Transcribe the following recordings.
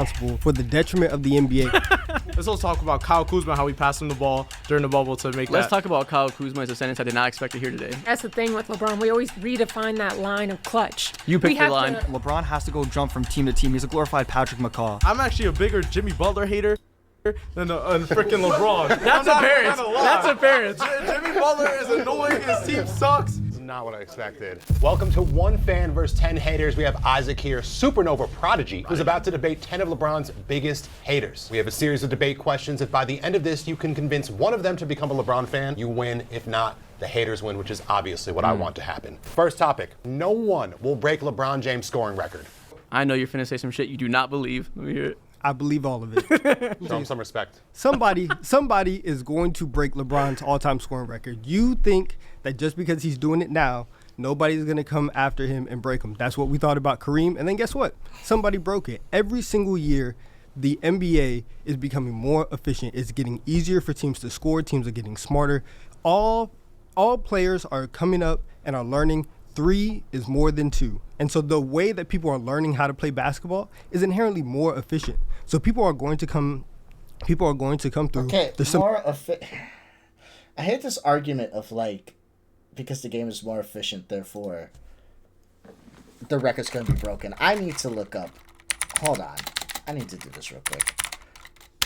responsible for the detriment of the NBA. Let's also talk about Kyle Kuzma, how we passed him the ball during the bubble to make Let's talk about Kyle Kuzma as a sentence I did not expect to hear today. That's the thing with LeBron. We always redefine that line of clutch. You picked the line. LeBron has to go jump from team to team. He's a glorified Patrick McCaw. I'm actually a bigger Jimmy Butler hater than freaking LeBron. That's apparent. That's apparent. Jimmy Butler is annoying. His team sucks. Not what I expected. Welcome to One Fan vs. 10 Haters. We have Isaac here, supernova prodigy, who's about to debate 10 of LeBron's biggest haters. We have a series of debate questions. If by the end of this you can convince one of them to become a LeBron fan, you win. If not, the haters win, which is obviously what I want to happen. First topic, no one will break LeBron James' scoring record. I know you're finna say some shit you do not believe. Let me hear it. I believe all of it. Show him some respect. Somebody is going to break LeBron's all-time scoring record. You think that just because he's doing it now, nobody's going to come after him and break him. That's what we thought about Kareem. And then guess what? Somebody broke it. Every single year, the NBA is becoming more efficient. It's getting easier for teams to score. Teams are getting smarter. All players are coming up and are learning 3 is more than 2. And so the way that people are learning how to play basketball is inherently more efficient. So people are going to come through. Okay, I hate this argument of like, because the game is more efficient, therefore the record's going to be broken. I need to look up. Hold on. I need to do this real quick.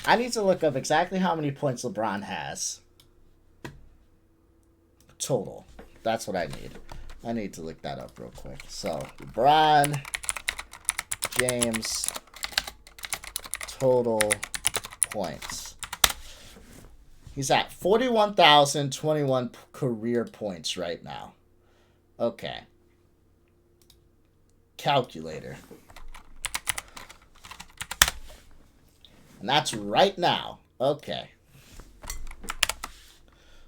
I need to look up exactly how many points LeBron has total. That's what I need. I need to look that up real quick. So, LeBron James total points. He's at 41,021 career points right now. Okay. Calculator. And that's right now. Okay.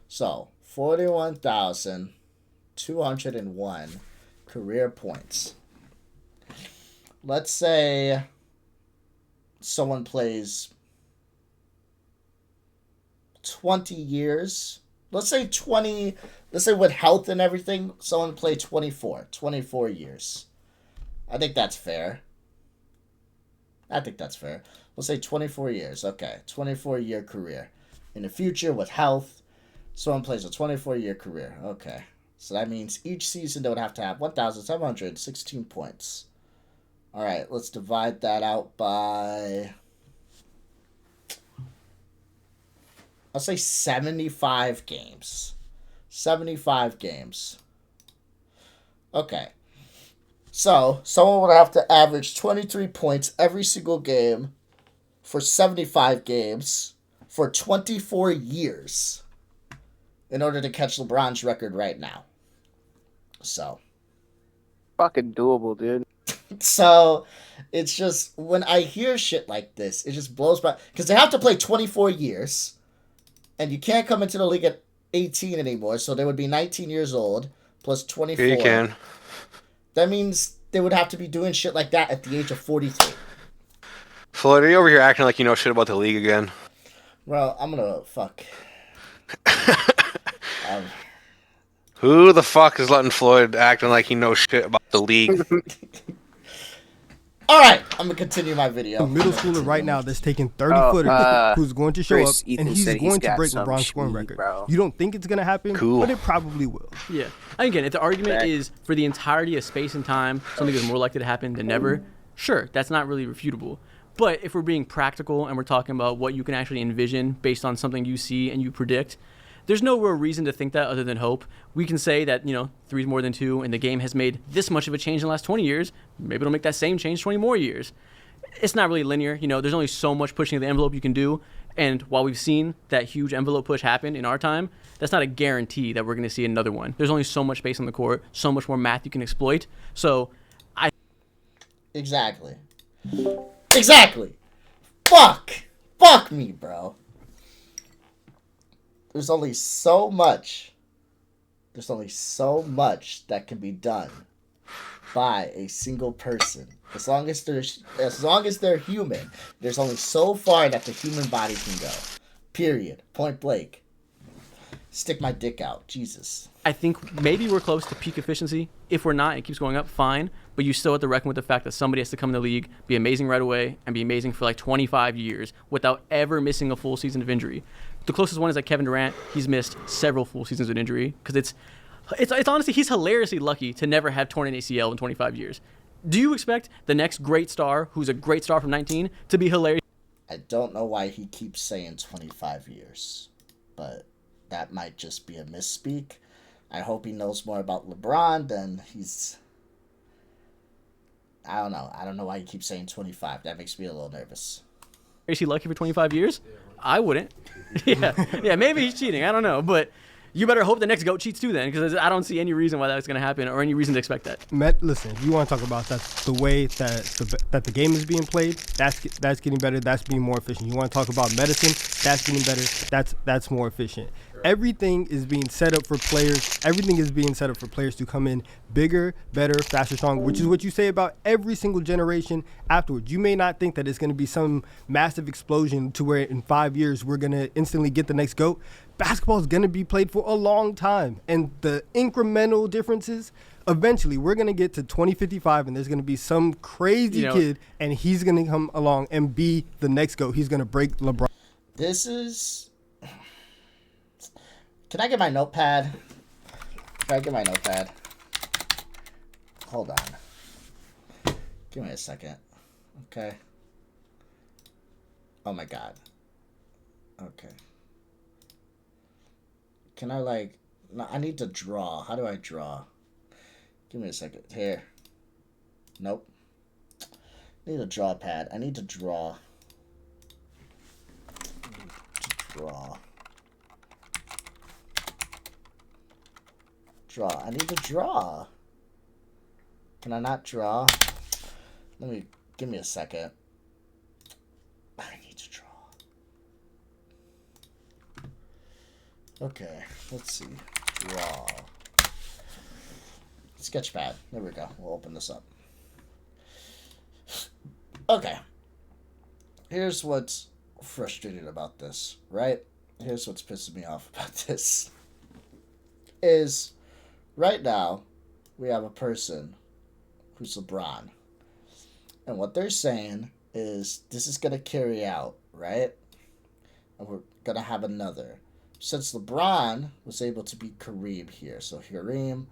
So, 41,201 career points. Let's say someone plays 20 years. Let's say with health and everything, someone played 24 years. I think that's fair. Let's say 24 years. Okay, 24-year career. In the future, with health, someone plays a 24-year career. Okay. So that means each season they would have to have 1,716 points. All right, let's divide that out by, I'll say 75 games. 75 games. Okay. So, someone would have to average 23 points every single game for 75 games for 24 years in order to catch LeBron's record right now. So. Fucking doable, dude. So, it's just, when I hear shit like this, it just blows my, because they have to play 24 years, and you can't come into the league at 18 anymore, so they would be 19 years old, plus 24. Yeah, you can. That means they would have to be doing shit like that at the age of 43. Floyd, are you over here acting like you know shit about the league again? Well, I'm gonna fuck. Who the fuck is letting Floyd acting like he knows shit about the league? All right, I'm gonna continue my video. A middle schooler right now that's taking 30-footers who's going to show Chris up, Ethan and he's said going he's to break got LeBron's some scoring schmeat, record. bro. You don't think it's going to happen, Cool. but it probably will. Yeah. And again, if the argument Back. is for the entirety of space and time, something is more likely to happen than never, sure, that's not really refutable. But if we're being practical and we're talking about what you can actually envision based on something you see and you predict, there's no real reason to think that other than hope. We can say that, 3 is more than 2, and the game has made this much of a change in the last 20 years. Maybe it'll make that same change 20 more years. It's not really linear. There's only so much pushing of the envelope you can do. And while we've seen that huge envelope push happen in our time, that's not a guarantee that we're going to see another one. There's only so much space on the court, so much more math you can exploit. So, Exactly. Fuck me, bro. There's only so much that can be done by a single person. As long as they're human, there's only so far that the human body can go. Period. Point blank. Stick my dick out. Jesus. I think maybe we're close to peak efficiency. If we're not, it keeps going up, fine. but you still have to reckon with the fact that somebody has to come in the league, be amazing right away, and be amazing for like 25 years without ever missing a full season of injury. The closest one is like Kevin Durant. He's missed several full seasons of injury because it's honestly, he's hilariously lucky to never have torn an ACL in 25 years. Do you expect the next great star, who's a great star from 19, to be hilarious? I don't know why he keeps saying 25 years, but that might just be a misspeak. I hope he knows more about LeBron than he's... I don't know. I don't know why he keeps saying 25. That makes me a little nervous. Is he lucky for 25 years? I wouldn't. Yeah, maybe he's cheating. I don't know, but you better hope the next GOAT cheats too then, because I don't see any reason why that's going to happen or any reason to expect that. Listen, if you want to talk about that, the way that the game is being played, that's getting better. That's being more efficient. You want to talk about medicine, that's getting better. That's more efficient. Everything is being set up for players. Everything is being set up for players to come in bigger, better, faster, stronger, which is what you say about every single generation afterwards. You may not think that it's going to be some massive explosion to where in 5 years we're going to instantly get the next GOAT. Basketball is going to be played for a long time. And the incremental differences, eventually we're going to get to 2055 and there's going to be some crazy kid and he's going to come along and be the next GOAT. He's going to break LeBron. This is... Can I get my notepad? Hold on. Give me a second. Okay. Oh my god. Okay. Can I no, I need to draw. How do I draw? Give me a second. Here. Nope. I need a draw pad. I need to draw. I need to draw. Can I not draw? Give me a second. I need to draw. Okay, let's see. Draw. Sketchpad. There we go. We'll open this up. Okay. Here's what's frustrating about this, right? Here's what's pissing me off about this. Is right now we have a person who's LeBron. And what they're saying is this is going to carry out, right? And we're going to have another. Since LeBron was able to beat Kareem here, so Kareem,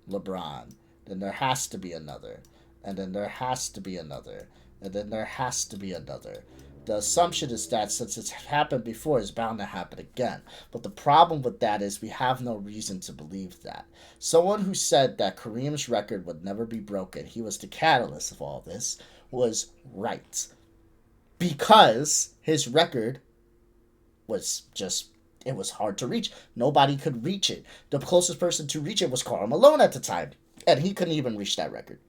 LeBron, then there has to be another. And then there has to be another. And then there has to be another. The assumption is that since it's happened before, it's bound to happen again. But the problem with that is we have no reason to believe that. Someone who said that Kareem's record would never be broken, he was the catalyst of all this, was right. Because his record was just, it was hard to reach. Nobody could reach it. The closest person to reach it was Karl Malone at the time. And he couldn't even reach that record.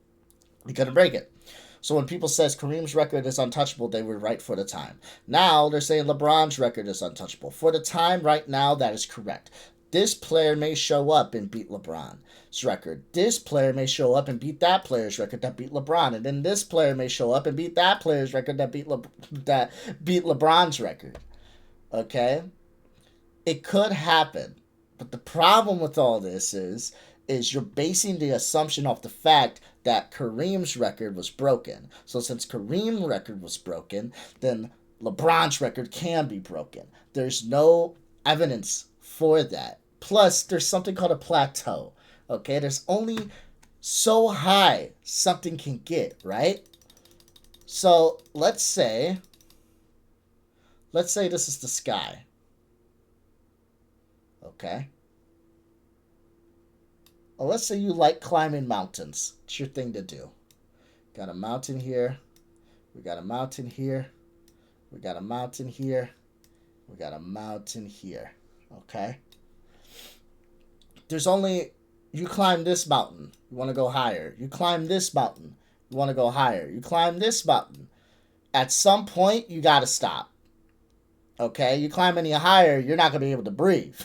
He couldn't break it. So when people says Kareem's record is untouchable, they were right for the time. Now they're saying LeBron's record is untouchable. For the time right now, that is correct. This player may show up and beat LeBron's record. This player may show up and beat that player's record that beat LeBron. And then this player may show up and beat that player's record that beat LeBron's record. Okay? It could happen. But the problem with all this is you're basing the assumption off the fact that Kareem's record was broken. So since Kareem's record was broken, then LeBron's record can be broken. There's no evidence for that. Plus, there's something called a plateau. Okay? There's only so high something can get, right? So let's say this is the sky. Okay? Well, let's say you like climbing mountains. It's your thing to do. Got a mountain here. We got a mountain here. We got a mountain here. We got a mountain here. Okay? You climb this mountain. You want to go higher. You climb this mountain. You want to go higher. You climb this mountain. At some point, you got to stop. Okay? You climb any higher, you're not going to be able to breathe.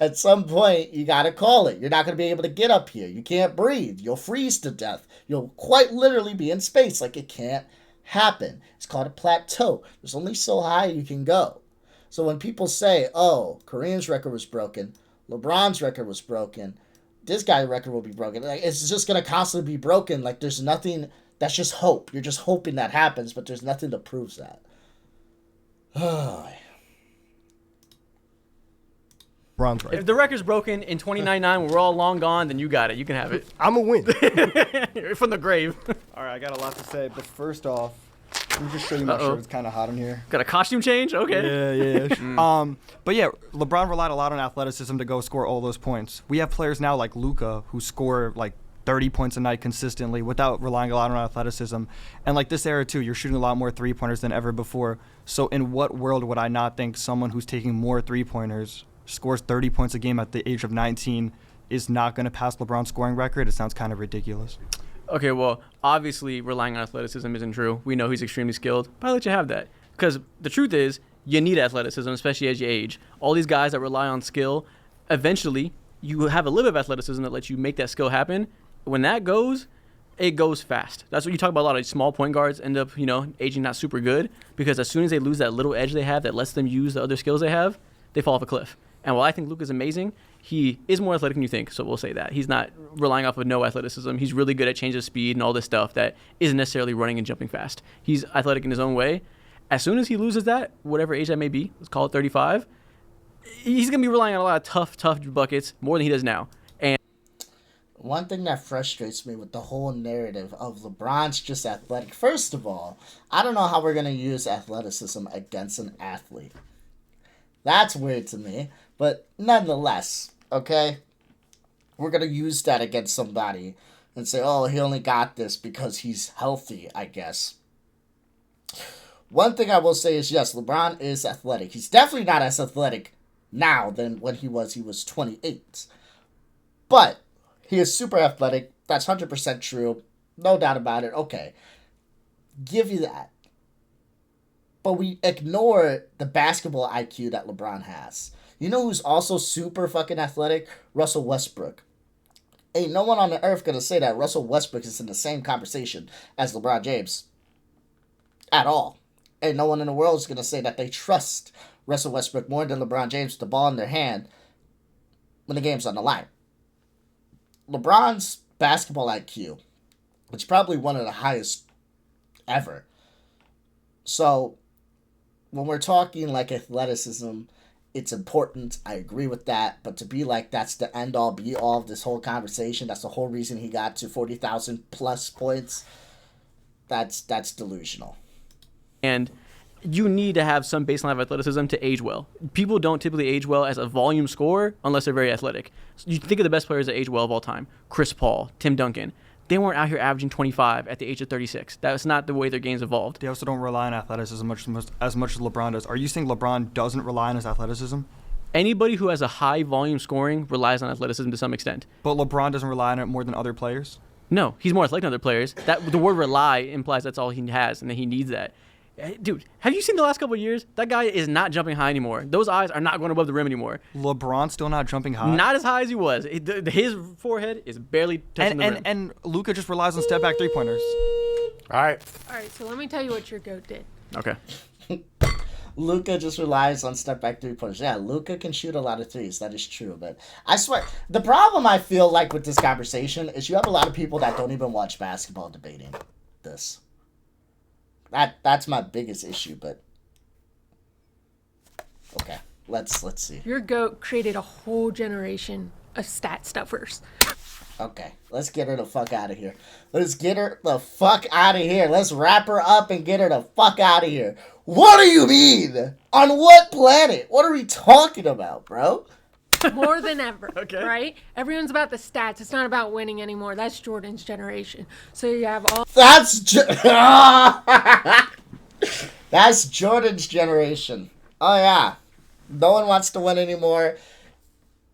At some point, you got to call it. You're not going to be able to get up here. You can't breathe. You'll freeze to death. You'll quite literally be in space. Like, it can't happen. It's called a plateau. There's only so high you can go. So when people say, oh, Kareem's record was broken, LeBron's record was broken, this guy's record will be broken. Like, it's just gonna constantly be broken. Like, there's nothing. That's just hope. You're just hoping that happens, but there's nothing that proves that. LeBron's right. If the record's broken in 29-9 when we're all long gone, then you got it. You can have it. I'm a win. From the grave. All right, I got a lot to say, but first off, let me just show you my shirt. It's kind of hot in here. Got a costume change? Okay. Yeah. But yeah, LeBron relied a lot on athleticism to go score all those points. We have players now like Luka who score like 30 points a night consistently without relying a lot on athleticism. And like this era too, you're shooting a lot more three-pointers than ever before. So in what world would I not think someone who's taking more three-pointers, scores 30 points a game at the age of 19, is not going to pass LeBron's scoring record? It sounds kind of ridiculous. Okay, well, obviously relying on athleticism isn't true. We know he's extremely skilled, but I'll let you have that. Because the truth is, you need athleticism, especially as you age. All these guys that rely on skill, eventually, you have a little bit of athleticism that lets you make that skill happen. When that goes, it goes fast. That's what you talk about. A lot of small point guards end up, aging not super good, because as soon as they lose that little edge they have that lets them use the other skills they have, they fall off a cliff. And while I think Luka's amazing, he is more athletic than you think, so we'll say that. He's not relying off of no athleticism. He's really good at change of speed and all this stuff that isn't necessarily running and jumping fast. He's athletic in his own way. As soon as he loses that, whatever age that may be, let's call it 35, he's going to be relying on a lot of tough buckets more than he does now. And one thing that frustrates me with the whole narrative of LeBron's just athletic, first of all, I don't know how we're going to use athleticism against an athlete. That's weird to me. But nonetheless, okay, we're going to use that against somebody and say, oh, he only got this because he's healthy, I guess. One thing I will say is, yes, LeBron is athletic. He's definitely not as athletic now than when he was 28. But he is super athletic. That's 100% true. No doubt about it. Okay. Give you that. But we ignore the basketball IQ that LeBron has. You know who's also super fucking athletic? Russell Westbrook. Ain't no one on the earth gonna say that Russell Westbrook is in the same conversation as LeBron James. At all. Ain't no one in the world is gonna say that they trust Russell Westbrook more than LeBron James with the ball in their hand when the game's on the line. LeBron's basketball IQ, which is probably one of the highest ever. So, when we're talking like athleticism, it's important. I agree with that. But to be like that's the end all be all of this whole conversation, that's the whole reason he got to 40,000 plus points, that's delusional. And you need to have some baseline of athleticism to age well. People don't typically age well as a volume scorer unless they're very athletic. So you think of the best players that age well of all time. Chris Paul, Tim Duncan. They weren't out here averaging 25 at the age of 36. That's not the way their game's evolved. They also don't rely on athleticism as much as LeBron does. Are you saying LeBron doesn't rely on his athleticism? Anybody who has a high volume scoring relies on athleticism to some extent. But LeBron doesn't rely on it more than other players? No, he's more athletic than other players. That the word rely implies that's all he has and that he needs that. Dude, have you seen the last couple of years? That guy is not jumping high anymore. Those eyes are not going above the rim anymore. LeBron's still not jumping high? Not as high as he was. His forehead is barely touching the rim. And Luka just relies on step-back three-pointers. All right. All right, so let me tell you what your GOAT did. Okay. Luka just relies on step-back three-pointers. Yeah, Luka can shoot a lot of threes. That is true. But I swear, the problem I feel like with this conversation is you have a lot of people that don't even watch basketball debating this. That's my biggest issue, but okay, let's see. Your GOAT created a whole generation of stat stuffers. Okay, let's get her the fuck out of here. Let's get her the fuck out of here. Let's wrap her up and get her the fuck out of here. What do you mean? On what planet? What are we talking about, bro? More than ever, Okay. right? Everyone's about the stats. It's not about winning anymore. That's Jordan's generation. So you have all... That's That's Jordan's generation. Oh, yeah. No one wants to win anymore.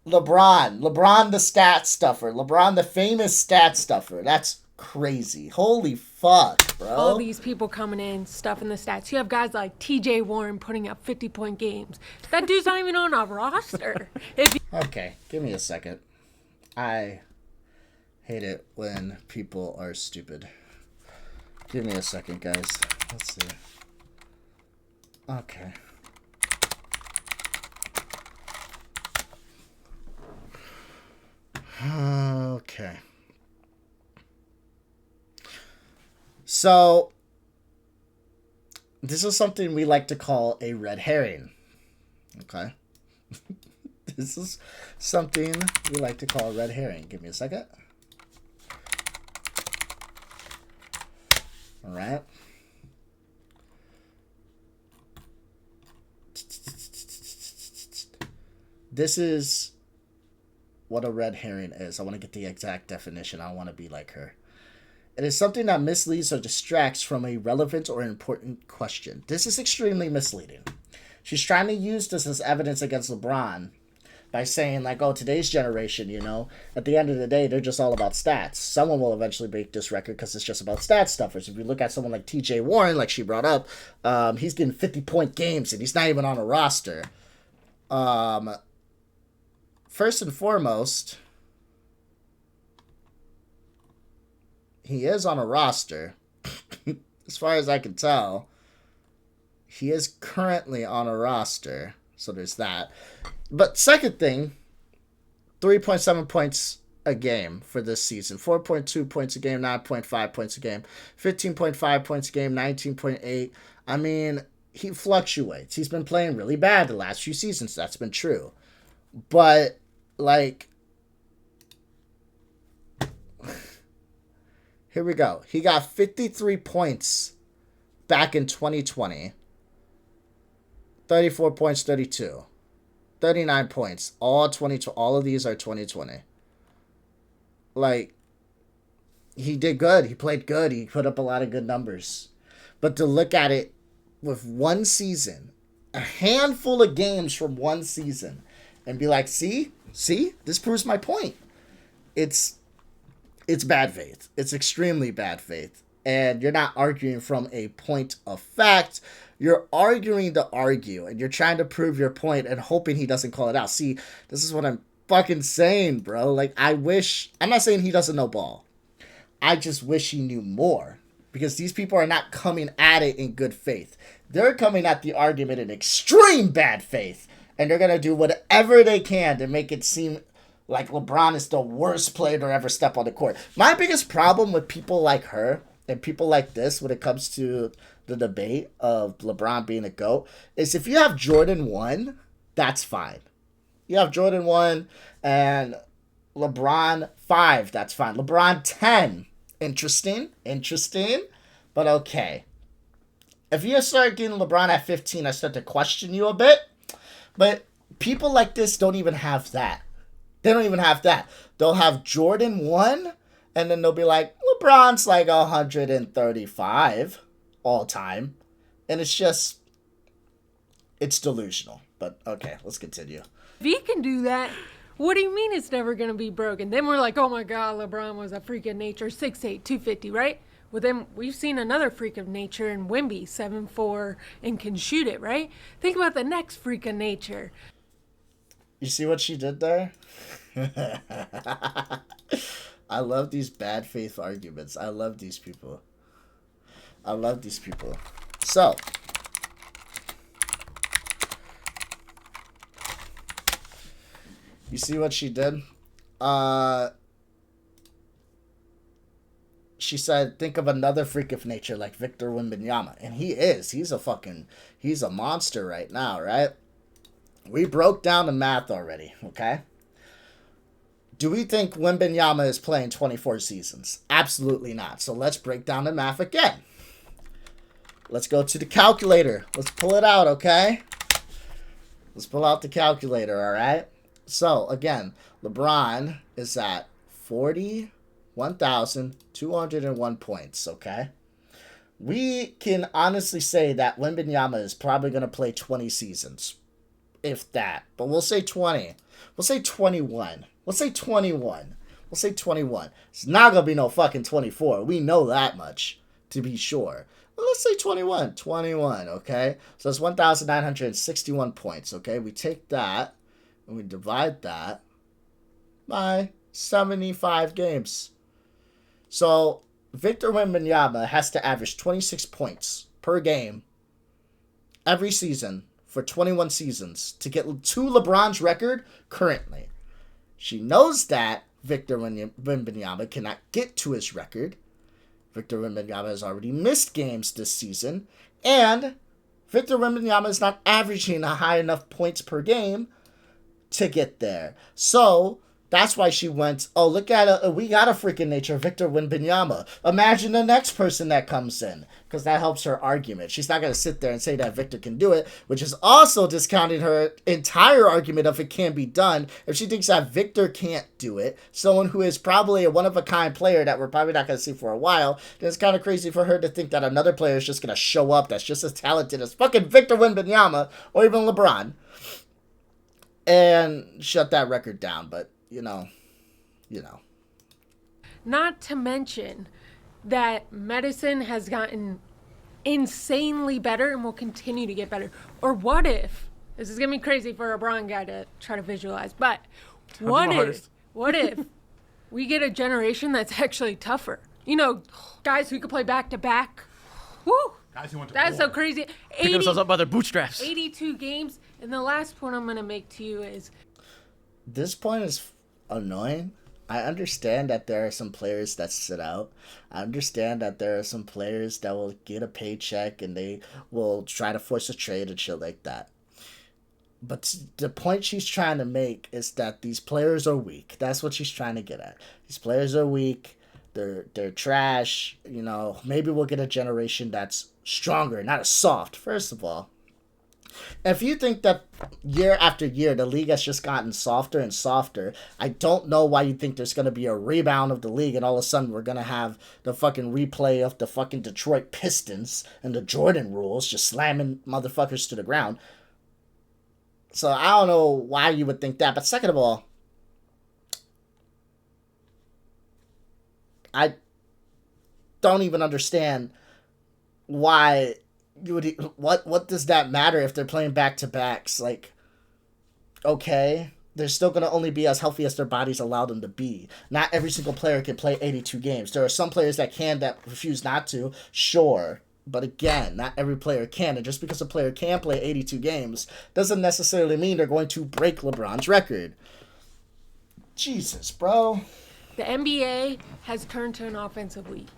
LeBron the stat stuffer. LeBron the famous stat stuffer. That's crazy. Holy fuck, bro. all these people coming in, stuffing the stats. You have guys like TJ Warren putting up 50-point games. That dude's not even on a roster. Okay, give me a second. I hate it when people are stupid. Give me a second, guys. Let's see. Okay. Okay. So, this is something we like to call a red herring. Okay? This is something we like to call a red herring. Give me a second. All right. This is what a red herring is. I want to get the exact definition. I don't want to be like her. It is something that misleads or distracts from a relevant or important question. This is extremely misleading. She's trying to use this as evidence against LeBron by saying, like, oh, today's generation, you know, at the end of the day, they're just all about stats. Someone will eventually break this record because it's just about stat stuffers. If you look at someone like TJ Warren, like she brought up, he's getting 50-point games and he's not even on a roster. First and foremost, he is on a roster. As far as I can tell, he is currently on a roster. So there's that. But second thing, 3.7 points a game for this season. 4.2 points a game, 9.5 points a game. 15.5 points a game, 19.8. I mean, he fluctuates. He's been playing really bad the last few seasons. That's been true. But, like, here we go. He got 53 points back in 2020. 34 points, 32. 39 points. All of these are 2020. Like, he did good. He played good. He put up a lot of good numbers. But to look at it with one season, a handful of games from one season, and be like, see, this proves my point. It's bad faith. It's extremely bad faith. And you're not arguing from a point of fact. You're arguing to argue, and you're trying to prove your point and hoping he doesn't call it out. See, this is what I'm fucking saying, bro. Like, I'm not saying he doesn't know ball. I just wish he knew more. Because these people are not coming at it in good faith. They're coming at the argument in extreme bad faith. And they're going to do whatever they can to make it seem like LeBron is the worst player to ever step on the court. My biggest problem with people like her and people like this when it comes to the debate of LeBron being a GOAT is if you have Jordan 1, that's fine. You have Jordan 1 and LeBron 5, that's fine. LeBron 10, interesting, but okay. If you start getting LeBron at 15, I start to question you a bit. But people like this don't even have that. They don't even have that. They'll have Jordan 1, and then they'll be like, LeBron's like 135 all time. And it's delusional. But okay, let's continue. If he can do that, what do you mean it's never going to be broken? Then we're like, oh my God, LeBron was a freak of nature, 6'8", 250, right? Well, then we've seen another freak of nature in Wemby, 7'4", and can shoot it, right? Think about the next freak of nature. You see what she did there? I love these bad faith arguments. I love these people. So, you see what she did? She said, think of another freak of nature like Victor Wembanyama. And he is. He's a monster right now, right? We broke down the math already, okay? Do we think Wembanyama is playing 24 seasons? Absolutely not. So let's break down the math again. Let's go to the calculator. Let's pull it out, okay? Let's pull out the calculator, all right? So, again, LeBron is at 41,201 points, okay? We can honestly say that Wembanyama is probably going to play 20 seasons, if that. But we'll say 20. We'll say 21. We'll say 21. We'll say 21. It's not going to be no fucking 24. We know that much, to be sure. But let's say 21. 21, okay? So that's 1,961 points, okay? We take that and we divide that by 75 games. So Victor Wembanyama has to average 26 points per game every season for 21 seasons to get to LeBron's record currently. She knows that Victor Wembanyama cannot get to his record. Victor Wembanyama has already missed games this season, and Victor Wembanyama is not averaging a high enough points per game to get there. So that's why she went, oh, look at we got a freaking nature, Victor Wembanyama. Imagine the next person that comes in, because that helps her argument. She's not going to sit there and say that Victor can do it, which is also discounting her entire argument of it can be done. If she thinks that Victor can't do it, someone who is probably a one-of-a-kind player that we're probably not going to see for a while, then it's kind of crazy for her to think that another player is just going to show up that's just as talented as fucking Victor Wembanyama or even LeBron and shut that record down. But you know. Not to mention that medicine has gotten insanely better and will continue to get better. Or what if, this is going to be crazy for a LeBron guy to try to visualize, but what if we get a generation that's actually tougher? You know, guys who could play back-to-back. Woo! Guys who went to That's war. so crazy. Picking themselves up by their bootstraps. 82 games. And the last point I'm going to make to you is, this point is annoying. I understand that there are some players that sit out. I understand that there are some players that will get a paycheck and they will try to force a trade and shit like that. But the point she's trying to make is that these players are weak. That's what she's trying to get at. These players are weak. They're trash. You know, maybe we'll get a generation that's stronger, not as soft, first of all. If you think that year after year the league has just gotten softer and softer, I don't know why you think there's going to be a rebound of the league and all of a sudden we're going to have the fucking replay of the fucking Detroit Pistons and the Jordan rules just slamming motherfuckers to the ground. So I don't know why you would think that. But second of all, I don't even understand why you would. What does that matter if they're playing back-to-backs? Like, okay, they're still going to only be as healthy as their bodies allow them to be. Not every single player can play 82 games. There are some players that can, that refuse not to, sure. But again, not every player can. And just because a player can play 82 games doesn't necessarily mean they're going to break LeBron's record. Jesus, bro. the NBA has turned to an offensive league.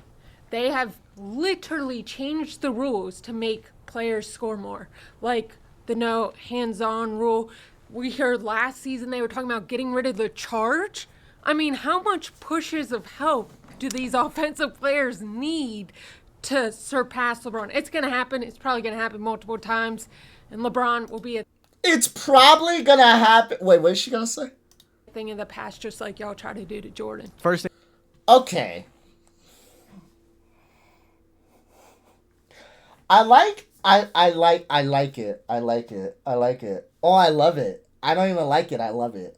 They have literally changed the rules to make players score more. Like the no hands-on rule. We heard last season they were talking about getting rid of the charge. I mean, how much pushes of help do these offensive players need to surpass LeBron? It's going to happen. It's probably going to happen multiple times. And LeBron will be a It's probably going to happen. Wait, what is she going to say? thing in the past, just like y'all try to do to Jordan. First thing. Okay. I like it. I like it. Oh, I love it. I don't even like it. I love it.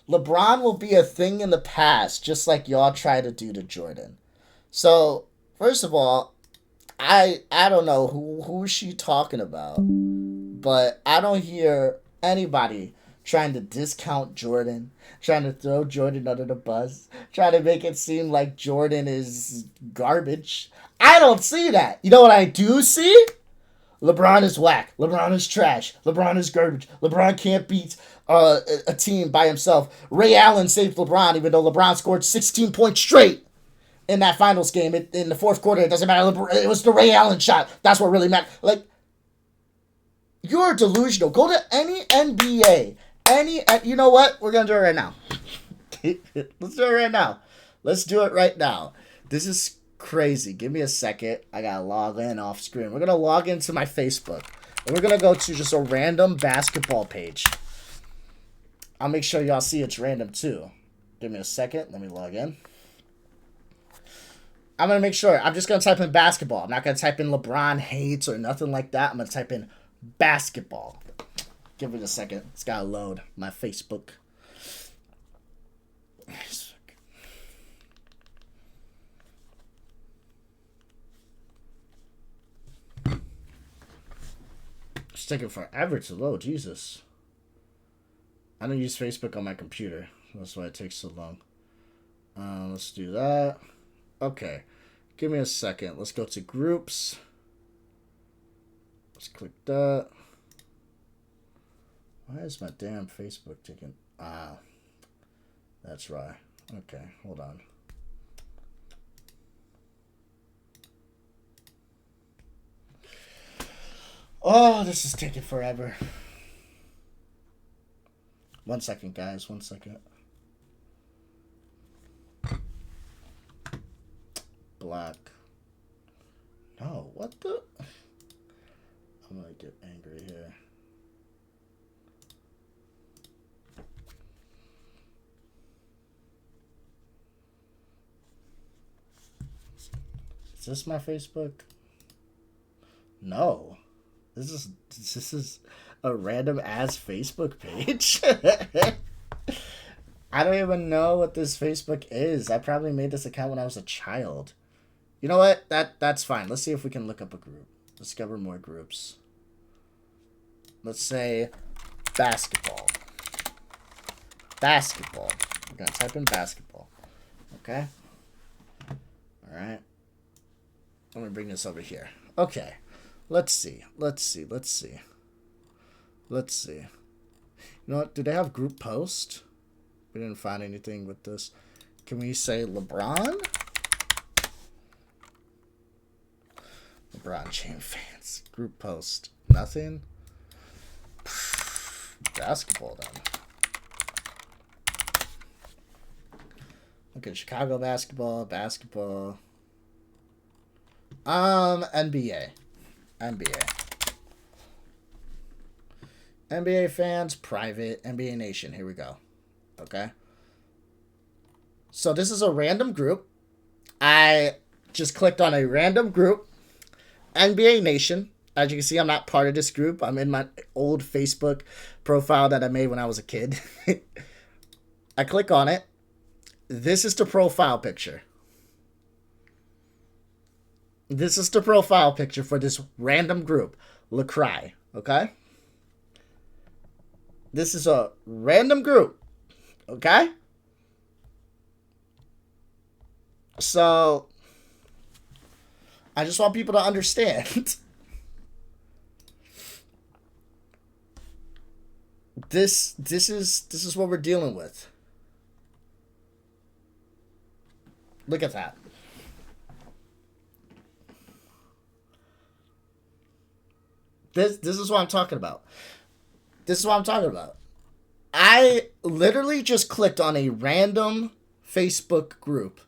LeBron will be a thing in the past, just like y'all try to do to Jordan. So, first of all, I don't know who is she talking about, but I don't hear anybody trying to discount Jordan, trying to throw Jordan under the bus, trying to make it seem like Jordan is garbage. I don't see that. You know what I do see? LeBron is whack. LeBron is trash. LeBron is garbage. LeBron can't beat a team by himself. Ray Allen saved LeBron, even though LeBron scored 16 points straight in that finals game. In the fourth quarter, it doesn't matter. It was the Ray Allen shot. That's what really mattered. Like, you're delusional. Go to any NBA. You know what? We're going to do it right now. Let's do it right now. This is crazy. Give me a second. I gotta log in off screen. We're gonna log into my Facebook. And we're gonna go to just a random basketball page. I'll make sure y'all see it's random too. Give me a second. Let me log in. I'm gonna make sure. I'm just gonna type in basketball. I'm not gonna type in LeBron hates or nothing like that. I'm gonna type in basketball. Give it a second. It's gotta load my Facebook. It's taking forever to load. Jesus. I don't use Facebook on my computer. That's why it takes so long. Let's do that. Okay. Give me a second. Let's go to groups. Let's click that. Why is my damn Facebook taking... That's right. Okay, hold on. Oh, this is taking forever. 1 second, guys. 1 second. Black. No, what the? I'm gonna get angry here. Is this my Facebook? No. This is a random ass Facebook page. I don't even know what this Facebook is. I probably made this account when I was a child. You know what? That's fine. Let's see if we can look up a group. Discover more groups. Let's say basketball. Basketball. I'm gonna type in basketball. Okay. Alright. Let me bring this over here. Okay. Let's see. You know what? Do they have group post? We didn't find anything with this. Can we say LeBron? LeBron James fans. Group post. Nothing? Basketball then. Okay, Chicago basketball. NBA. NBA fans, private, NBA Nation. Here we go. Okay. So this is a random group. I just clicked on a random group. NBA Nation. As you can see, I'm not part of this group. I'm in my old Facebook profile that I made when I was a kid. I click on it. This is the profile picture. This is the profile picture for this random group. Lacry. Okay? This is a random group. Okay? So, I just want people to understand. This is what we're dealing with. Look at that. This is what I'm talking about. I literally just clicked on a random Facebook group.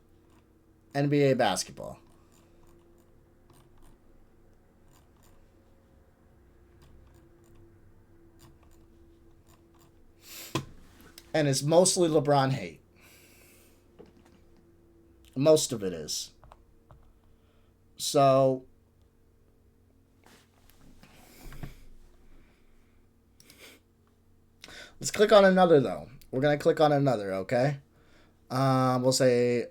NBA basketball. And it's mostly LeBron hate. Most of it is. So, let's click on another, though. We're going to click on another, okay? We'll say,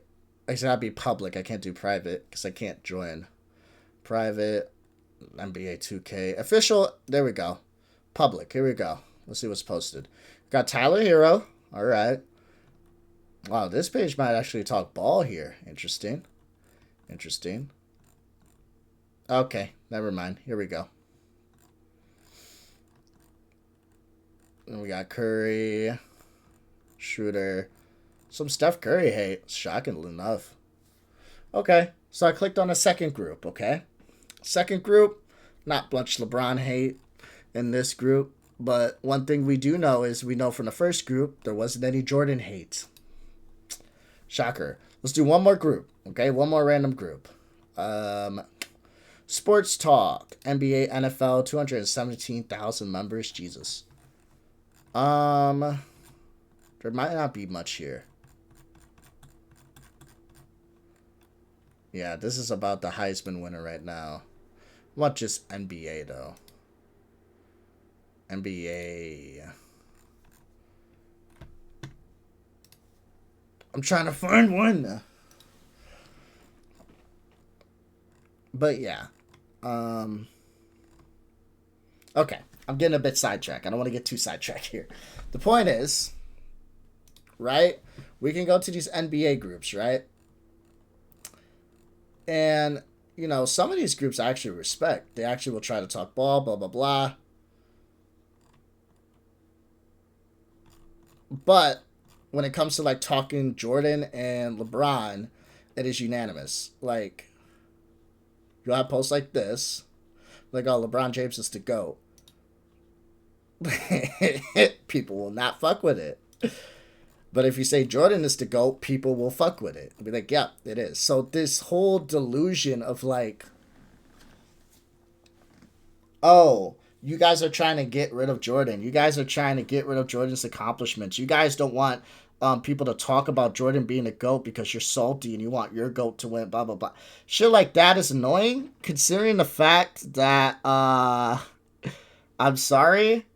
it's got to be public. I can't do private because I can't join. Private, NBA 2K. Official, there we go. Public, here we go. Let's see what's posted. Got Tyler Hero. All right. Wow, this page might actually talk ball here. Interesting. Okay, never mind. Here we go. And we got Curry, Schroeder, some Steph Curry hate, shockingly enough. Okay, so I clicked on a second group, okay? Second group, not much LeBron hate in this group, but one thing we do know is we know from the first group there wasn't any Jordan hate. Shocker. Let's do one more group, okay? One more random group. Sports Talk, NBA, NFL, 217,000 members. Jesus. There might not be much here. Yeah, this is about the Heisman winner right now. What just NBA though? NBA. I'm trying to find one. But yeah. Okay. I'm getting a bit sidetracked. I don't want to get too sidetracked here. The point is, right? We can go to these NBA groups, right? And, you know, some of these groups I actually respect. They actually will try to talk ball, blah, blah, blah. But when it comes to like talking Jordan and LeBron, it is unanimous. Like, you'll have posts like this, like, oh, LeBron James is the GOAT. People will not fuck with it. But if you say Jordan is the GOAT, people will fuck with it. They'll be like, yeah, it is. So this whole delusion of like, oh, you guys are trying to get rid of Jordan. You guys are trying to get rid of Jordan's accomplishments. You guys don't want people to talk about Jordan being a GOAT because you're salty and you want your GOAT to win, blah, blah, blah. Shit like that is annoying, considering the fact that, I'm sorry,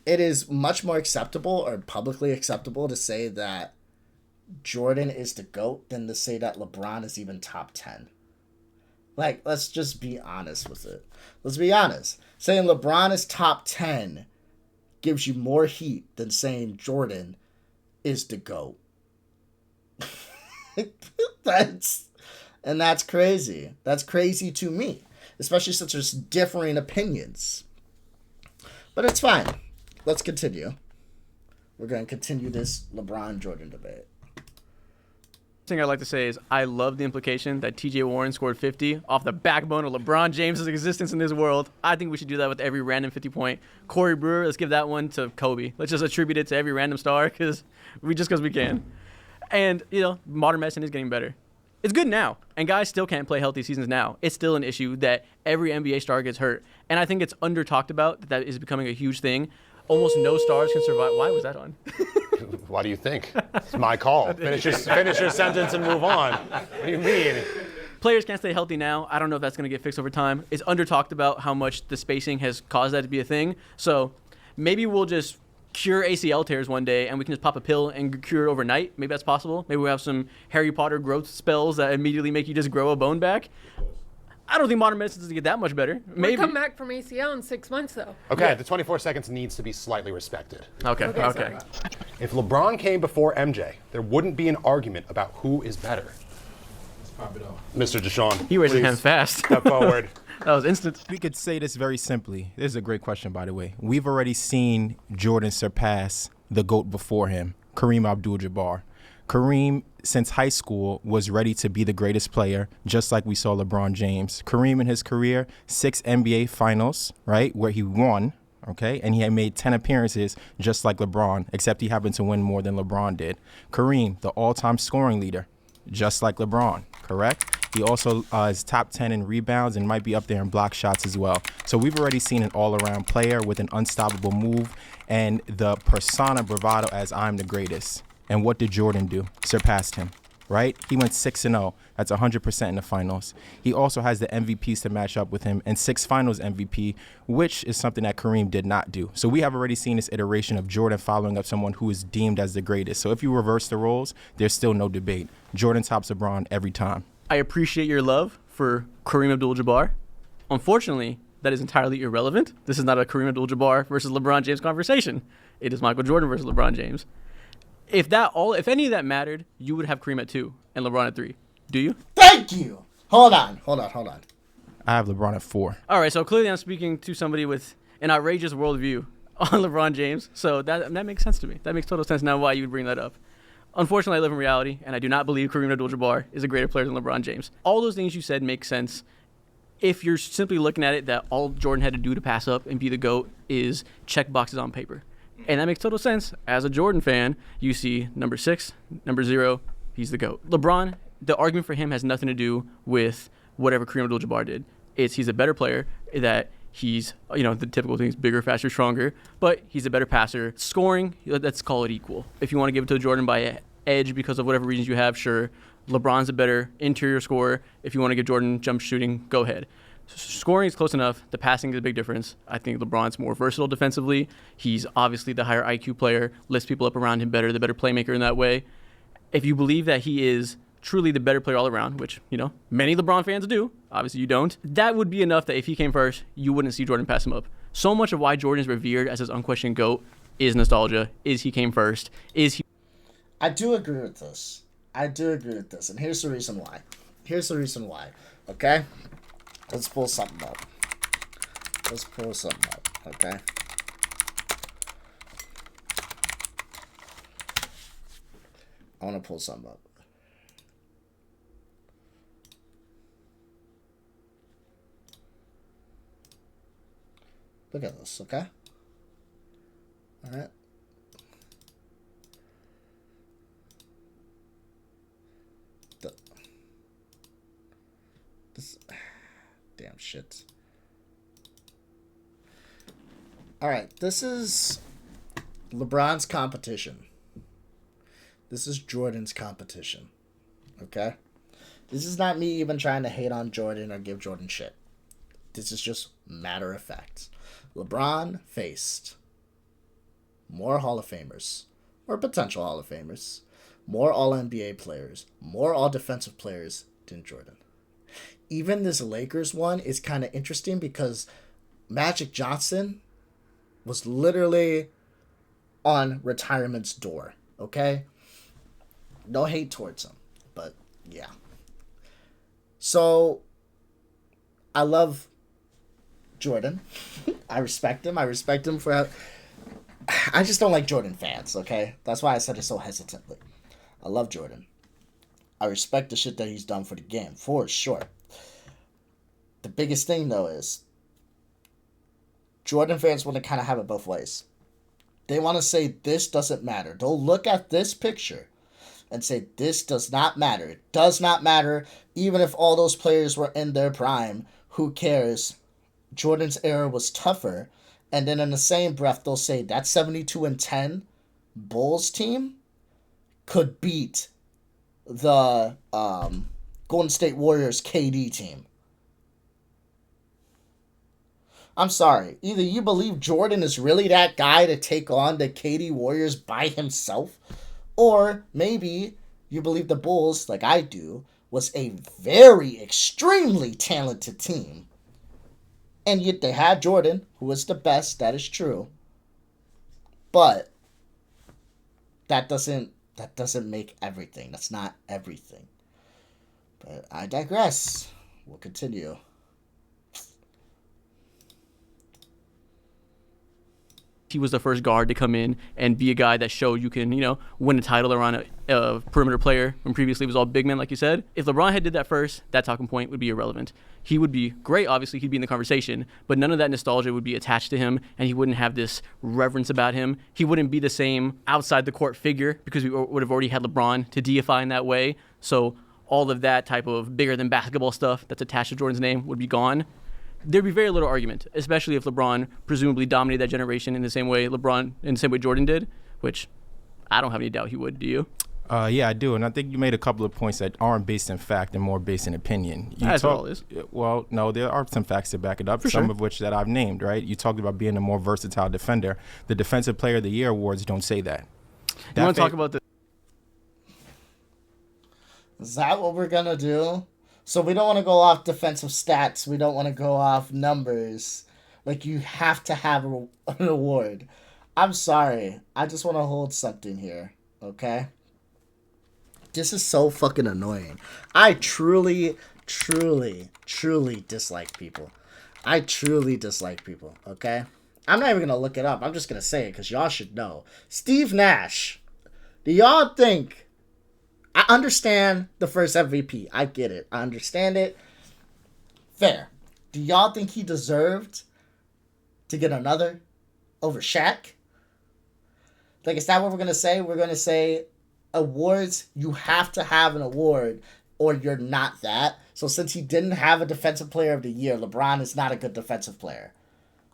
it is much more acceptable or publicly acceptable to say that Jordan is the GOAT than to say that LeBron is even top 10. Like, let's just be honest with it. Let's be honest. Saying LeBron is top 10 gives you more heat than saying Jordan is the GOAT. That's crazy. That's crazy to me, especially since there's differing opinions. But it's fine. Let's continue. We're going to continue this LeBron-Jordan debate. Thing I'd like to say is I love the implication that TJ Warren scored 50 off the backbone of LeBron James' existence in this world. I think we should do that with every random 50-point. Corey Brewer, let's give that one to Kobe. Let's just attribute it to every random star because we can. And, you know, modern medicine is getting better. It's good now, and guys still can't play healthy seasons now. It's still an issue that every NBA star gets hurt, and I think it's under talked about that is becoming a huge thing. Almost no stars can survive. Why was that on? Why do you think? It's my call. Finish your sentence and move on. What do you mean? Players can't stay healthy now. I don't know if that's going to get fixed over time. It's under talked about how much the spacing has caused that to be a thing. So maybe we'll just cure ACL tears one day and we can just pop a pill and cure it overnight. Maybe that's possible. Maybe we'll have some Harry Potter growth spells that immediately make you just grow a bone back. I don't think modern medicine doesn't get that much better. Maybe. We'll come back from ACL in 6 months, though. Okay, yeah. The 24 seconds needs to be slightly respected. Okay. If LeBron came before MJ, there wouldn't be an argument about who is better. Mr. Deshaun, he raised his hand fast. Step forward. That was instant. We could say this very simply. This is a great question, by the way. We've already seen Jordan surpass the GOAT before him, Kareem Abdul-Jabbar. Kareem, since high school, was ready to be the greatest player, just like we saw LeBron James. Kareem, in his career, 6 NBA finals, right, where he won, okay, and he had made 10 appearances, just like LeBron, except he happened to win more than LeBron did. Kareem, the all-time scoring leader, just like LeBron, correct? He also is top 10 in rebounds and might be up there in block shots as well. So we've already seen an all-around player with an unstoppable move and the persona bravado as I'm the greatest. And what did Jordan do? Surpassed him, right? He went 6-0. That's 100% in the finals. He also has the MVPs to match up with him and 6 finals MVP, which is something that Kareem did not do. So we have already seen this iteration of Jordan following up someone who is deemed as the greatest. So if you reverse the roles, there's still no debate. Jordan tops LeBron every time. I appreciate your love for Kareem Abdul-Jabbar. Unfortunately, that is entirely irrelevant. This is not a Kareem Abdul-Jabbar versus LeBron James conversation. It is Michael Jordan versus LeBron James. If any of that mattered, you would have Kareem at 2 and LeBron at 3. Do you? Thank you. Hold on. I have LeBron at 4. All right, so clearly I'm speaking to somebody with an outrageous worldview on LeBron James. So that makes sense to me. That makes total sense now why you would bring that up. Unfortunately, I live in reality, and I do not believe Kareem Abdul-Jabbar is a greater player than LeBron James. All those things you said make sense. If you're simply looking at it that all Jordan had to do to pass up and be the GOAT is check boxes on paper. And that makes total sense. As a Jordan fan, you see number 6, number 0, he's the GOAT. LeBron, the argument for him has nothing to do with whatever Kareem Abdul-Jabbar did. He's a better player, that he's, the typical things, bigger, faster, stronger, but he's a better passer. Scoring, let's call it equal. If you want to give it to Jordan by edge because of whatever reasons you have, sure. LeBron's a better interior scorer. If you want to give Jordan jump shooting, go ahead. Scoring is close enough. The passing is a big difference. I think LeBron's more versatile defensively. He's obviously the higher IQ player, lifts people up around him better, the better playmaker in that way. If you believe that he is truly the better player all around, which, many LeBron fans do, obviously you don't, that would be enough that if he came first, you wouldn't see Jordan pass him up. So much of why Jordan is revered as his unquestioned GOAT is nostalgia, is he came first, is he... I do agree with this. And here's the reason why. Okay? Let's pull something up. Okay? I want to pull some up. Look at this, okay? All right. This damn shit. All right, this is LeBron's competition. This is Jordan's competition. Okay? This is not me even trying to hate on Jordan or give Jordan shit. This is just matter of fact. LeBron faced more Hall of Famers, or potential Hall of Famers, more All-NBA players, more All-Defensive players than Jordan. Even this Lakers one is kind of interesting because Magic Johnson was literally on retirement's door, okay? No hate towards him, but yeah. So, I love Jordan. I respect him. I respect him for... I just don't like Jordan fans, okay? That's why I said it so hesitantly. I love Jordan. I respect the shit that he's done for the game, for sure. The biggest thing, though, is Jordan fans want to kind of have it both ways. They want to say this doesn't matter. They'll look at this picture and say this does not matter. It does not matter. Even if all those players were in their prime, who cares? Jordan's era was tougher. And then in the same breath, they'll say that 72-10 Bulls team could beat the Golden State Warriors KD team. I'm sorry. Either you believe Jordan is really that guy to take on the KD Warriors by himself, or maybe you believe the Bulls, like I do, was a very extremely talented team. And yet they had Jordan, who was the best, that is true. But that doesn't make everything. That's not everything. But I digress. We'll continue. He was the first guard to come in and be a guy that showed you can, win a title around a perimeter player when previously it was all big men, like you said. If LeBron had did that first, that talking point would be irrelevant. He would be great, obviously, he'd be in the conversation, but none of that nostalgia would be attached to him, and he wouldn't have this reverence about him. He wouldn't be the same outside the court figure because we would have already had LeBron to deify in that way. So all of that type of bigger than basketball stuff that's attached to Jordan's name would be gone. There'd be very little argument, especially if LeBron presumably dominated that generation in the same way Jordan did, which I don't have any doubt he would. Do you? Yeah, I do, and I think you made a couple of points that aren't based in fact and more based in opinion. That's all it is. Well, no, there are some facts to back it up, some of which that I've named, right? You talked about being a more versatile defender. The Defensive Player of the Year awards don't say that. You want to talk about the... Is that what we're going to do? So we don't want to go off defensive stats. We don't want to go off numbers. Like, you have to have an award. I'm sorry. I just want to hold something here, okay? This is so fucking annoying. I truly dislike people. I truly dislike people, okay? I'm not even going to look it up. I'm just going to say it because y'all should know. Steve Nash. Do y'all think... I understand the first MVP. I get it. I understand it. Fair. Do y'all think he deserved to get another over Shaq? Like, is that what we're going to say? We're going to say awards, you have to have an award or you're not that. So since he didn't have a Defensive Player of the Year, LeBron is not a good defensive player.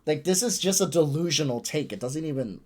Like, this is just a delusional take. It doesn't even...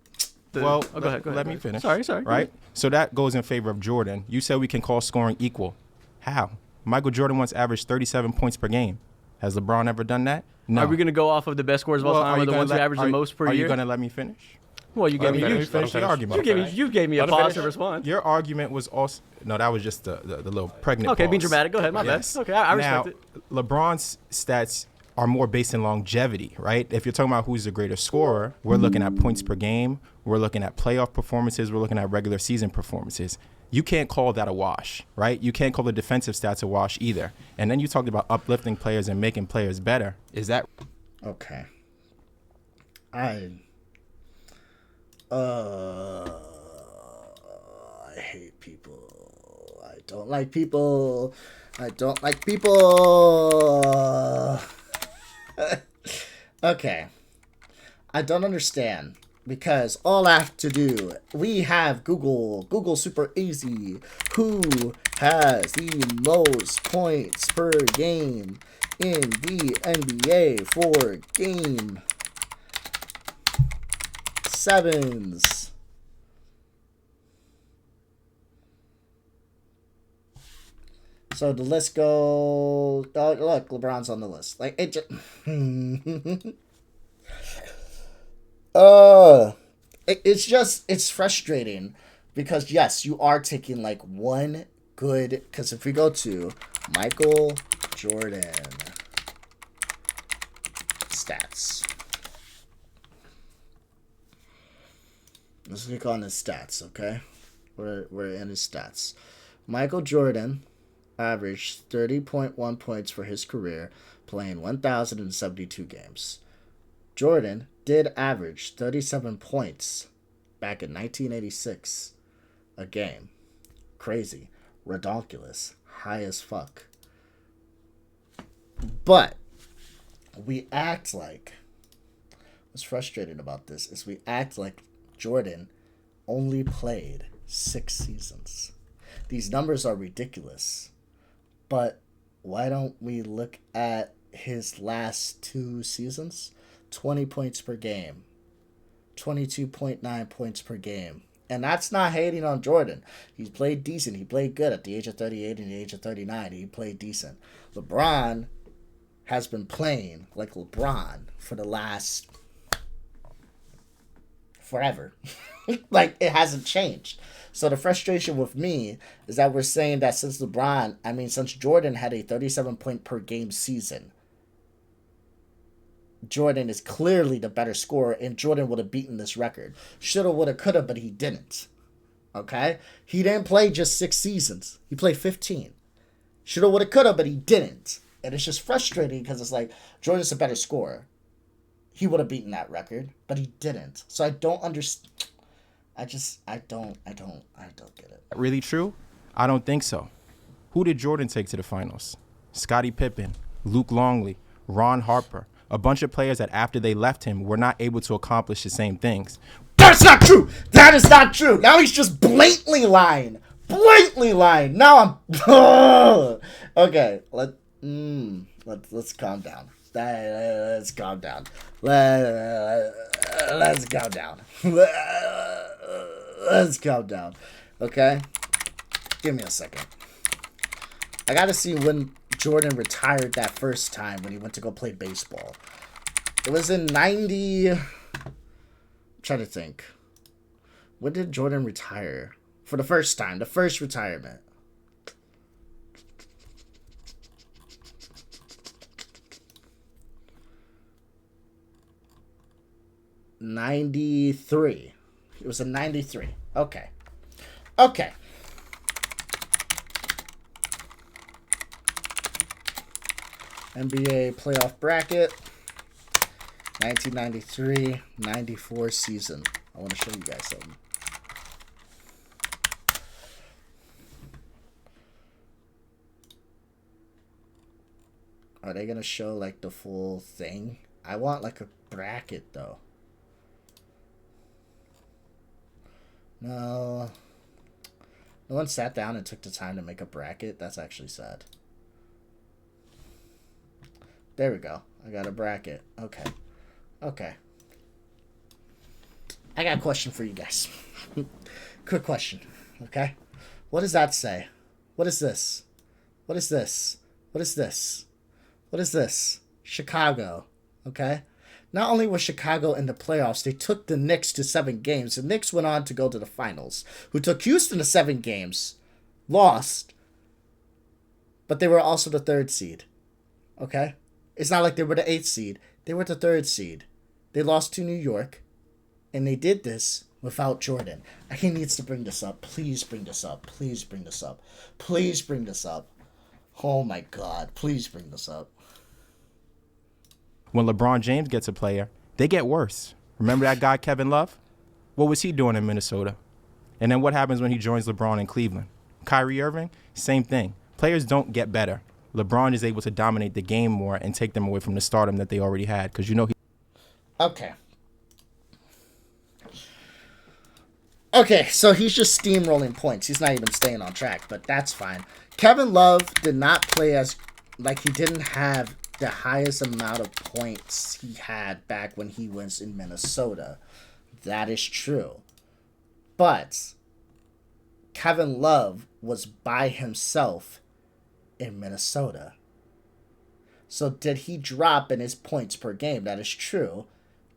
Go ahead. Let me finish. Sorry. Right? So that goes in favor of Jordan. You said we can call scoring equal. How? Michael Jordan once averaged 37 points per game. Has LeBron ever done that? No. Are we going to go off of the best scorers of all time or the ones who average the most per year? Are you going to let me finish? Well, you gave me the argument. You gave me a pause to respond. Your argument was also... No, that was just the little pregnant Okay, pause. being dramatic. Go ahead. My bad. Okay, I respect it. LeBron's stats are more based in longevity, right? If you're talking about who's the greatest scorer, we're looking at points per game. We're looking at playoff performances. We're looking at regular season performances. You can't call that a wash, right? You can't call the defensive stats a wash either. And then you talked about uplifting players and making players better. Is that... Okay. I I hate people. I don't like people. I don't like people. Okay. I don't understand. Because all I have to do, we have Google super easy. Who has the most points per game in the NBA for game 7s? So the list goes. Oh, look, LeBron's on the list. Like it just. It's frustrating because yes, you are taking like one good. Because if we go to Michael Jordan stats, let's click on his stats. Okay, we're in his stats. Michael Jordan averaged 30.1 points for his career, playing 1,072 games. Jordan did average 37 points back in 1986 a game. Crazy. Redonkulous. High as fuck. But we act like, what's frustrating about this is we act like Jordan only played 6 seasons. These numbers are ridiculous. But why don't we look at his last 2 seasons? 20 points per game. 22.9 points per game. And that's not hating on Jordan. He played decent. He played good at the age of 38 and the age of 39. He played decent. LeBron has been playing like LeBron for the last forever. Like, it hasn't changed. So the frustration with me is that we're saying that since Jordan had a 37 point per game season, Jordan is clearly the better scorer, and Jordan would have beaten this record. Shoulda, woulda, coulda, but he didn't. Okay? He didn't play just 6 seasons. He played 15. Shoulda, woulda, coulda, but he didn't. And it's just frustrating because it's like, Jordan's a better scorer. He would have beaten that record, but he didn't. So I don't understand. I don't get it. Really true? I don't think so. Who did Jordan take to the finals? Scottie Pippen, Luke Longley, Ron Harper. A bunch of players that after they left him were not able to accomplish the same things. That's not true. That is not true. Now he's just blatantly lying. Now I'm okay. Let's calm down. Let's calm down. Let's calm down. Let's calm down. Okay? Give me a second. I gotta see when Jordan retired that first time when he went to go play baseball. It was in 90... I'm trying to think. When did Jordan retire? For the first time. The first retirement. '93. It was in 93. Okay. NBA playoff bracket. 1993-94 season. I want to show you guys something. Are they going to show like the full thing? I want like a bracket though. No. No one sat down and took the time to make a bracket. That's actually sad. There we go. I got a bracket. Okay. I got a question for you guys. Quick question. Okay? What does that say? What is this? What is this? What is this? What is this? Chicago. Okay? Not only was Chicago in the playoffs, they took the Knicks to 7 games. The Knicks went on to go to the finals. Who took Houston to 7 games. Lost. But they were also the 3rd seed. Okay? It's not like they were the 8th seed. They were the 3rd seed. They lost to New York. And they did this without Jordan. He needs to bring this up. Please bring this up. Please bring this up. Please bring this up. Oh my God. Please bring this up. When LeBron James gets a player, they get worse. Remember that guy, Kevin Love? What was he doing in Minnesota? And then what happens when he joins LeBron in Cleveland? Kyrie Irving, same thing. Players don't get better. LeBron is able to dominate the game more and take them away from the stardom that they already had. Because Okay. Okay, so he's just steamrolling points. He's not even staying on track, but that's fine. Kevin Love did not play as, like, he didn't have the highest amount of points he had back when he was in Minnesota. That is true. But Kevin Love was by himself in Minnesota. So did he drop in his points per game? That is true.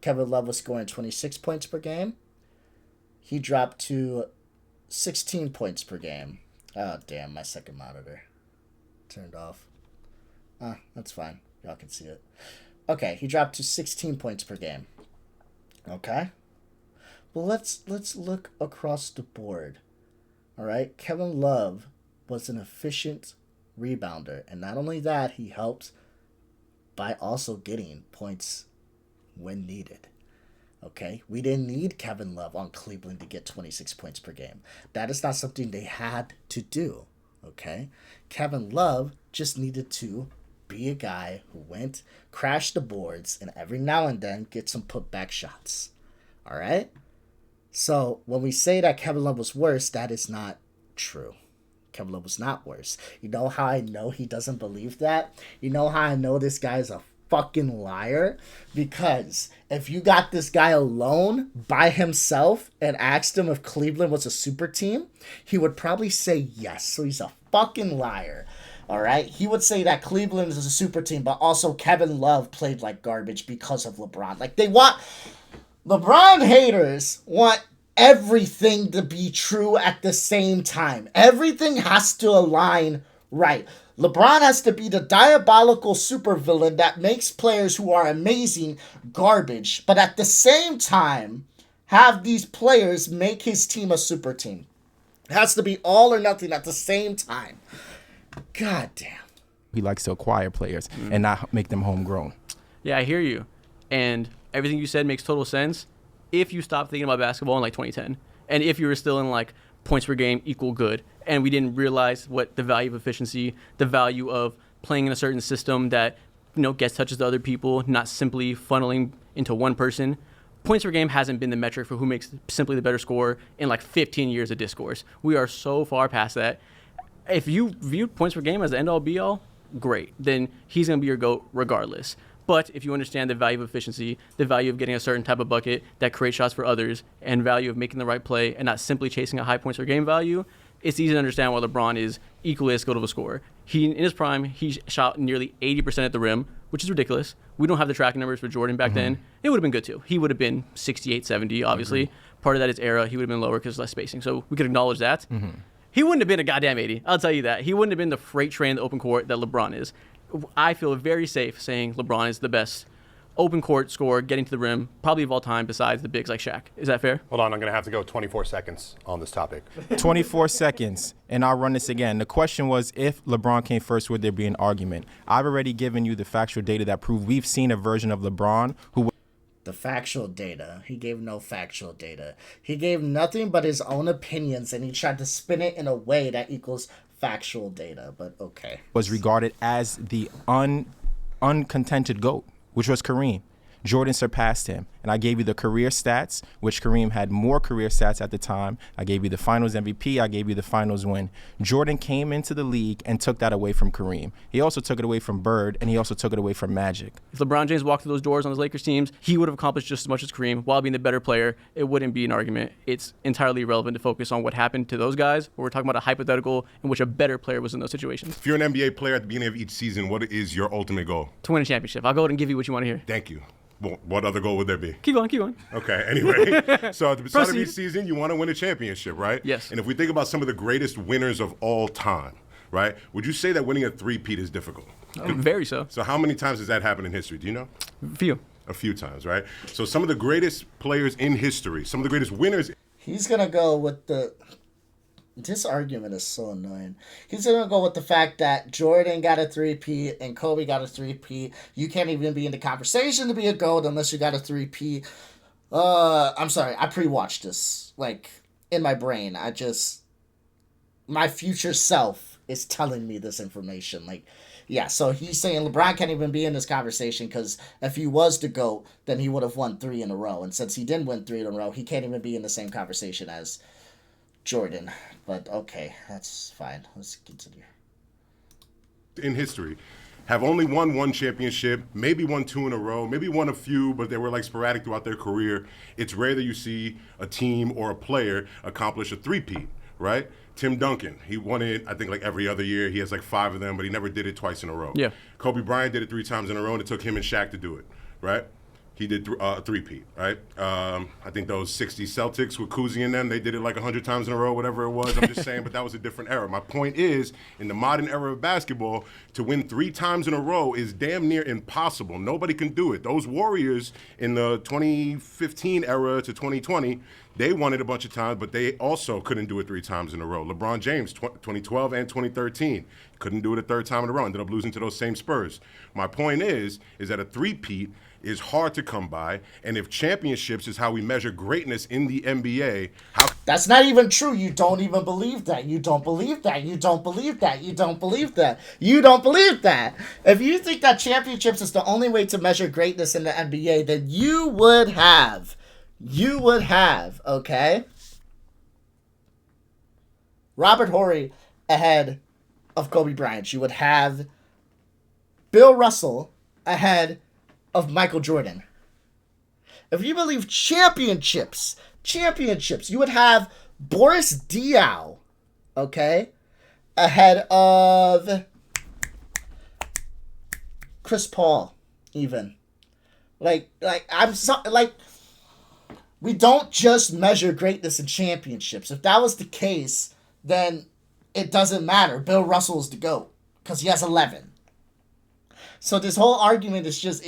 Kevin Love was scoring 26 points per game. He dropped to 16 points per game. Oh, damn, my second monitor turned off. That's fine. Y'all can see it. Okay, he dropped to 16 points per game. Okay? Well, let's look across the board. All right? Kevin Love was an efficient rebounder. And not only that, he helped by also getting points when needed. Okay, we didn't need Kevin Love on Cleveland to get 26 points per game. That is not something they had to do. Okay, Kevin Love just needed to be a guy who went, crashed the boards, and every now and then get some putback shots. All right. So when we say that Kevin Love was worse, that is not true. Kevin Love was not worse. You know how I know he doesn't believe that? You know how I know this guy is a fucking liar? Because if you got this guy alone by himself and asked him if Cleveland was a super team, he would probably say yes. So he's a fucking liar. All right? He would say that Cleveland is a super team, but also Kevin Love played like garbage because of LeBron. Like, they want... LeBron haters want everything to be true at the same time. Everything has to align right. LeBron has to be the diabolical supervillain that makes players who are amazing garbage, but at the same time, have these players make his team a super team. It has to be all or nothing at the same time. God damn. he likes to acquire players and not make them homegrown. Yeah, I hear you. And everything you said makes total sense if you stop thinking about basketball in like 2010. And if you were still in like points per game equal good. And we didn't realize what the value of efficiency, the value of playing in a certain system that, you know, gets touches to other people, not simply funneling into one person. Points per game hasn't been the metric for who makes simply the better scorer in like 15 years of discourse. We are so far past that. If you view points per game as the end-all be-all, great. Then he's going to be your GOAT regardless. But if you understand the value of efficiency, the value of getting a certain type of bucket that creates shots for others, and value of making the right play and not simply chasing a high points per game value, it's easy to understand why LeBron is equally as good of a scorer. In his prime, he shot nearly 80% at the rim, which is ridiculous. We don't have the tracking numbers for Jordan back then. It would have been good too. He would have been 68, 70, obviously. Part of that is era. He would have been lower because less spacing. So we could acknowledge that. He wouldn't have been a goddamn 80. I'll tell you that. He wouldn't have been the freight train in the open court that LeBron is. I feel very safe saying LeBron is the best open court scorer getting to the rim, probably of all time, besides the bigs like Shaq. Is that fair? Hold on, I'm going to have to go 24 seconds on this topic. 24 seconds, and I'll run this again. The question was, if LeBron came first, would there be an argument? I've already given you the factual data that prove we've seen a version of LeBron who... The factual data. He gave no factual data. He gave nothing but his own opinions, and he tried to spin it in a way that equals factual data, but okay. Was regarded as the uncontended GOAT, which was Kareem. Jordan surpassed him. And I gave you the career stats, which Kareem had more career stats at the time. I gave you the finals MVP. I gave you the finals win. Jordan came into the league and took that away from Kareem. He also took it away from Bird, and he also took it away from Magic. If LeBron James walked through those doors on his Lakers teams, he would have accomplished just as much as Kareem while being the better player. It wouldn't be an argument. It's entirely irrelevant to focus on what happened to those guys. We're talking about a hypothetical in which a better player was in those situations. If you're an NBA player at the beginning of each season, what is your ultimate goal? To win a championship. I'll go ahead and give you what you want to hear. Thank you. Well, what other goal would there be? Keep going. Okay, anyway. So at the start of each season, you want to win a championship, right? Yes. And if we think about some of the greatest winners of all time, right, would you say that winning a three-peat is difficult? Very so. So how many times has that happened in history? Do you know? A few times, right? So some of the greatest players in history, some of the greatest winners. He's going to go with the... This argument is so annoying. He's going to go with the fact that Jordan got a three-peat and Kobe got a three-peat. You can't even be in the conversation to be a GOAT unless you got a three-peat. I'm sorry. I pre-watched this. Like, in my brain. My future self is telling me this information. Like, yeah, so he's saying LeBron can't even be in this conversation because if he was the GOAT, then he would have won 3 in a row. And since he didn't win 3 in a row, he can't even be in the same conversation as Jordan. But okay, that's fine. Let's continue. In history, have only won 1 championship, maybe won 2 in a row, maybe won a few, but they were like sporadic throughout their career. It's rare that you see a team or a player accomplish a three-peat, right? Tim Duncan, he won it, I think, like every other year. He has like 5 of them, but he never did it twice in a row. Yeah. Kobe Bryant did it 3 times in a row, and it took him and Shaq to do it, right? He did a three-peat, right? I think those 60 Celtics with Cousy and them, they did it like 100 times in a row, whatever it was. I'm just saying, but that was a different era. My point is, in the modern era of basketball, to win 3 times in a row is damn near impossible. Nobody can do it. Those Warriors in the 2015 era to 2020, they won it a bunch of times, but they also couldn't do it 3 times in a row. LeBron James, 2012 and 2013, couldn't do it a 3rd time in a row. Ended up losing to those same Spurs. My point is that a three-peat is hard to come by, and if championships is how we measure greatness in the NBA, how... That's not even true. You don't even believe that. You don't believe that. You don't believe that. You don't believe that. You don't believe that. If you think that championships is the only way to measure greatness in the NBA, then you would have, okay? Robert Horry ahead of Kobe Bryant. You would have Bill Russell ahead of Michael Jordan. If you believe championships, you would have Boris Diaw, okay, ahead of Chris Paul, even. Like we don't just measure greatness in championships. If that was the case, then it doesn't matter. Bill Russell is the GOAT because he has 11. So this whole argument is just,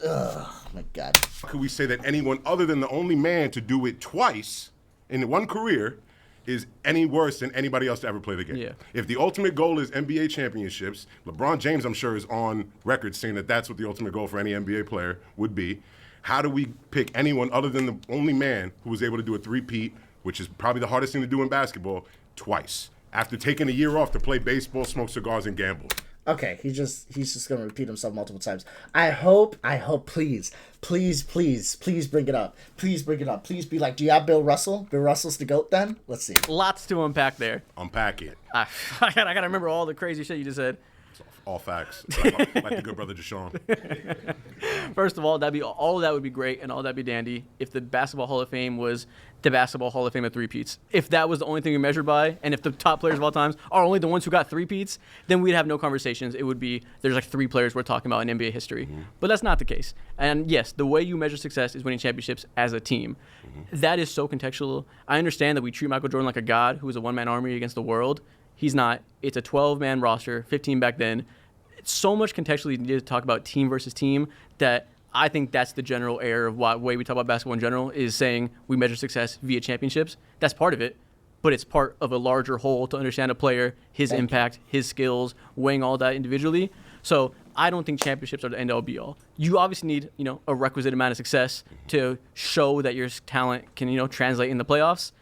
oh my God. Could we say that anyone other than the only man to do it twice in one career is any worse than anybody else to ever play the game? Yeah. If the ultimate goal is NBA championships, LeBron James, I'm sure, is on record saying that that's what the ultimate goal for any NBA player would be. How do we pick anyone other than the only man who was able to do a three-peat, which is probably the hardest thing to do in basketball, twice, after taking a year off to play baseball, smoke cigars, and gamble? Okay, he's just gonna repeat himself multiple times. I hope, please bring it up. Please bring it up. Please be like, do you have Bill Russell? Bill Russell's the GOAT then? Let's see. Lots to unpack there. Unpack it. I gotta remember all the crazy shit you just said. All facts. Like the good brother Deshaun. First of all, all of that would be great and all that'd be dandy if the Basketball Hall of Fame was the Basketball Hall of Fame of three-peats. If that was the only thing we measured by, and if the top players of all times are only the ones who got three-peats, then we'd have no conversations. It would be, there's like 3 players we're talking about in NBA history. Mm-hmm. But that's not the case. And yes, the way you measure success is winning championships as a team. Mm-hmm. That is so contextual. I understand that we treat Michael Jordan like a god who is a one-man army against the world. He's not. It's a 12-man roster, 15 back then. It's so much contextually needed to talk about team versus team that I think that's the general error of what way we talk about basketball in general is saying we measure success via championships. That's part of it, but it's part of a larger whole to understand a player, his impact, his skills, weighing all that individually. So I don't think championships are the end-all be-all. You obviously need, a requisite amount of success to show that your talent can, translate in the playoffs.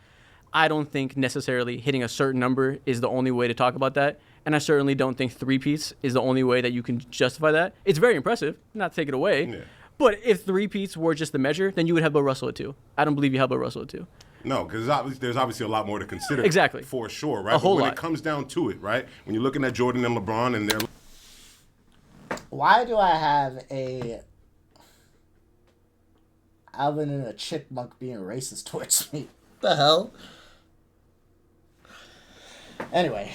I don't think necessarily hitting a certain number is the only way to talk about that. And I certainly don't think three-peats is the only way that you can justify that. It's very impressive, not to take it away. Yeah. But if three-peats were just the measure, then you would have Bill Russell at 2. I don't believe you have Bill Russell at 2. No, because there's obviously a lot more to consider. Exactly. For sure, right? A whole but when lot. it comes down to it, right? When you're looking at Jordan and LeBron and they're... Why do I have a Alvin and a chipmunk being racist towards me? What the hell? Anyway,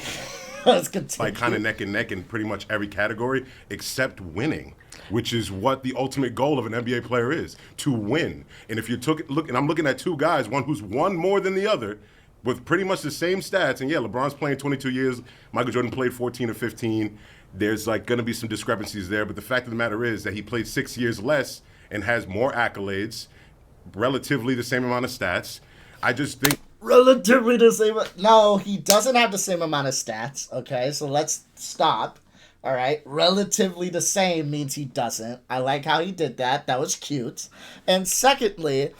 let's continue. Like kind of neck and neck in pretty much every category except winning, which is what the ultimate goal of an NBA player is, to win. And if you and I'm looking at 2 guys, one who's won more than the other, with pretty much the same stats. And yeah, LeBron's playing 22 years. Michael Jordan played 14 or 15. There's like going to be some discrepancies there. But the fact of the matter is that he played 6 years less and has more accolades, relatively the same amount of stats. I just think... Relatively the same... No, he doesn't have the same amount of stats, okay? So let's stop, all right? Relatively the same means he doesn't. I like how he did that. That was cute. And secondly,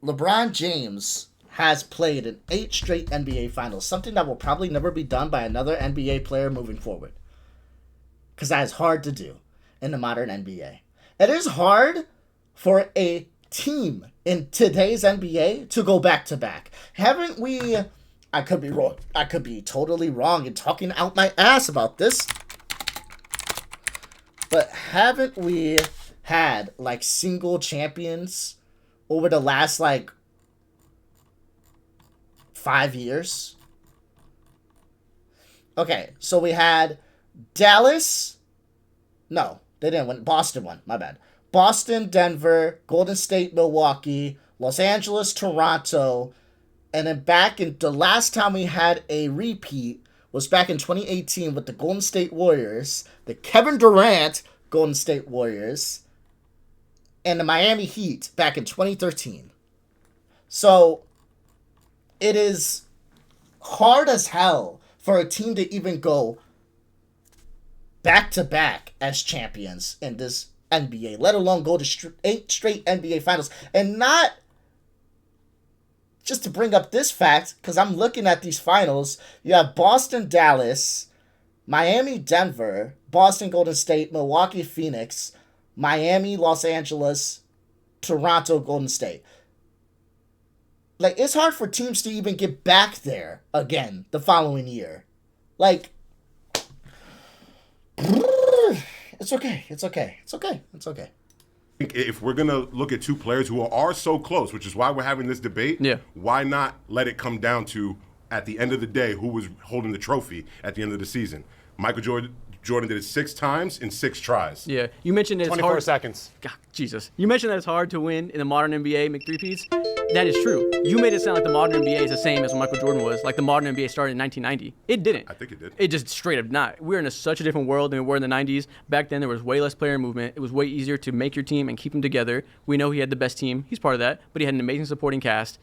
LeBron James has played in 8 straight NBA Finals, something that will probably never be done by another NBA player moving forward. Because that is hard to do in the modern NBA. It is hard for a team in today's NBA to go back-to-back. Haven't we... I could be wrong. I could be totally wrong and talking out my ass about this. But haven't we had, like, single champions over the last, like, 5 years? Okay, so we had Dallas. No, they didn't win. Boston won. My bad. Boston, Denver, Golden State, Milwaukee, Los Angeles, Toronto. And then back in the last time we had a repeat was back in 2018 with the Golden State Warriors, the Kevin Durant Golden State Warriors, and the Miami Heat back in 2013. So it is hard as hell for a team to even go back-to-back as champions in this NBA, let alone go to 8 straight NBA Finals. And not just to bring up this fact, because I'm looking at these finals, you have Boston, Dallas, Miami, Denver, Boston, Golden State, Milwaukee, Phoenix, Miami, Los Angeles, Toronto, Golden State. Like, it's hard for teams to even get back there again the following year. Like, it's okay. It's okay. It's okay. It's okay. If we're going to look at two players who are so close, which is why we're having this debate, why not let it come down to, at the end of the day, who was holding the trophy at the end of the season? Michael Jordan did it 6 times in 6 tries. Yeah, you mentioned it's 24 hard. seconds. God, Jesus. You mentioned that it's hard to win in the modern NBA, make three-peats. That is true. You made it sound like the modern NBA is the same as when Michael Jordan was, like the modern NBA started in 1990. It didn't. I think it did. It just straight up not. We're in such a different world than we were in the 90s. Back then, there was way less player movement. It was way easier to make your team and keep them together. We know he had the best team. He's part of that, but he had an amazing supporting cast.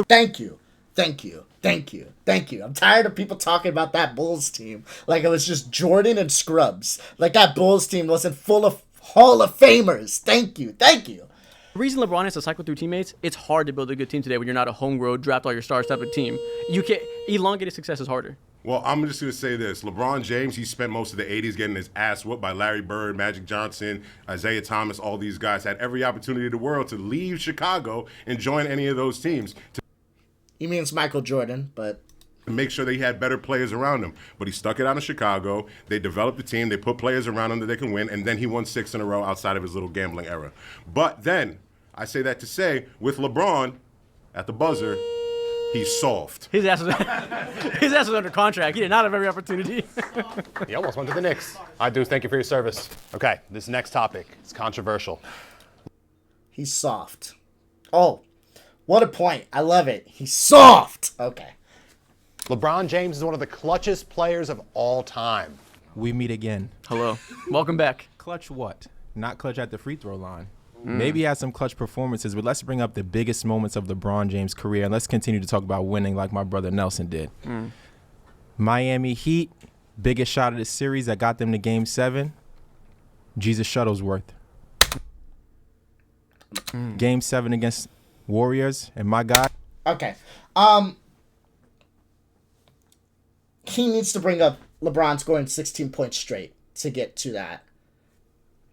Thank you. Thank you. Thank you. Thank you. I'm tired of people talking about that Bulls team like it was just Jordan and scrubs. Like that Bulls team wasn't full of Hall of Famers. Thank you. Thank you. The reason LeBron has to cycle through teammates, it's hard to build a good team today when you're not a homegrown, draft all your stars type of team. You can't, elongated success is harder. Well, I'm just going to say this. LeBron James, he spent most of the 80s getting his ass whooped by Larry Bird, Magic Johnson, Isaiah Thomas, all these guys. Had every opportunity in the world to leave Chicago and join any of those teams. He means Michael Jordan, but to make sure that he had better players around him. But he stuck it out in Chicago. They developed the team. They put players around him that they can win. And then he won 6 in a row outside of his little gambling era. But then, I say that to say, with LeBron at the buzzer, he's soft. His ass was under contract. He did not have every opportunity. He almost went to the Knicks. I do. Thank you for your service. Okay, this next topic is controversial. He's soft. Oh, what a point. I love it. He's soft. Okay. LeBron James is one of the clutchest players of all time. We meet again. Hello. Welcome back. Clutch what? Not clutch at the free throw line. Maybe he has some clutch performances, but let's bring up the biggest moments of LeBron James' career, and let's continue to talk about winning like my brother Nelson did. Miami Heat, biggest shot of the series that got them to Game 7, Jesus Shuttlesworth. Game 7 against Warriors, and my guy. Okay. He needs to bring up LeBron scoring 16 points straight to get to that.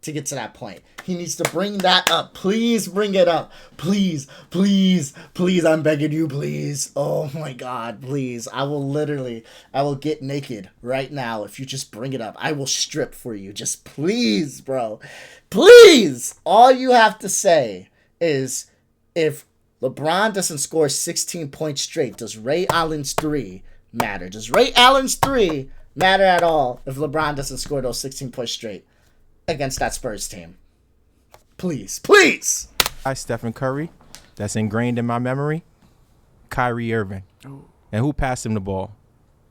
To get to that point. He needs to bring that up. Please bring it up. Please, please, please, I'm begging you, please. Oh my God, please. I will get naked right now if you just bring it up. I will strip for you. Just please, bro. Please! All you have to say is, if LeBron doesn't score 16 points straight, does Ray Allen's 3 matter? Does Ray Allen's 3 matter at all if LeBron doesn't score those 16 points straight against that Spurs team? Please, please. Stephen Curry, that's ingrained in my memory. Kyrie Irving. And who passed him the ball?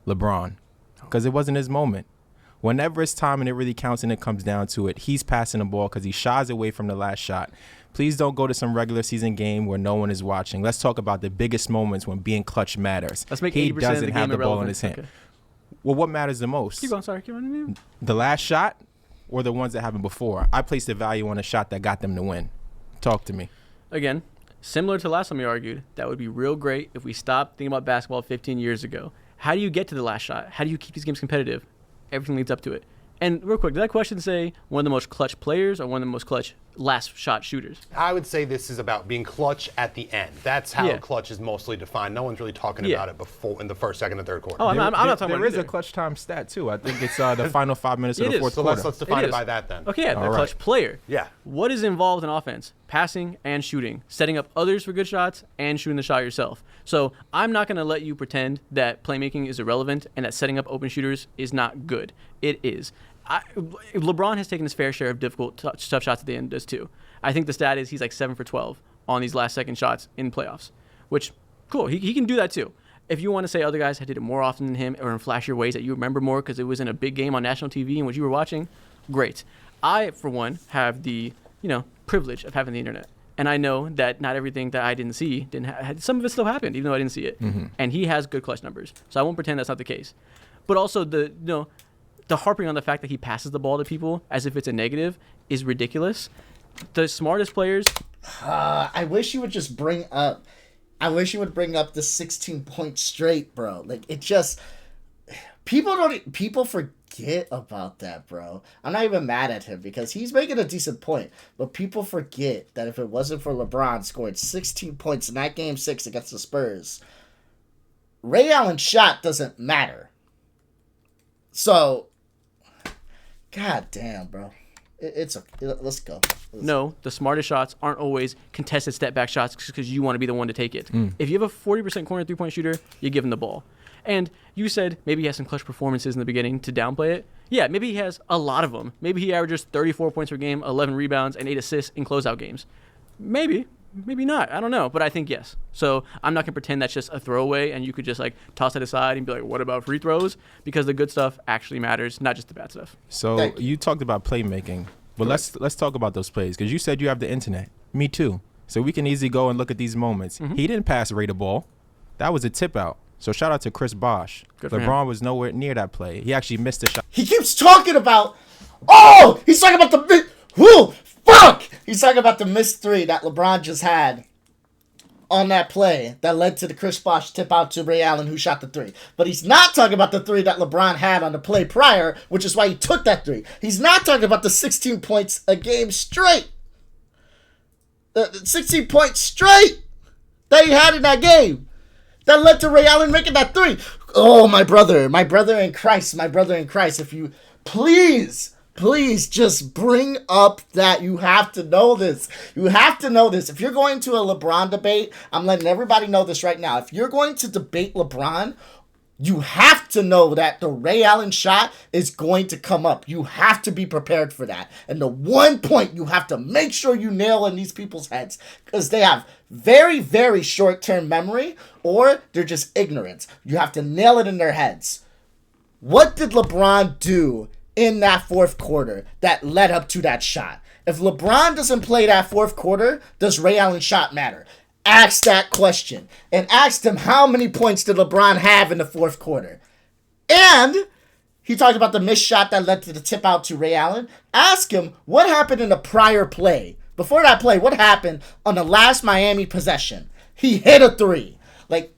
LeBron. Because it wasn't his moment. Whenever it's time and it really counts and it comes down to it, he's passing the ball because he shies away from the last shot. Please don't go to some regular season game where no one is watching. Let's talk about the biggest moments when being clutch matters. Let's make he 80% doesn't of the have game the ball in irrelevant. his hand. Okay. Well, what matters the most? Keep going, sorry. Keep on. The last shot or the ones that happened before? I placed the value on a shot that got them to win. Talk to me. Again, Similar to last time we argued, that would be real great if we stopped thinking about basketball 15 years ago. How do you get to the last shot? How do you keep these games competitive? Everything leads up to it. And real quick, did that question say one of the most clutch players or one of the most clutch last shot shooters? I would say this is about being clutch at the end. That's how clutch is mostly defined. No one's really talking about it before in the first, second, and third quarter. Oh, I'm not talking about it. There is either. a clutch time stat, too. I think it's the final 5 minutes of the fourth So quarter. let's define it by that then. Okay, yeah, the clutch player. Yeah. What is involved in offense? Passing and shooting. Setting up others for good shots and shooting the shot yourself. So I'm not going to let you pretend that playmaking is irrelevant and that setting up open shooters is not good. It is. LeBron has taken his fair share of difficult, tough shots at the end, does too. I think the stat is he's like 7 for 12 on these last second shots in playoffs, which, cool, he can do that too. If you want to say other guys did it more often than him or in flashier ways that you remember more because it was in a big game on national TV and what you were watching, great. I, for one, have the privilege of having the internet. And I know that not everything that I didn't see, some of it still happened, even though I didn't see it. Mm-hmm. And he has good clutch numbers. So I won't pretend that's not the case. But also the harping on the fact that he passes the ball to people as if it's a negative is ridiculous. The smartest players. I wish you would just bring up the 16 point straight, bro. Like, it just, people forget about that, bro. I'm not even mad at him because he's making a decent point, but people forget that if it wasn't for LeBron scoring 16 points in that game 6 against the Spurs, Ray Allen's shot doesn't matter. So, god damn, bro. Let's go. No, the smartest shots aren't always contested step back shots because you want to be the one to take it. If you have a 40% corner 3-point shooter, you give him the ball. And you said maybe he has some clutch performances in the beginning to downplay it. Yeah, maybe he has a lot of them. Maybe he averages 34 points per game, 11 rebounds, and 8 assists in closeout games. Maybe not. I don't know. But I think yes. So I'm not going to pretend that's just a throwaway and you could just like toss it aside and be like, what about free throws? Because the good stuff actually matters, not just the bad stuff. So you talked about playmaking. But let's talk about those plays because you said you have the internet. Me too. So we can easily go and look at these moments. Mm-hmm. He didn't pass Ray the ball. That was a tip out. So shout out to Chris Bosh. LeBron was nowhere near that play. He actually missed the shot. He keeps talking about, he's talking about He's talking about the missed 3 that LeBron just had on that play that led to the Chris Bosh tip out to Ray Allen who shot the 3. But he's not talking about the 3 that LeBron had on the play prior, which is why he took that 3. He's not talking about the 16 points a game straight. 16 points straight that he had in that game. That led to Ray Allen making that 3. Oh, my brother in Christ, if you please just bring up that you have to know this. If you're going to a LeBron debate, I'm letting everybody know this right now. If you're going to debate LeBron, you have to know that the Ray Allen shot is going to come up. You have to be prepared for that. And the one point you have to make sure you nail in these people's heads because they have very, very short-term memory or they're just ignorant. You have to nail it in their heads. What did LeBron do in that fourth quarter that led up to that shot? If LeBron doesn't play that fourth quarter, does Ray Allen's shot matter? Ask that question and ask them how many points did LeBron have in the fourth quarter. And he talked about the missed shot that led to the tip out to Ray Allen. Ask him what happened in the prior play. Before that play, what happened on the last Miami possession? He hit a 3. Like,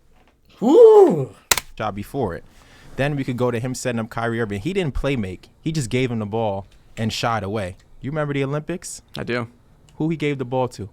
whoo. Shot before it. Then we could go to him setting up Kyrie Irving. He didn't play make. He just gave him the ball and shot away. You remember the Olympics? I do. Who he gave the ball to?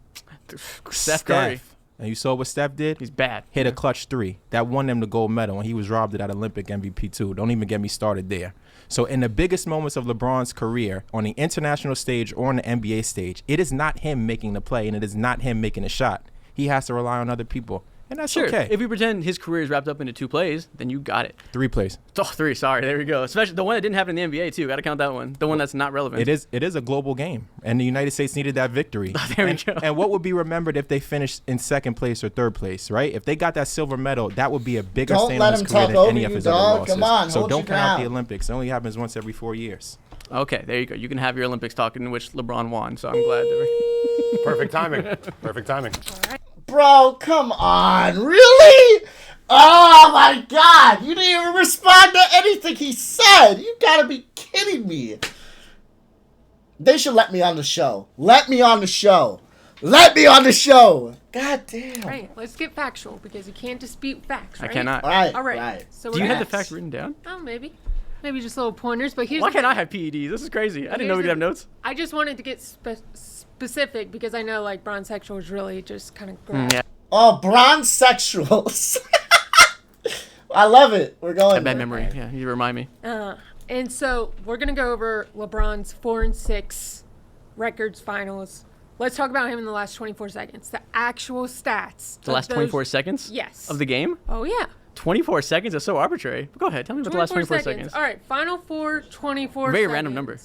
Steph Curry. And you saw what Steph did? He's bad. Hit a clutch 3. That won them the gold medal, and he was robbed of that Olympic MVP too. Don't even get me started there. So in the biggest moments of LeBron's career, on the international stage or on the NBA stage, it is not him making the play, and it is not him making a shot. He has to rely on other people. And that's okay. If we pretend his career is wrapped up into 2 plays, then you got it. 3 plays. Oh, 3. Sorry. There we go. Especially the one that didn't happen in the NBA, too. Got to count that one. The one that's not relevant. It is a global game. And the United States needed that victory. There we go. And what would be remembered if they finished in 2nd place or 3rd place, right? If they got that silver medal, that would be a bigger stain on his career than any of his other losses. Come on, so don't count out the Olympics. It only happens once every 4 years. Okay, there you go. You can have your Olympics talk in which LeBron won. So I'm glad. Perfect timing. Perfect timing. All right. Bro, come on. Really? Oh, my God. You didn't even respond to anything he said. You gotta be kidding me. They should let me on the show. Let me on the show. Let me on the show. God damn. Right, let's get factual because you can't dispute facts, right? I cannot. All right. So Do you have the facts. facts written down? Oh, maybe. Maybe just little pointers, but here's Why the can't thing. I have PEDs? This is crazy. I didn't know Here's we could the- have notes. I just wanted to get specific because I know like bronsexual is really just kind of Yeah. Oh, bronze sexuals. I love it. We're I going. have bad memory. Yeah, you remind me. And so we're gonna go over LeBron's 4-6 records finals. Let's talk about him in the last 24 seconds. The actual stats. The of last those- 24 seconds? Yes. Of the game? Oh yeah. 24 seconds is so arbitrary. But go ahead. Tell me about the last 24 seconds. All right. Final four, 24 Very seconds. random number.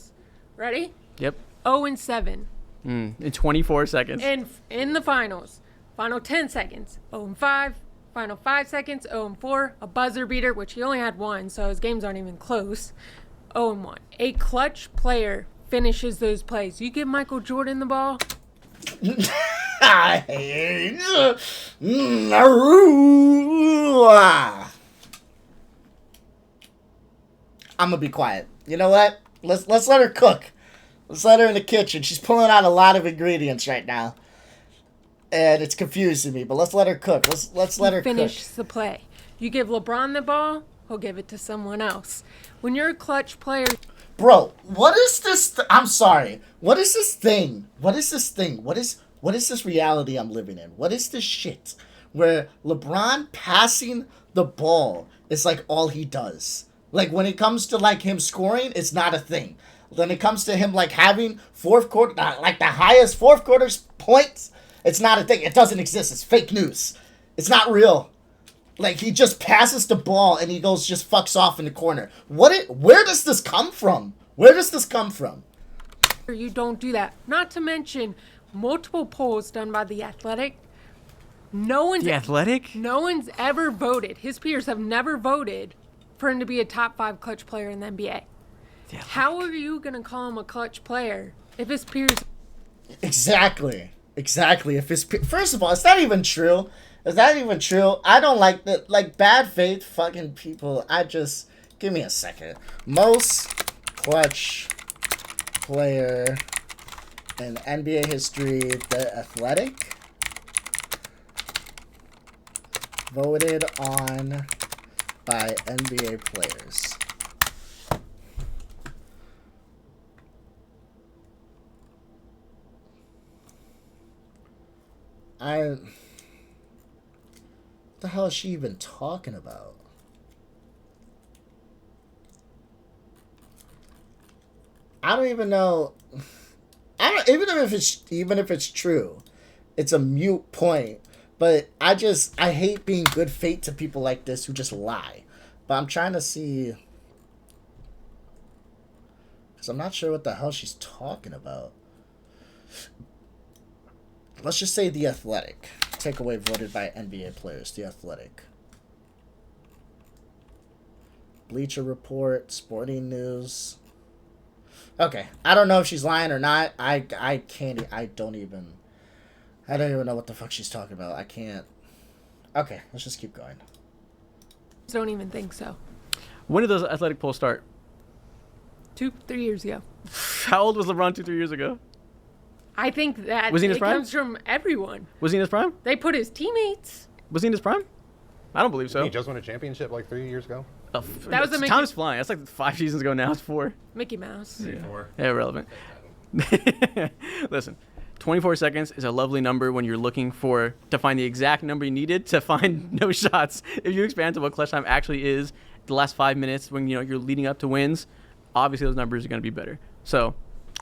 Ready? Yep. 0-7. In 24 seconds. And in the finals, final 10 seconds, 0-5. Final 5 seconds, 0-4. A buzzer beater, which he only had one, so his games aren't even close. 0-1. A clutch player finishes those plays. You give Michael Jordan the ball. I'm gonna be quiet. You know what? Let's let her cook. Let's let her in the kitchen. She's pulling out a lot of ingredients right now, and it's confusing me. But let's let her cook. Let's let her Finish cook. the play. You give LeBron the ball, he'll give it to someone else. When you're a clutch player, Bro, what is this? I'm sorry. What is this thing? What is this thing? What is this reality I'm living in? What is this shit where LeBron passing the ball is like all he does? Like when it comes to like him scoring, it's not a thing. When it comes to him like having fourth quarter, like the highest fourth quarter's points, it's not a thing. It doesn't exist. It's fake news. It's not real. Like he just passes the ball and he goes just fucks off in the corner. Where does this come from? Where does this come from? you don't do that. Not to mention multiple polls done by The Athletic. The Athletic? No one's ever voted. His peers have never voted for him to be a top 5 clutch player in the NBA. How are you going to call him a clutch player if his peers... Exactly. If his first of all, it's not even true. Is that even true? I don't like that. Like bad faith fucking people. Give me a second. Most clutch player in NBA history, The Athletic, voted on by NBA players. What the hell is she even talking about? I don't even know. Even if it's true, it's a mute point. But I hate being good faith to people like this who just lie. But I'm trying to see, because I'm not sure what the hell she's talking about. Let's just say The Athletic. Takeaway voted by NBA players. The Athletic. Bleacher Report. Sporting News. Okay. I don't know if she's lying or not. I don't even know what the fuck she's talking about. I can't. Okay. Let's just keep going. Don't even think so. When did those Athletic polls start? 2-3 years ago. How old was LeBron 2-3 years ago? I think that Was he in his prime? comes from everyone. Was he in his prime? They put his teammates. Was he in his prime? I don't believe so. He just won a championship like 3 years ago. That was the Mickey- Time is flying. That's like 5 seasons ago now. It's 4. Mickey Mouse. Yeah, irrelevant. Listen, 24 seconds is a lovely number when you're looking to find the exact number you needed to find no shots. If you expand to what clutch time actually is, the last 5 minutes when you're leading up to wins, obviously those numbers are going to be better. So,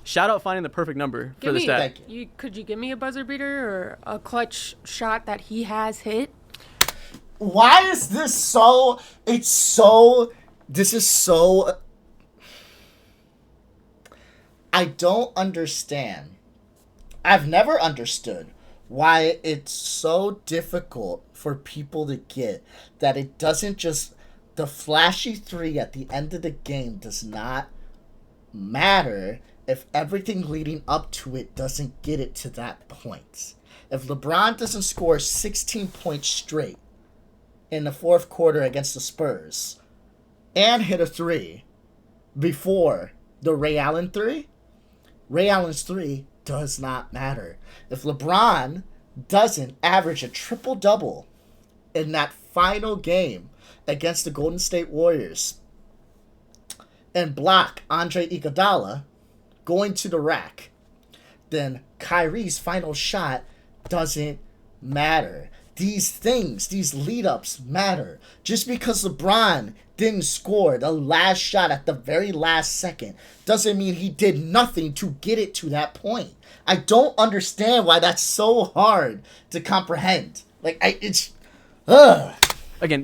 shout out finding the perfect number for the stat. Could you give me a buzzer beater or a clutch shot that he has hit? Why is this so... This is so... I don't understand. I've never understood why it's so difficult for people to get that it doesn't just... The flashy 3 at the end of the game does not matter if everything leading up to it doesn't get it to that point. If LeBron doesn't score 16 points straight in the fourth quarter against the Spurs and hit a 3 before the Ray Allen 3, Ray Allen's 3 does not matter. If LeBron doesn't average a triple-double in that final game against the Golden State Warriors and block Andre Iguodala going to the rack, then Kyrie's final shot doesn't matter. These things, these lead-ups matter. Just because LeBron didn't score the last shot at the very last second doesn't mean he did nothing to get it to that point. I don't understand why that's so hard to comprehend. Again,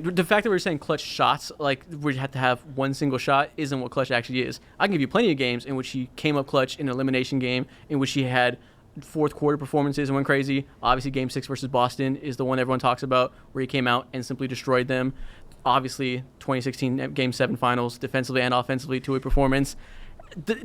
the fact that we're saying clutch shots, like we have to have one single shot, isn't what clutch actually is. I can give you plenty of games in which he came up clutch in an elimination game, in which he had fourth quarter performances and went crazy. Obviously, Game 6 versus Boston is the one everyone talks about, where he came out and simply destroyed them. Obviously, 2016 Game 7 finals, defensively and offensively, two-way performance.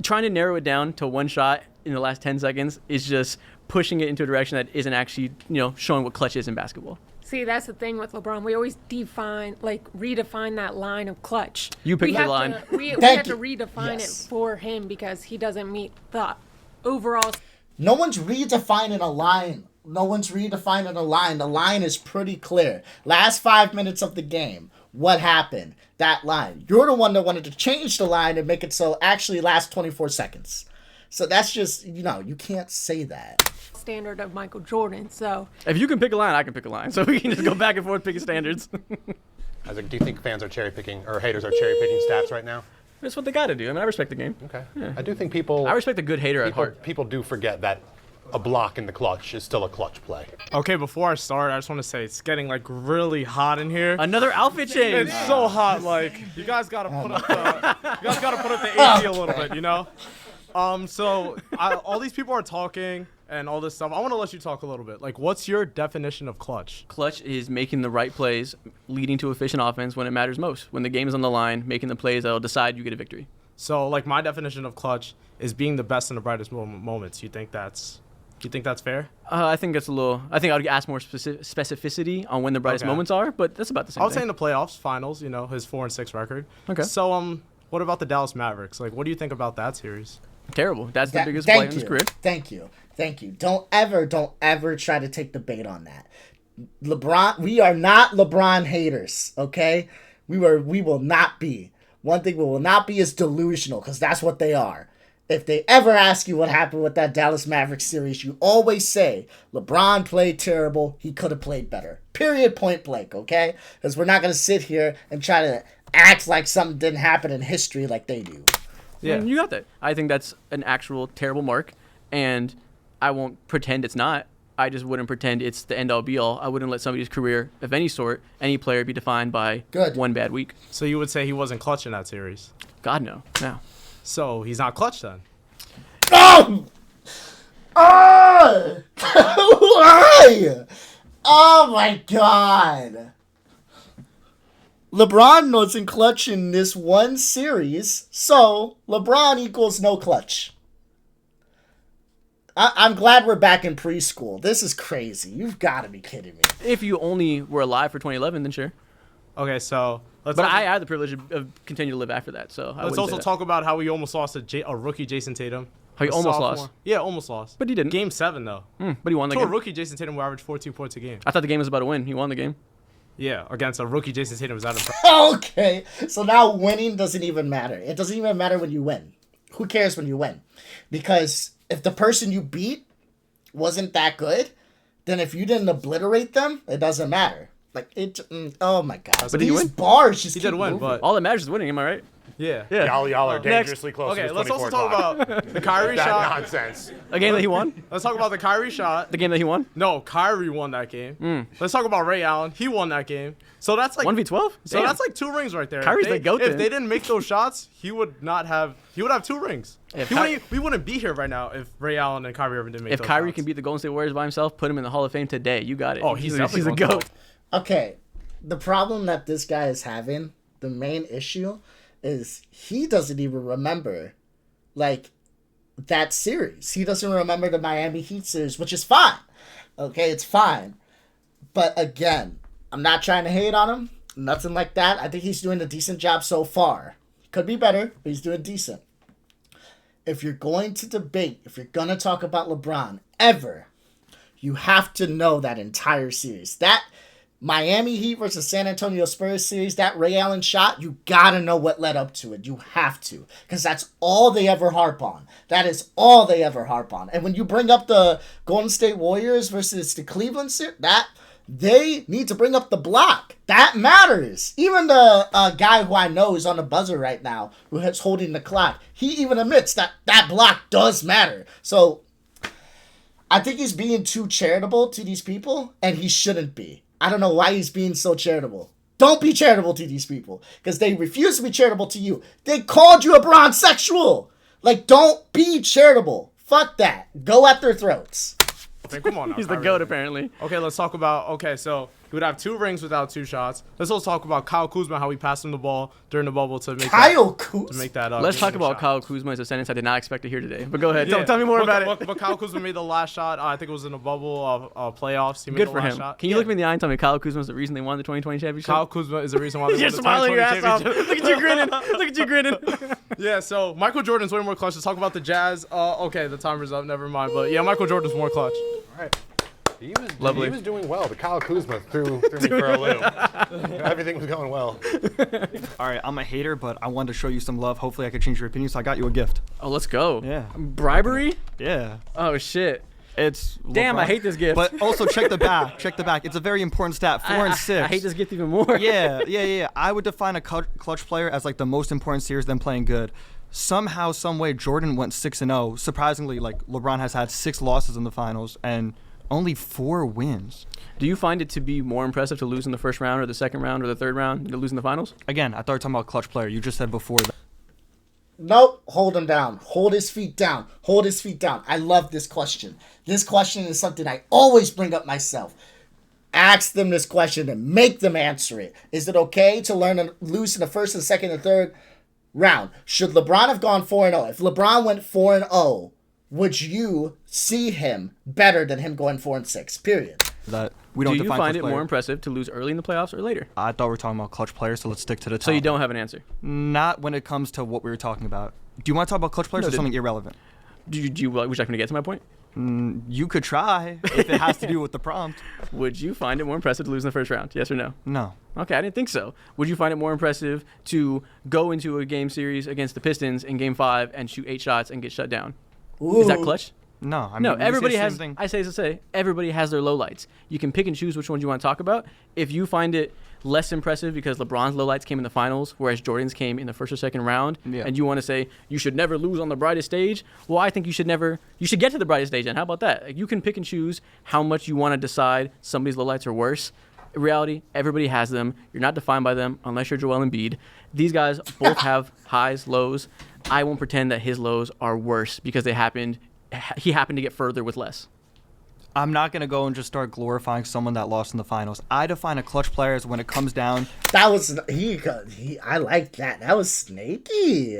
Trying to narrow it down to one shot in the last 10 seconds is just pushing it into a direction that isn't actually, showing what clutch is in basketball. See, that's the thing with LeBron. We always redefine that line of clutch. You pick the line. We have to redefine it for him because he doesn't meet the overall. No one's redefining a line. The line is pretty clear. Last 5 minutes of the game, what happened? That line. You're the one that wanted to change the line and make it so actually lasts 24 seconds. So that's just, you can't say that. Standard of Michael Jordan. So if you can pick a line, I can pick a line. So we can just go back and forth picking standards. Do you think fans are cherry picking or haters are cherry picking stats right now? That's what they got to do. I mean, I respect the game. Okay. Yeah. I do think people. I respect a good hater at heart. People do forget that a block in the clutch is still a clutch play. Okay, before I start, I just want to say it's getting really hot in here. Another outfit change. It's so hot. You guys gotta put up the AC a little bit, So all these people are talking and all this stuff. I want to let you talk a little bit. What's your definition of clutch? Clutch is making the right plays, leading to efficient offense when it matters most. When the game is on the line, making the plays that'll decide you get a victory. So, my definition of clutch is being the best in the brightest moments. You think that's fair? I think that's I think I would ask more specificity on when the brightest moments are, but that's about the same I would thing. say in the playoffs, finals, his 4-6 record. Okay. So, what about the Dallas Mavericks? What do you think about that series? Terrible. That's the biggest play in his career. Thank you. Don't ever try to take the bait on that. LeBron, we are not LeBron haters, okay? We will not be. One thing we will not be is delusional, because that's what they are. If they ever ask you what happened with that Dallas Mavericks series, you always say, LeBron played terrible, he could have played better. Period, point blank, okay? Because we're not going to sit here and try to act like something didn't happen in history like they do. Yeah, you got that. I think that's an actual terrible mark, and I won't pretend it's not. I just wouldn't pretend it's the end-all be-all. I wouldn't let somebody's career of any sort, any player, be defined by one bad week. So you would say he wasn't clutch in that series? God, no. No. So he's not clutch then? Oh! Oh! Why? Oh my God! LeBron wasn't clutch in this one series, so LeBron equals no clutch. I'm glad we're back in preschool. This is crazy. You've got to be kidding me. If you only were alive for 2011, then sure. Okay, so I had the privilege of continuing to live after that, so let's also talk about how we almost lost a rookie Jason Tatum. How he almost lost? Yeah, almost lost. But he didn't. Game 7 though. But he won the game. To a rookie Jason Tatum who averaged 14 points a game. I thought the game was about to win. He won the game. Yeah, against a rookie Jason Tatum was out of. Okay, so now winning doesn't even matter. It doesn't even matter when you win. Who cares when you win? Because if the person you beat wasn't that good, then if you didn't obliterate them, it doesn't matter. Oh my God. But did he win? Bars just he did win, but all that matters is winning. Am I right? Yeah. Y'all are dangerously close. Okay, to let's also 24 talk about the Kyrie that shot. Nonsense. A game that he won? Let's talk about the Kyrie shot. The game that he won? No, Kyrie won that game. Let's talk about Ray Allen. He won that game. So that's 1v12? So that's 2 rings right there. Kyrie's the GOAT. If they didn't make those shots, he would have 2 rings. We wouldn't be here right now if Ray Allen and Kyrie Irving didn't make those shots. If Kyrie can beat the Golden State Warriors by himself, put him in the Hall of Fame today. You got it. Oh, he's a GOAT. Okay, the problem that this guy is having, the main issue, is he doesn't even remember, that series. He doesn't remember the Miami Heat series, which is fine. Okay, it's fine. But again, I'm not trying to hate on him. Nothing like that. I think he's doing a decent job so far. Could be better, but he's doing decent. if you're going to debate, if you're going to talk about LeBron ever, you have to know that entire series. That Miami Heat versus San Antonio Spurs series, that Ray Allen shot, you got to know what led up to it. You have to. Because that's all they ever harp on. That is all they ever harp on. And when you bring up the Golden State Warriors versus the Cleveland series, they need to bring up the block. That matters. Even the guy who I know is on the buzzer right now, who is holding the clock, he even admits that that block does matter. So I think he's being too charitable to these people, and he shouldn't be. I don't know why he's being so charitable. Don't be charitable to these people, because they refuse to be charitable to you. They called you a bronsexual. Like, don't be charitable. Fuck that. Go at their throats. Okay, come on now. He's the GOAT, apparently. Okay, let's talk about, so he would have 2 rings without 2 shots. Let's also talk about Kyle Kuzma, how we passed him the ball during the bubble to make that Let's talk about Kyle Kuzma as a sentence I did not expect to hear today. But go ahead. Tell me more about it. But Kyle Kuzma made the last shot. I think it was in the bubble playoffs. He made Good the for last him. shot. Can you look me in the eye and tell me Kyle Kuzma is the reason they won the 2020 championship? Kyle Kuzma is the reason why they You're won the smiling 2020 your ass off. championship. Look at you grinning. Look at you grinning. Yeah, so Michael Jordan's way more clutch. Let's talk about the Jazz. Okay, the timer's up. Never mind. But yeah, Michael Jordan's more clutch. All right. He Lovely. was doing well, but Kyle Kuzma threw me for a loop. Everything was going well. All right, I'm a hater, but I wanted to show you some love. Hopefully I could change your opinion, so I got you a gift. Oh, let's go. Yeah. Bribery? Yeah. Oh, shit. It's Damn, LeBron. I hate this gift. But also check the back. Check the back. It's a very important stat. 4 and 6. I hate this gift even more. Yeah. I would define a clutch player as like the most important series than playing good. Somehow, some way, Jordan went 6-0. Surprisingly, like LeBron has had 6 losses in the finals and only 4 wins. Do you find it to be more impressive to lose in the first round or the second round or the third round to lose in the finals? Again, I thought you were talking about clutch player. You just said before that. Nope, hold him down. Hold his feet down. Hold his feet down. I love this question. This question is something I always bring up myself. Ask them this question and make them answer it. Is it okay to lose in the first and second and third round? Should LeBron have gone 4-0? If LeBron went 4-0, would you see him better than him going 4-6? Period. That we don't Do you define find clutch it player. more impressive to lose early in the playoffs or later? I thought we were talking about clutch players, so let's stick to the top. So you don't have an answer? Not when it comes to what we were talking about. Do you want to talk about clutch players or something irrelevant? Would you like me to get to my point? You could try if it has to do with the prompt. Would you find it more impressive to lose in the first round? Yes or no? No. Okay, I didn't think so. Would you find it more impressive to go into a game series against the Pistons in Game 5 and shoot 8 shots and get shut down? Ooh. Is that clutch? No. I mean, No, everybody say the has. same thing. I say to say everybody has their lowlights. You can pick and choose which ones you want to talk about. If you find it less impressive because LeBron's lowlights came in the finals, whereas Jordan's came in the first or second round, and you want to say you should never lose on the brightest stage, well, I think you should get to the brightest stage. And how about that? Like, you can pick and choose how much you want to decide somebody's lowlights are worse. In reality, everybody has them. You're not defined by them unless you're Joel Embiid. These guys both have highs, lows. I won't pretend that his lows are worse because he happened to get further with less. I'm not going to go and just start glorifying someone that lost in the finals. I define a clutch player as when it comes down. That was I like that. That was snaky.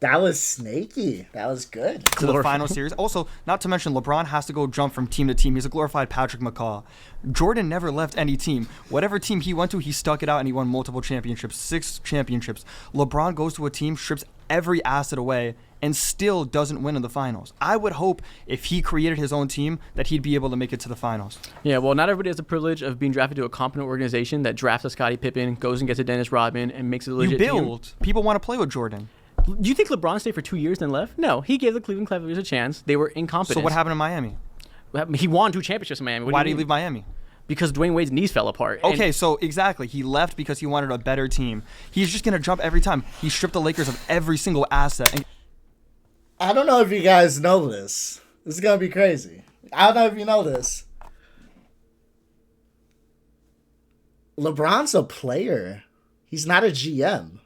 That was good. To the final series. Also, not to mention, LeBron has to go jump from team to team. He's a glorified Patrick McCaw. Jordan never left any team. Whatever team he went to, he stuck it out and he won multiple championships, 6 championships. LeBron goes to a team, strips every asset away, and still doesn't win in the finals. I would hope if he created his own team that he'd be able to make it to the finals. Yeah, well, not everybody has the privilege of being drafted to a competent organization that drafts a Scottie Pippen, goes and gets a Dennis Rodman, and makes it a legit You build. People want to play with Jordan. team. Do you think LeBron stayed for 2 years then left? No, he gave the Cleveland Cavaliers a chance. They were incompetent. So what happened in Miami? He won 2 championships in Miami. Why did he leave Miami? Because Dwayne Wade's knees fell apart. Okay, so exactly. He left because he wanted a better team. He's just going to jump every time. He stripped the Lakers of every single asset. And I don't know if you guys know this. This is going to be crazy. I don't know if you know this. LeBron's a player. He's not a GM.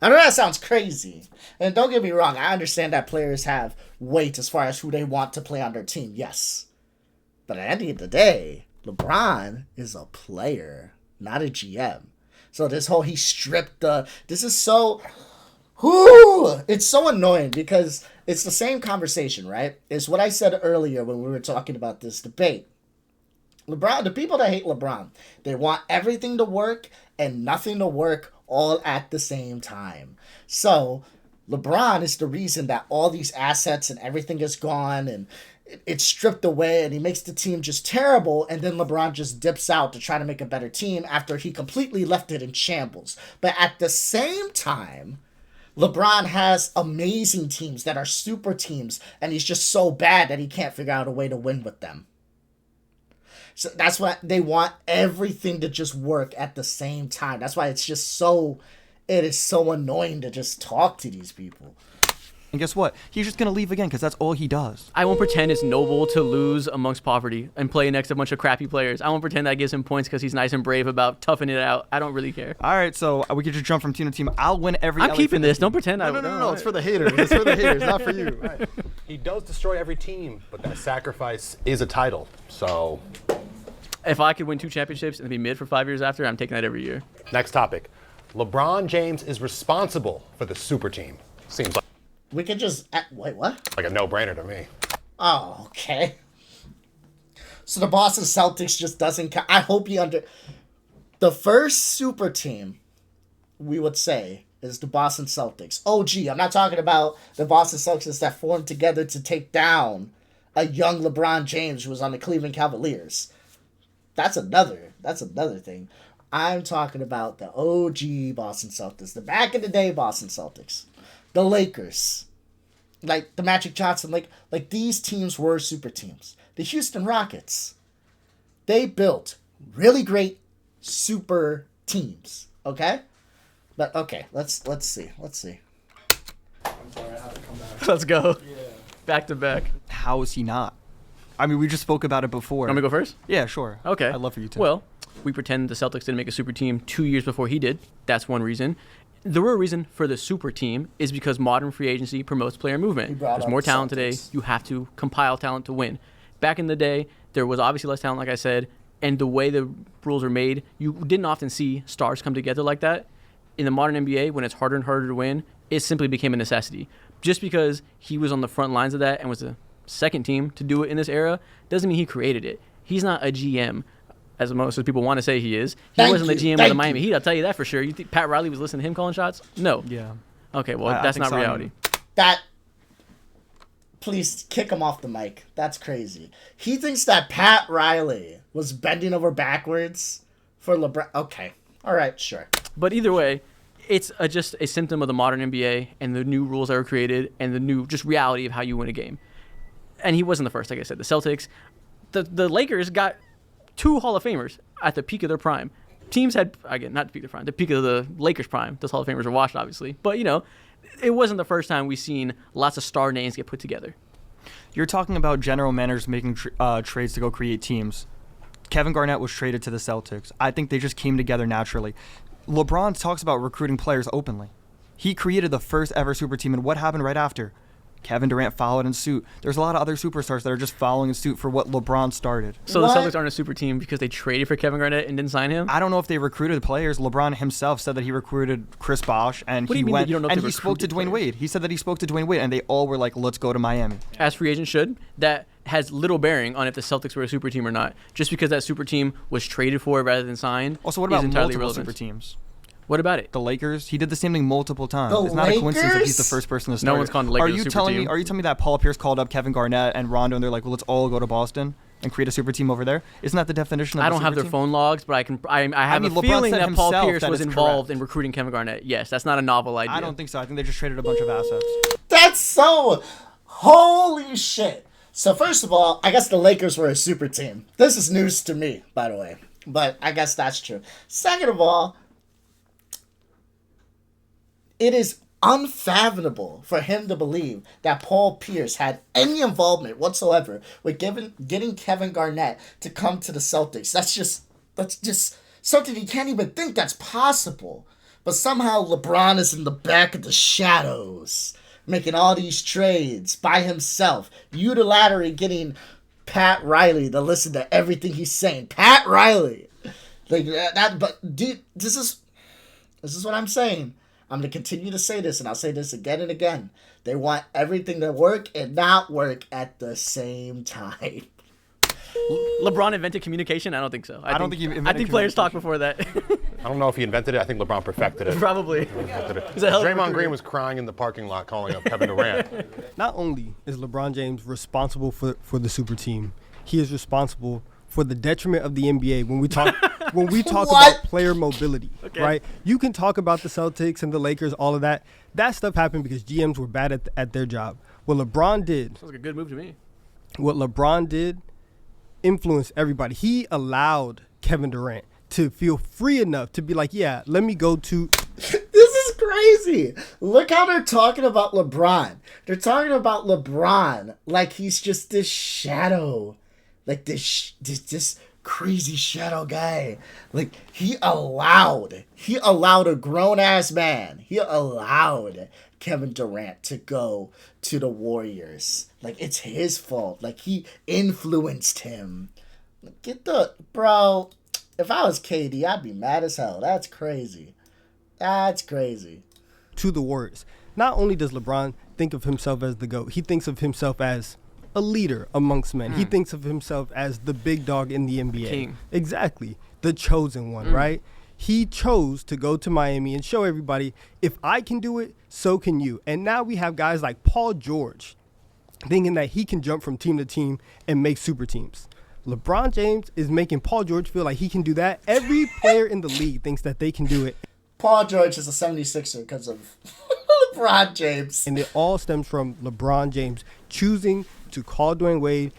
I know that sounds crazy. And don't get me wrong, I understand that players have weight as far as who they want to play on their team. Yes. But at the end of the day, LeBron is a player, not a GM. So this whole this is so... it's so annoying because it's the same conversation, right? It's what I said earlier when we were talking about this debate. LeBron, the people that hate LeBron, they want everything to work and nothing to work all at the same time. So LeBron is the reason that all these assets and everything is gone and it's stripped away, and he makes the team just terrible, and then LeBron just dips out to try to make a better team after he completely left it in shambles. But at the same time, LeBron has amazing teams that are super teams, and he's just so bad that he can't figure out a way to win with them. So that's why they want everything to just work at the same time. That's why it is so annoying to just talk to these people. And guess what? He's just going to leave again because that's all he does. I won't pretend it's noble to lose amongst poverty and play next to a bunch of crappy players. I won't pretend that gives him points because he's nice and brave about toughing it out. I don't really care. All right, so we could just jump from team to team. I'll win every I'm LA keeping Fitness this. team. Don't pretend I No. It's for the haters. It's for the haters, not for you. Right. He does destroy every team, but that sacrifice is a title. So, If I could win 2 championships and be mid for 5 years after, I'm taking that every year. next topic. LeBron James is responsible for the super team. Seems We could just... Wait, what? like a no-brainer to me. Oh, okay. So the Boston Celtics just doesn't count. I hope you The first super team, we would say, is the Boston Celtics. OG. I'm not talking about the Boston Celtics that formed together to take down a young LeBron James who was on the Cleveland Cavaliers. That's another thing. I'm talking about the OG Boston Celtics, the back in the day Boston Celtics, the Lakers, like the Magic Johnson, like these teams were super teams. The Houston Rockets, they built really great super teams. Okay, but okay, let's see. I'm sorry, I have to come back. Let's go. Yeah. Back to back. How is he not? I mean, we just spoke about it before. Want me to go first? Yeah, sure. Okay. I'd love for you to. Well, we pretend the Celtics didn't make a super team 2 years before he did. That's one reason. The real reason for the super team is because modern free agency promotes player movement. There's more talent today. You have to compile talent to win. Back in the day, there was obviously less talent, like I said, and the way the rules were made, you didn't often see stars come together like that. In the modern NBA, when it's harder and harder to win, it simply became a necessity. Just because he was on the front lines of that and was the second team to do it in this era doesn't mean he created it. He's not a GM, as most of the people want to say he is. He wasn't the GM of the Miami Heat, I'll tell you that for sure. You think Pat Riley was listening to him calling shots? No. Yeah. Okay, well, I that's think not so. reality. Please kick him off the mic. That's crazy. He thinks that Pat Riley was bending over backwards for LeBron. Okay. All right, sure. But either way, it's just a symptom of the modern NBA and the new rules that were created and the new just reality of how you win a game. And he wasn't the first, like I said. The Celtics, the Lakers got 2 Hall of Famers at the peak of their prime. Teams had, again, not the peak of their prime, the peak of the Lakers' prime. Those Hall of Famers were washed, obviously. But, you know, it wasn't the first time we've seen lots of star names get put together. You're talking about general managers making trades to go create teams. Kevin Garnett was traded to the Celtics. I think they just came together naturally. LeBron talks about recruiting players openly. He created the first ever super team, and what happened right after? Kevin Durant followed in suit. There's a lot of other superstars that are just following in suit for what LeBron started. So the Celtics aren't a super team because they traded for Kevin Garnett and didn't sign him? I don't know if they recruited players. LeBron himself said that he recruited Chris Bosh, and What do you mean that you don't know if and they he spoke to recruited Dwayne players? Wade. He said that he spoke to Dwayne Wade, and they all were like, "Let's go to Miami." As free agents should. That has little bearing on if the Celtics were a super team or not. Just because that super team was traded for rather than signed. Also, what is about entirely multiple irrelevant. super teams? What about it? The Lakers. He did the same thing multiple times. The It's not a coincidence that he's the Lakers? first person to No start. one's it. calling the Lakers Are a you super telling team. me? Are you telling me that Paul Pierce called up Kevin Garnett and Rondo, and they're like, well, "Let's all go to Boston and create a super team over there"? Isn't that the definition of I a don't super have their team? phone logs, but I have mean, a LeBron feeling said that Paul himself Pierce that was it's involved correct. in recruiting Kevin Garnett. Yes, that's not a novel idea. I don't think so. I think they just traded a bunch of assets. That's so... Holy shit. So first of all, I guess the Lakers were a super team. This is news to me, by the way. But I guess that's true. Second of all, it is unfathomable for him to believe that Paul Pierce had any involvement whatsoever with getting Kevin Garnett to come to the Celtics. That's just something he can't even think that's possible. But somehow LeBron is in the back of the shadows, making all these trades by himself, unilaterally getting Pat Riley to listen to everything he's saying. Pat Riley, like that. But dude, this is what I'm saying. I'm going to continue to say this, and I'll say this again and again. They want everything to work and not work at the same time. LeBron invented communication? I don't think so. I don't think he I invented think players talk before that. I don't know if he invented it. I think LeBron perfected it. Probably. Perfected it. He's a hell of a Draymond recruiter. Green was crying in the parking lot calling up Kevin Durant. Not only is LeBron James responsible for the super team, he is responsible for the detriment of the NBA when we talk What? about player mobility, right? You can talk about the Celtics and the Lakers, all of that. That stuff happened because GMs were bad at their job. What LeBron did, Sounds like a good move to me. what LeBron did influenced everybody. He allowed Kevin Durant to feel free enough to be like, yeah, let me go to This is crazy. Look how they're talking about LeBron. They're talking about LeBron like he's just this shadow. Like this crazy shadow guy. Like he allowed a grown ass man. He allowed Kevin Durant to go to the Warriors. Like it's his fault. Like he influenced him. Bro, if I was KD, I'd be mad as hell. That's crazy. That's crazy. to the Warriors. Not only does LeBron think of himself as the GOAT, he thinks of himself as a leader amongst men. He thinks of himself as the big dog in the NBA. King. Exactly. The chosen one, right? He chose to go to Miami and show everybody, if I can do it, so can you. And now we have guys like Paul George thinking that he can jump from team to team and make super teams. LeBron James is making Paul George feel like he can do that. Every player in the league thinks that they can do it. Paul George is a 76er because of LeBron James. And it all stems from LeBron James choosing to call Dwayne Wade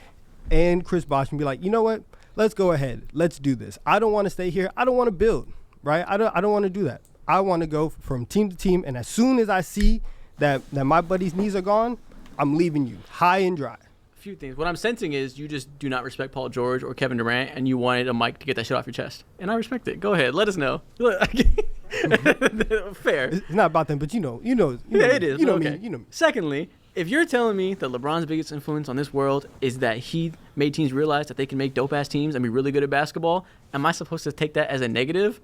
and Chris Bosh and be like, you know what? Let's go ahead. Let's do this. I don't want to stay here. I don't want to build, right? I don't want to do that. I want to go from team to team. And as soon as I see that my buddy's knees are gone, I'm leaving you high and dry. A few things. What I'm sensing is you just do not respect Paul George or Kevin Durant, and you wanted a mic to get that shit off your chest. And I respect it. Go ahead. Let us know. Fair. It's not about them, but you know. Yeah, it is. You know okay. me. You know me. Secondly, if you're telling me that LeBron's biggest influence on this world is that he made teams realize that they can make dope-ass teams and be really good at basketball, am I supposed to take that as a negative?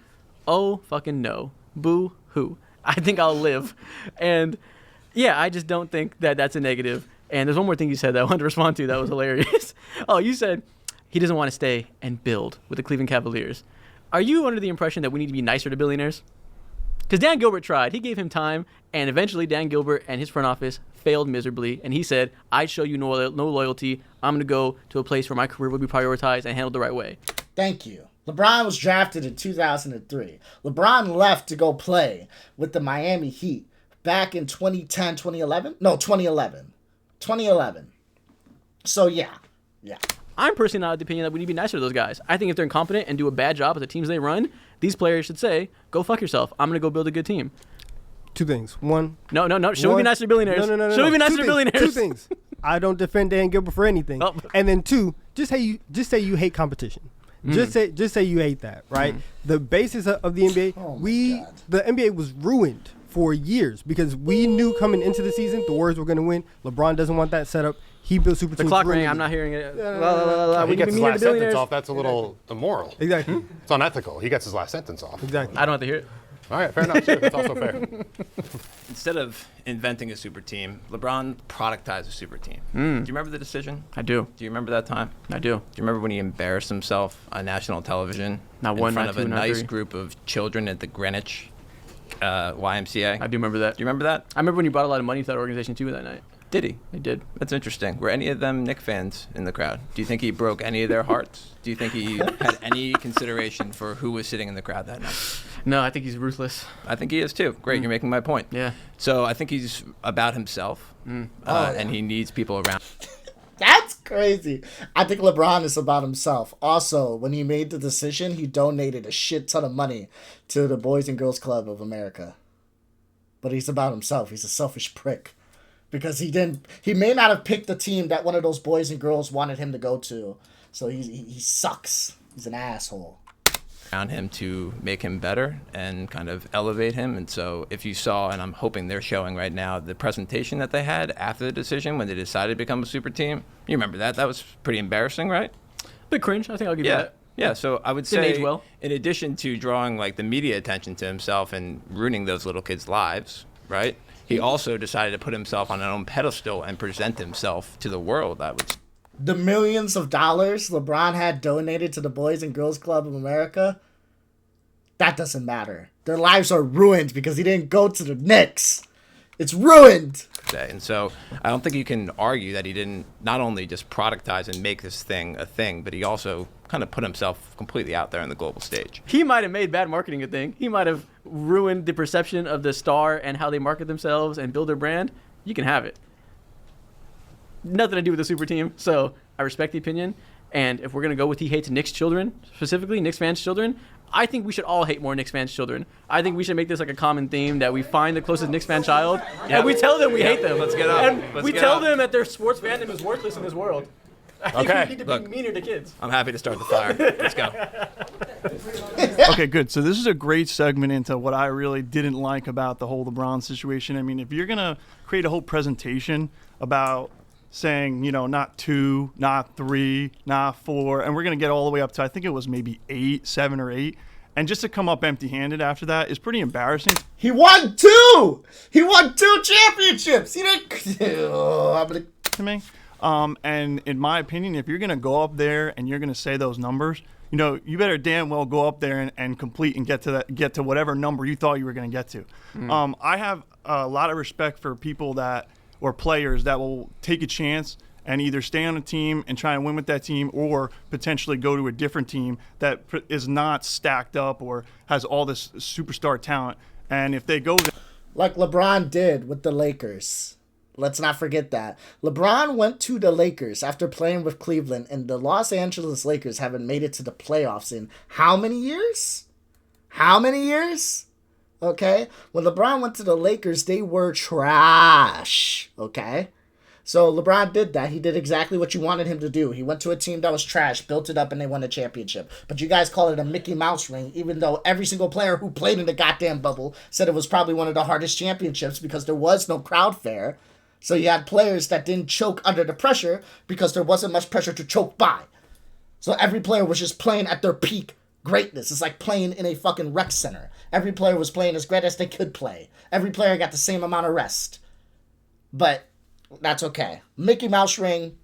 Oh, fucking no. Boo-hoo. I think I'll live. And, yeah, I just don't think that that's a negative. And there's one more thing you said that I wanted to respond to that was hilarious. Oh, you said he doesn't want to stay and build with the Cleveland Cavaliers. Are you under the impression that we need to be nicer to billionaires? Because Dan Gilbert tried. He gave him time, and eventually Dan Gilbert and his front office failed miserably. And he said, I'd show you no loyalty. I'm going to go to a place where my career will be prioritized and handled the right way. Thank you. LeBron was drafted in 2003. LeBron left to go play with the Miami Heat back in 2010, 2011? No, 2011. 2011. So, yeah. I'm personally not of the opinion that we need to be nicer to those guys. I think if they're incompetent and do a bad job at the teams they run, these players should say, go fuck yourself. I'm going to go build a good team. Two things. One. No. Should we be nicer to billionaires? No. Should we be nicer to billionaires? Two things. I don't defend Dan Gilbert for anything. Oh. And then two, just say you hate competition. Just say you hate that, right? The basis of the NBA, the NBA was ruined for years because we knew coming into the season the Warriors were going to win. LeBron doesn't want that setup. He built super The teams. clock rang. I'm not hearing it. He gets his last sentence off. That's a little immoral. Exactly. It's unethical. He gets his last sentence off. Exactly. I don't have to hear it. All right, fair enough, too. That's also fair. Instead of inventing a super team, LeBron productized a super team. Do you remember the decision? I do. Do you remember that time? I do. Do you remember when he embarrassed himself on national television Not in one, front not of two, a not nice three. group of children at the Greenwich YMCA? I do remember that. Do you remember that? I remember when you brought a lot of money to that organization too that night. Did he? I did. That's interesting. Were any of them Knicks fans in the crowd? Do you think he broke any of their hearts? Do you think he had any consideration for who was sitting in the crowd that night? No, I think he's ruthless. I think he is too. Great, you're making my point. Yeah. So I think he's about himself, and he needs people around. That's crazy. I think LeBron is about himself. Also, when he made the decision, he donated a shit ton of money to the Boys and Girls Club of America. But he's about himself. He's a selfish prick. Because he may not have picked the team that one of those boys and girls wanted him to go to. So he sucks. He's an asshole. Around him to make him better and kind of elevate him. And so if you saw, and I'm hoping they're showing right now, the presentation that they had after the decision when they decided to become a super team, you remember that? That was pretty embarrassing, right? Bit cringe. I think I'll give you that. Yeah, so I would Didn't say, age well. in addition to drawing like the media attention to himself and ruining those little kids' lives, right? He also decided to put himself on an own pedestal and present himself to the world. I would. The millions of dollars LeBron had donated to the Boys and Girls Club of America, That doesn't matter. Their lives are ruined because he didn't go to the Knicks. It's ruined. And so I don't think you can argue that he didn't not only just productize and make this thing a thing, but he also kind of put himself completely out there on the global stage. He might have made bad marketing a thing. He might have ruined the perception of the star and how they market themselves and build their brand. You can have it. Nothing to do with the super team. So I respect the opinion. And if we're going to go with he hates Knicks children, specifically Knicks fans' children, I think we should all hate more Knicks fans' children. I think we should make this like a common theme that we find the closest Knicks fan child and we tell them we hate them. Let's get up. And we tell them that their sports fandom is worthless in this world. I think Okay. we need to be meaner to kids. I'm happy to start the fire. Let's go. Okay, good. So this is a great segment into what I really didn't like about the whole LeBron situation. I mean, if you're going to create a whole presentation about saying, you know, not 2, not 3, not 4, and we're going to get all the way up to, I think it was maybe 8, 7 or 8, and just to come up empty-handed after that is pretty embarrassing. He won 2! He won 2 championships! He didn't... I'm gonna... To me. And in my opinion, if you're going to go up there and you're going to say those numbers, you know, you better damn well go up there and complete and get to whatever number you thought you were going to get to. I have a lot of respect for people or players that will take a chance and either stay on a team and try and win with that team or potentially go to a different team that is not stacked up or has all this superstar talent. And if they go there, like LeBron did with the Lakers. Let's not forget that. LeBron went to the Lakers after playing with Cleveland, and the Los Angeles Lakers haven't made it to the playoffs in how many years? How many years? Okay? When LeBron went to the Lakers, they were trash. Okay? So LeBron did that. He did exactly what you wanted him to do. He went to a team that was trash, built it up, and they won a championship. But you guys call it a Mickey Mouse ring, even though every single player who played in the goddamn bubble said it was probably one of the hardest championships because there was no crowd fair. So you had players that didn't choke under the pressure because there wasn't much pressure to choke by. So every player was just playing at their peak greatness. It's like playing in a fucking rec center. Every player was playing as great as they could play. Every player got the same amount of rest. But that's okay. Mickey Mouse ring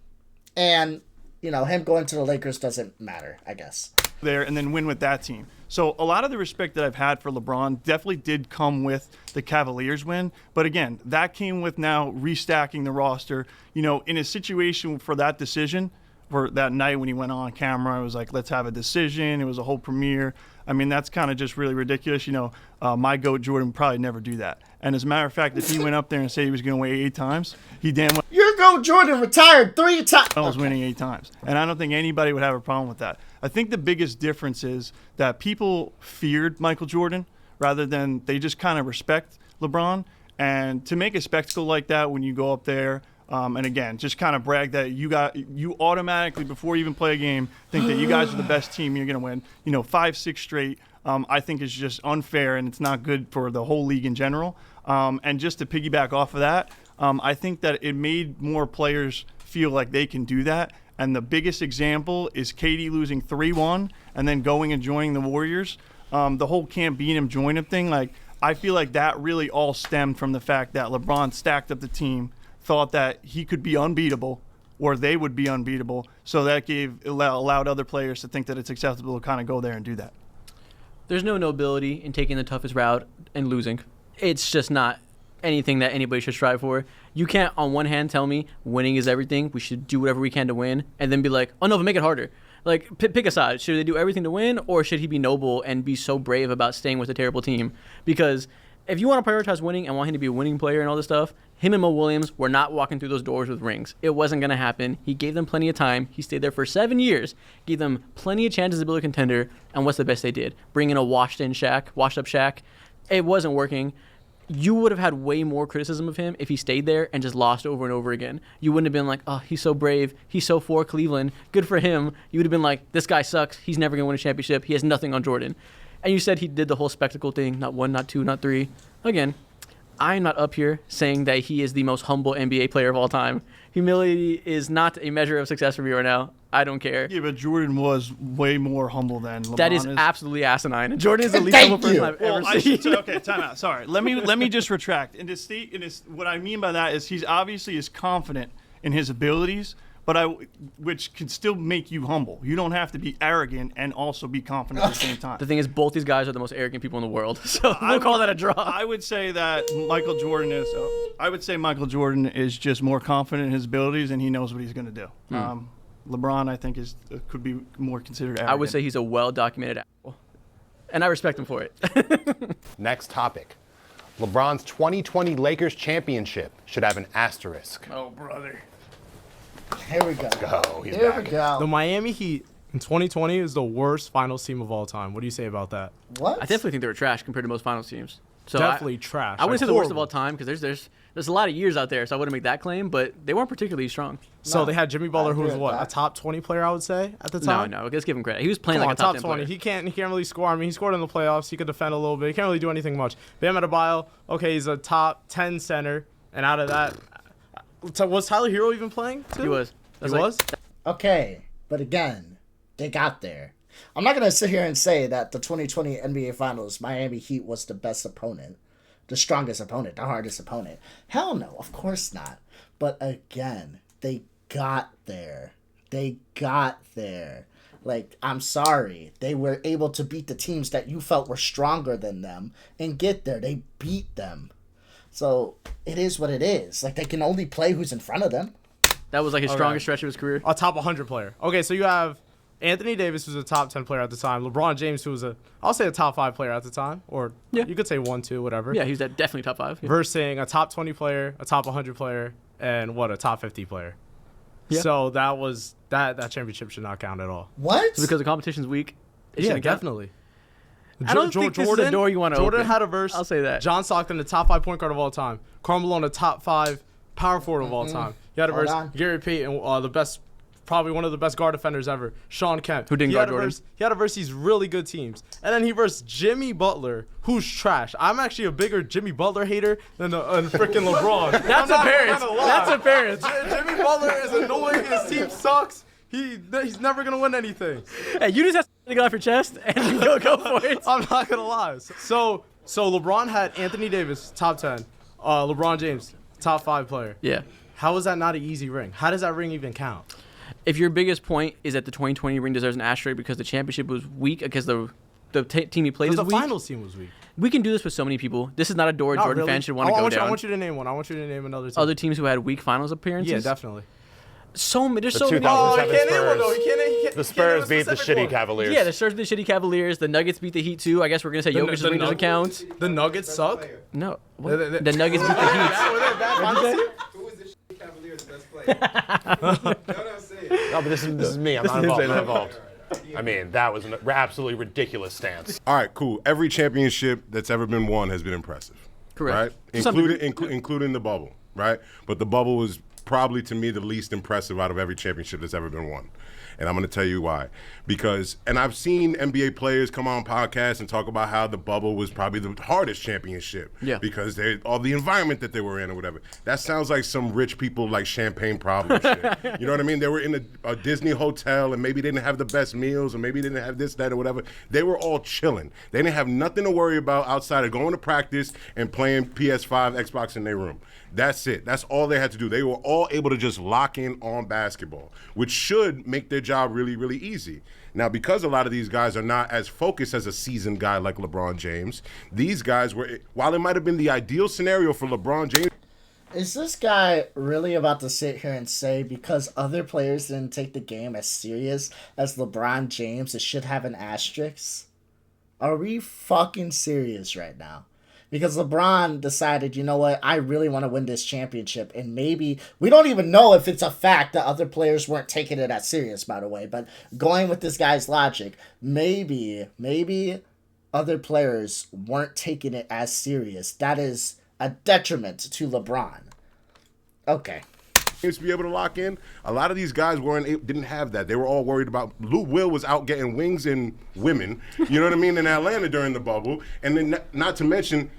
and, you know, him going to the Lakers doesn't matter, I guess. There and then win with that team. So a lot of the respect that I've had for LeBron definitely did come with the Cavaliers win. But again, that came with now restacking the roster. You know, in a situation for that decision, for that night when he went on camera, it was like, let's have a decision. It was a whole premiere. I mean, that's kind of just really ridiculous. You know, my GOAT Jordan would probably never do that. And as a matter of fact, if he went up there and said he was going to win 8 times, he damn well Your GOAT Jordan retired 3 times. was winning 8 times. And I don't think anybody would have a problem with that. I think the biggest difference is that people feared Michael Jordan rather than they just kind of respect LeBron. And to make a spectacle like that when you go up there, and again, just kind of brag that you automatically, before you even play a game, think that you guys are the best team, you're going to win, you know, 5, 6 straight, I think is just unfair and it's not good for the whole league in general. And just to piggyback off of that, I think that it made more players feel like they can do that. And the biggest example is KD losing 3-1 and then going and joining the Warriors. The whole can't beat him, join him thing, like, I feel like that really all stemmed from the fact that LeBron stacked up the team, thought that he could be unbeatable or they would be unbeatable. So that allowed other players to think that it's acceptable to kind of go there and do that. There's no nobility in taking the toughest route and losing. It's just not anything that anybody should strive for. You can't, on one hand, tell me winning is everything. We should do whatever we can to win, and then be like, oh no, but make it harder. Like, pick a side. Should they do everything to win, or should he be noble and be so brave about staying with a terrible team? Because if you want to prioritize winning and want him to be a winning player and all this stuff, him and Mo Williams were not walking through those doors with rings. It wasn't going to happen. He gave them plenty of time. He stayed there for 7 years, gave them plenty of chances to build a contender, and what's the best they did? Bring in a washed-up Shaq. It wasn't working. You would have had way more criticism of him if he stayed there and just lost over and over again. You wouldn't have been like, oh, he's so brave. He's so for Cleveland. Good for him. You would have been like, this guy sucks. He's never going to win a championship. He has nothing on Jordan. And you said he did the whole spectacle thing, not 1, not 2, not 3. Again, I'm not up here saying that he is the most humble NBA player of all time. Humility is not a measure of success for me right now. I don't care. Yeah, but Jordan was way more humble than LeBron That is absolutely asinine. Jordan is the least humble person I've ever seen. Okay, time out. Sorry. Let me just retract. What I mean by that is he's obviously is confident in his abilities, which can still make you humble. You don't have to be arrogant and also be confident at the same time. The thing is, both these guys are the most arrogant people in the world, so we'll call that a draw. I would say that Michael Jordan is. I would say Michael Jordan is just more confident in his abilities and he knows what he's going to do. LeBron, I think, could be more considered arrogant. I would say he's a well-documented asshole, and I respect him for it. Next topic. LeBron's 2020 Lakers championship should have an asterisk. Oh, brother. Here we go. Let's go. He's Here back. we go. The Miami Heat in 2020 is the worst finals team of all time. What do you say about that? What? I definitely think they were trash compared to most finals teams. So Definitely trash. I wouldn't say Like, the worst of horrible. all time because there's a lot of years out there, so I wouldn't make that claim. But they weren't particularly strong. So No, they had Jimmy Butler, who agree was with what, that. a top 20 player, I would say, at the time. No, let's give him credit. He was playing Come like on, a top 10 10 20. player. He can't really score. I mean, he scored in the playoffs. He could defend a little bit. He can't really do anything much. Bam Adebayo, okay, he's a top 10 center, and out of that, was Tyler Hero even playing? Too? He was. He was. Okay, but again, they got there. I'm not going to sit here and say that the 2020 NBA Finals, Miami Heat was the best opponent, the strongest opponent, the hardest opponent. Hell no, of course not. But again, they got there. They got there. Like, I'm sorry. They were able to beat the teams that you felt were stronger than them and get there. They beat them. So it is what it is. Like, they can only play who's in front of them. That was like his Okay. strongest stretch of his career. A top 100 player. Okay, so you have Anthony Davis, who's a top 10 player at the time. LeBron James, who was I'll say a top 5 player at the time. Or Yeah. you could say 1, 2, whatever. Yeah, he's definitely top 5. Yeah. Versing a top 20 player, a top 100 player, and a top 50 player. Yeah. So that was that championship should not count at all. What? So because the competition's weak. It Yeah, shouldn't count. definitely. I don't think this is a door you want to Jordan open. had a verse. I'll say that. John Stockton, the top 5 point guard of all time. Karl Malone, a top 5 power forward of all time. He had a Hold verse. on. Gary Payton, the best, probably one of the best guard defenders ever. Sean Kemp. Who didn't he guard had a Jordan. verse. He had a verse. These really good teams, and then he versed Jimmy Butler, who's trash. I'm actually a bigger Jimmy Butler hater than freaking LeBron. That's apparent. That's apparent. Jimmy Butler is annoying. His team sucks. He's never gonna win anything. Hey, you just have to get off your chest and go for it. I'm not gonna lie. So LeBron had Anthony Davis, top 10. LeBron James, top 5 player. Yeah. How is that not an easy ring? How does that ring even count? If your biggest point is that the 2020 ring deserves an asterisk because the championship was weak, because the team he played is Because the weak. finals team was weak. We can do this with so many people. This is not a door Not Jordan really. fans should want to go down. I want you to name one. I want you to name another team. Other teams who had weak finals appearances. Yeah, definitely. There's The so many. 2007 Oh, he can't name one though. Spurs. He can't The Spurs beat the shitty Cavaliers. Yeah, the Spurs beat the shitty Cavaliers. The Nuggets beat the Heat too. I guess we're gonna say Jokic's ring doesn't count. The Nuggets suck. No, The- the Nuggets beat the Heat. Were they a bad finals team? Who is the Cavaliers' best player? No, I'm saying. No, but this is me. I'm not involved. I'm not involved. I mean, that was an absolutely ridiculous stance. All right, cool. Every championship that's ever been won has been impressive. Correct. Right? To some Including the bubble, right? But the bubble was probably, to me, the least impressive out of every championship that's ever been won. And I'm going to tell you why. Because, and I've seen NBA players come on podcasts and talk about how the bubble was probably the hardest championship. Yeah. Because all the environment that they were in or whatever. That sounds like some rich people like champagne problem shit. You know what I mean? They were in a Disney hotel and maybe didn't have the best meals or maybe didn't have this, that, or whatever. They were all chilling. They didn't have nothing to worry about outside of going to practice and playing PS5, Xbox in their room. That's it. That's all they had to do. They were all able to just lock in on basketball, which should make their job really, really easy. Now, because a lot of these guys are not as focused as a seasoned guy like LeBron James, these guys were, while it might have been the ideal scenario for LeBron James. Is this guy really about to sit here and say because other players didn't take the game as serious as LeBron James, it should have an asterisk? Are we fucking serious right now? Because LeBron decided, you know what, I really want to win this championship. And maybe, we don't even know if it's a fact that other players weren't taking it as serious, by the way. But going with this guy's logic, maybe other players weren't taking it as serious. That is a detriment to LeBron. Okay. To be able to lock in, a lot of these guys didn't have that. They were all worried about. Lou Will was out getting wings and women, you know what I mean, in Atlanta during the bubble, and then not to mention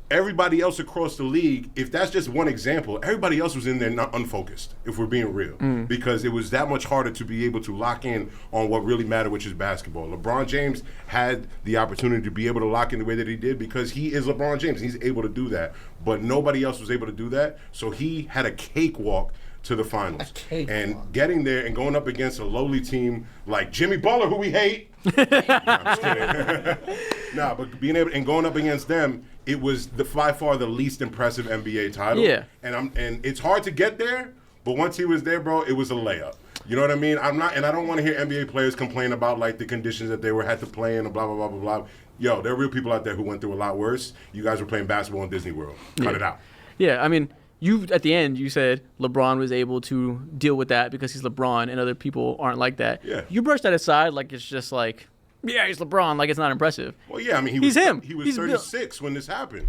everybody else across the league. If that's just one example, everybody else was in there not unfocused. If we're being real, because it was that much harder to be able to lock in on what really mattered, which is basketball. LeBron James had the opportunity to be able to lock in the way that he did because he is LeBron James. He's able to do that, but nobody else was able to do that. So he had a cakewalk to the finals. And getting there and going up against a lowly team like Jimmy Butler, who we hate. No, I'm just kidding. Nah, but being able and going up against them, it was by far the least impressive NBA title. Yeah. And it's hard to get there, but once he was there, bro, it was a layup. You know what I mean? I don't want to hear NBA players complain about like the conditions that they had to play in and blah blah blah blah blah. Yo, there are real people out there who went through a lot worse. You guys were playing basketball in Disney World. Cut it out. Yeah, I mean, at the end you said LeBron was able to deal with that because he's LeBron and other people aren't like that. Yeah. You brush that aside like it's just like, yeah, he's LeBron, like it's not impressive. Well, yeah, I mean, he's him. He was He's 36 when this happened.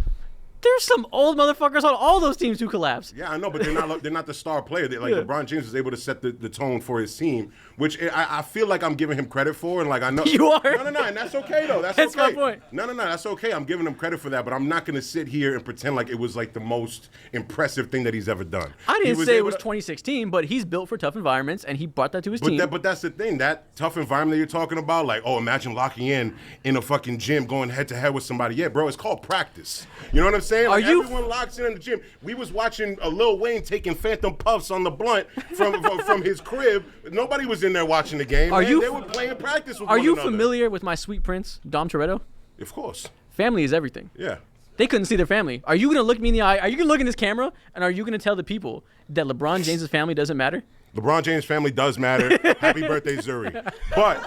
There's some old motherfuckers on all those teams who collapsed. Yeah, I know, but they're not the star player. LeBron James was able to set the tone for his team, which I feel like I'm giving him credit for, and like I know you are. No, and that's okay though. That's okay. My point. No, that's okay. I'm giving him credit for that, but I'm not going to sit here and pretend like it was like the most impressive thing that he's ever done. I didn't say it was 2016, but he's built for tough environments, and he brought that to his team. But that's the thing. That tough environment that you're talking about, like, oh, imagine locking in a fucking gym, going head to head with somebody. Yeah, bro, it's called practice. You know what I'm saying? Like, everyone locks in the gym. We was watching Lil Wayne taking phantom puffs on the blunt from his crib. Nobody was in there watching the game. They were playing practice with one another. Are you familiar with my sweet prince, Dom Toretto? Of course. Family is everything. Yeah. They couldn't see their family. Are you going to look me in the eye? Are you going to look in this camera? And are you going to tell the people that LeBron James' family doesn't matter? LeBron James' family does matter. Happy birthday, Zuri. But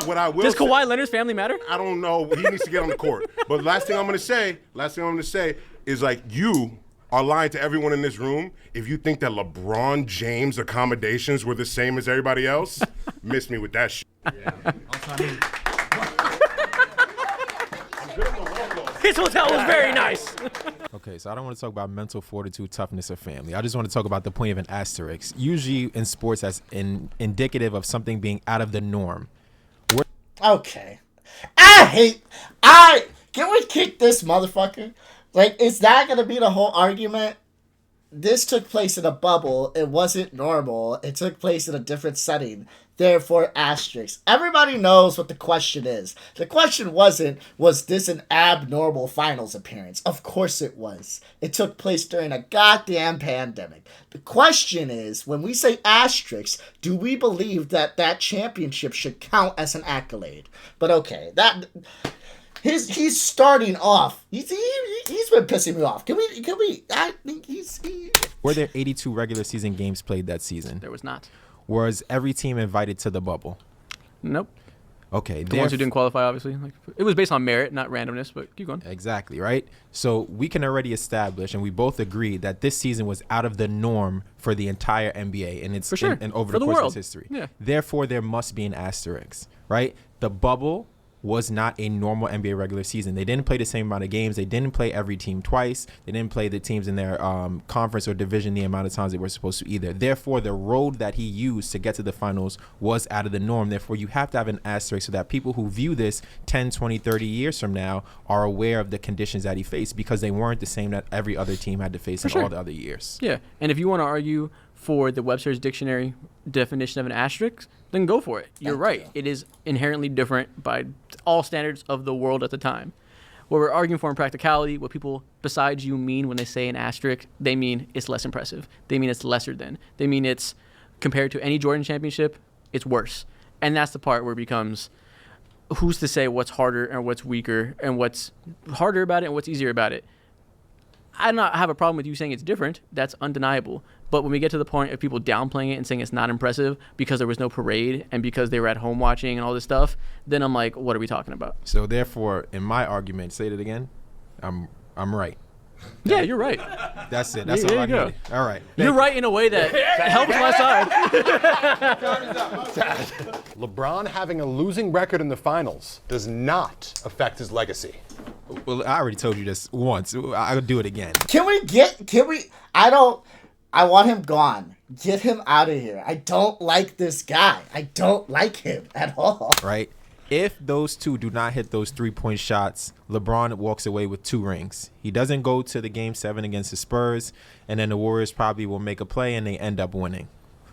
what I will Does say, Kawhi Leonard's family matter? I don't know. He needs to get on the court. But last thing I'm going to say is like you are lying to everyone in this room if you think that LeBron James' accommodations were the same as everybody else. Miss me with that shit. Yeah. His hotel was very nice. Okay, so I don't want to talk about mental fortitude, toughness, or family. I just want to talk about the point of an asterisk. Usually in sports, that's indicative of something being out of the norm. Okay. Can we kick this motherfucker? Like, is that going to be the whole argument? This took place in a bubble. It wasn't normal. It took place in a different setting. Therefore, asterisk. Everybody knows what the question is. The question wasn't, was this an abnormal finals appearance? Of course it was. It took place during a goddamn pandemic. The question is, when we say asterisk, do we believe that that championship should count as an accolade? But okay, he's starting off. He's been pissing me off. Can we? I think Were there 82 regular season games played that season? There was not. Was every team invited to the bubble? Nope. Okay. The ones who didn't qualify, obviously. It was based on merit, not randomness, but keep going. Exactly, right? So we can already establish, and we both agree, that this season was out of the norm for the entire NBA and it's for sure. and over for the course of its history. Yeah. Therefore, there must be an asterisk, right? The bubble was not a normal NBA regular season. They didn't play the same amount of games. They didn't play every team twice. They didn't play the teams in their conference or division the amount of times they were supposed to either. Therefore, the road that he used to get to the finals was out of the norm. Therefore, you have to have an asterisk so that people who view this 10, 20, 30 years from now are aware of the conditions that he faced because they weren't the same that every other team had to face in all the other years. Yeah, and if you want to argue for the Webster's Dictionary definition of an asterisk, then go for it. You're right. It is inherently different by all standards of the world at the time. What we're arguing for in practicality, what people besides you mean when they say an asterisk, they mean it's less impressive. They mean it's lesser than. They mean it's compared to any Jordan championship, it's worse. And that's the part where it becomes who's to say what's harder and what's weaker and what's harder about it and what's easier about it. I do not have a problem with you saying it's different. That's undeniable. But when we get to the point of people downplaying it and saying it's not impressive because there was no parade and because they were at home watching and all this stuff, then I'm like, what are we talking about? So therefore, in my argument, say it again, I'm right. Yeah, you're right. That's it. That's all I needed. All right. You're right in a way that helps my side. LeBron having a losing record in the finals does not affect his legacy. Well, I already told you this once. I'll do it again. I want him gone. Get him out of here. I don't like this guy. I don't like him at all. Right? If those two do not hit those 3-point shots, LeBron walks away with 2 rings. He doesn't go to the Game 7 against the Spurs, and then the Warriors probably will make a play and they end up winning.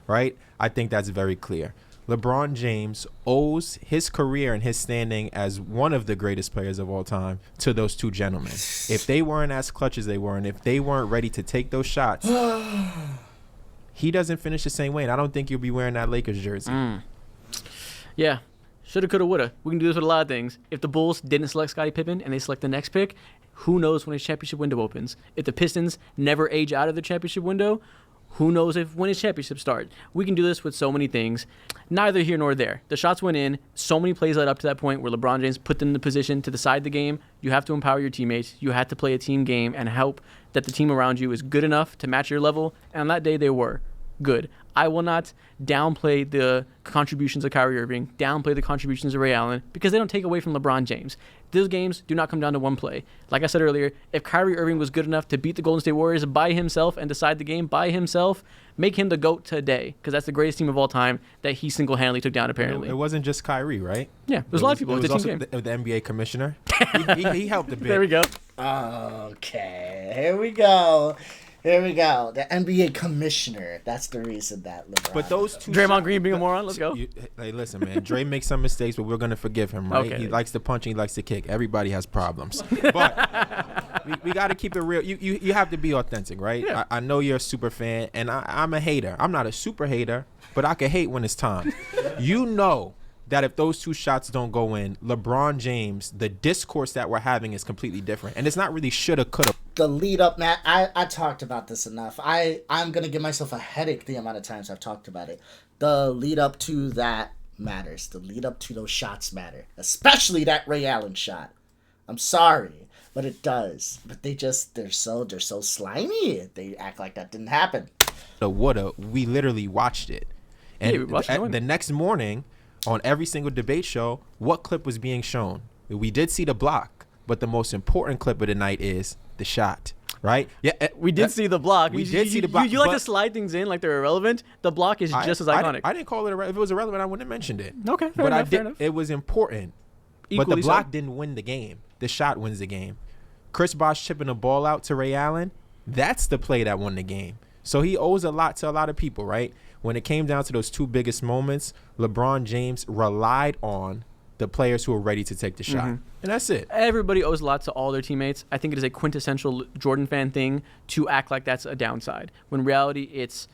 Right? I think that's very clear. LeBron James owes his career and his standing as one of the greatest players of all time to those 2 gentlemen. If they weren't as clutch as they were, and if they weren't ready to take those shots, he doesn't finish the same way, and I don't think you'll be wearing that Lakers jersey. Yeah. Shoulda, coulda, woulda. We can do this with a lot of things. If the Bulls didn't select Scottie Pippen and they select the next pick, who knows when his championship window opens? If the Pistons never age out of the championship window, who knows when his championship start? We can do this with so many things. Neither here nor there. The shots went in. So many plays led up to that point where LeBron James put them in the position to decide the game. You have to empower your teammates. You have to play a team game and hope that the team around you is good enough to match your level. And on that day, they were good. I will not downplay the contributions of Kyrie Irving, downplay the contributions of Ray Allen, because they don't take away from LeBron James. Those games do not come down to one play. Like I said earlier, if Kyrie Irving was good enough to beat the Golden State Warriors by himself and decide the game by himself, make him the GOAT today, because that's the greatest team of all time that he single-handedly took down, apparently. It wasn't just Kyrie, right? Yeah, there's a lot of people. It was It's a team also game. the NBA commissioner. he helped a bit. There we go. Okay, here we go. Here we go. The NBA commissioner. That's the reason that LeBron. But those two. Draymond Green being a moron. Let's go. Hey, listen, man. Dre makes some mistakes, but we're gonna forgive him, right? Okay. He likes to punch and he likes to kick. Everybody has problems, but we got to keep it real. You have to be authentic, right? Yeah. I know you're a super fan, and I'm a hater. I'm not a super hater, but I can hate when it's time. You know that if those two shots don't go in, LeBron James, the discourse that we're having is completely different, and it's not really shoulda, coulda. The lead up, Matt. I talked about this enough. I'm gonna give myself a headache the amount of times I've talked about it. The lead up to that matters. The lead up to those shots matter, especially that Ray Allen shot. I'm sorry, but it does. But they're so slimy. They act like that didn't happen. The woulda, we literally watched it, and Yeah, we watched it. the next morning on every single debate show, what clip was being shown? We did see the block, but the most important clip of the night is the shot, right? Yeah, We did see the block. We did see the block. You like but to slide things in like they're irrelevant. The block is just as iconic. I didn't call it if it was irrelevant, I wouldn't have mentioned it. Okay, fair but enough, fair I did. enough. It was important. But Equally the block so. didn't win the game. The shot wins the game. Chris Bosh chipping the ball out to Ray Allen, that's the play that won the game. So he owes a lot to a lot of people, right? When it came down to those two biggest moments, LeBron James relied on the players who were ready to take the shot. Mm-hmm. And that's it. Everybody owes a lot to all their teammates. I think it is a quintessential Jordan fan thing to act like that's a downside. When in reality, it's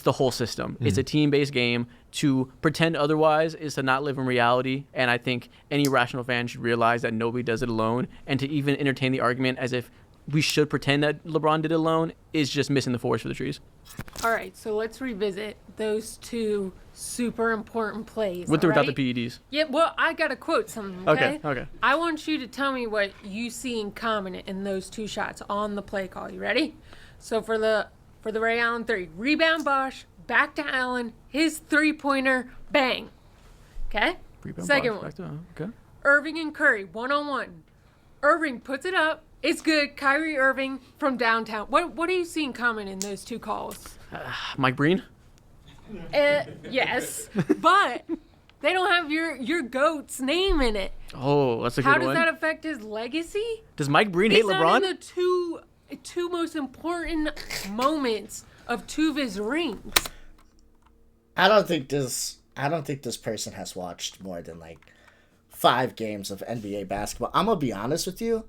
the whole system. It's a team-based game. To pretend otherwise is to not live in reality. And I think any rational fan should realize that nobody does it alone. And to even entertain the argument as if we should pretend that LeBron did it alone is just missing the forest for the trees. All right, so let's revisit those two super important plays. With or all without right? the PEDs. Yeah, well, I got to quote something, okay? Okay. I want you to tell me what you see in common in those two shots on the play call. You ready? So for the Ray Allen 3, rebound Bosh, back to Allen, his three-pointer, bang. Okay? Rebound Second Bosh, one. back to- Okay. Irving and Curry, one-on-one. Irving puts it up. It's good. Kyrie Irving from downtown. What do you see in common in those two calls? Mike Breen? Yes, but they don't have your GOAT's name in it. Oh, that's a How good does one. that affect his legacy? Does Mike Breen hate He's not LeBron? in the two most important moments of two of his rings. I don't think this person has watched more than like 5 games of NBA basketball. I'm gonna be honest with you.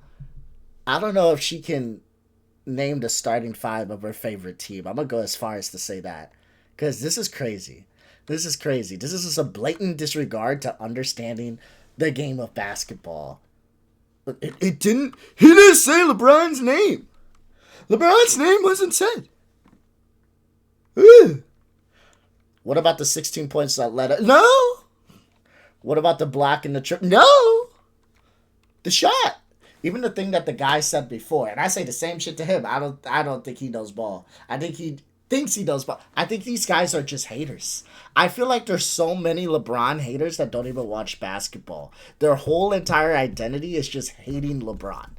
I don't know if she can name the starting 5 of her favorite team. I'm gonna go as far as to say that, because this is crazy. This is crazy. This is just a blatant disregard to understanding the game of basketball. He didn't say LeBron's name. LeBron's name wasn't said. Ugh. What about the 16 points that led up? No. What about the block and the trip? No. The shot. Even the thing that the guy said before, and I say the same shit to him. I don't think he knows ball. I think he thinks he knows ball. I think these guys are just haters. I feel like there's so many LeBron haters that don't even watch basketball. Their whole entire identity is just hating LeBron.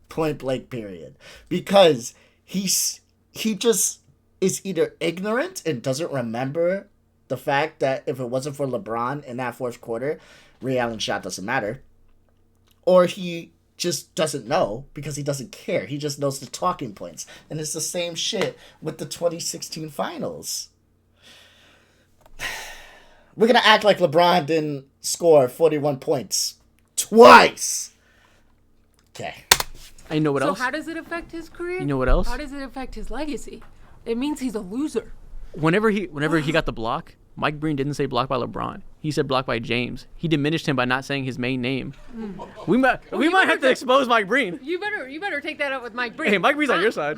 Point blank period. Because he just is either ignorant and doesn't remember the fact that if it wasn't for LeBron in that fourth quarter, Ray Allen's shot doesn't matter. Or he just doesn't know because he doesn't care. He just knows the talking points. And it's the same shit with the 2016 finals. We're going to act like LeBron didn't score 41 points twice. Okay. I know what So else. how does it affect his career? You know what else? How does it affect his legacy? It means he's a loser. whenever he got the block, Mike Breen didn't say blocked by LeBron. He said blocked by James. He diminished him by not saying his main name. We might have to expose Mike Breen. You better take that up with Mike Breen. Hey, Mike Breen's on your side.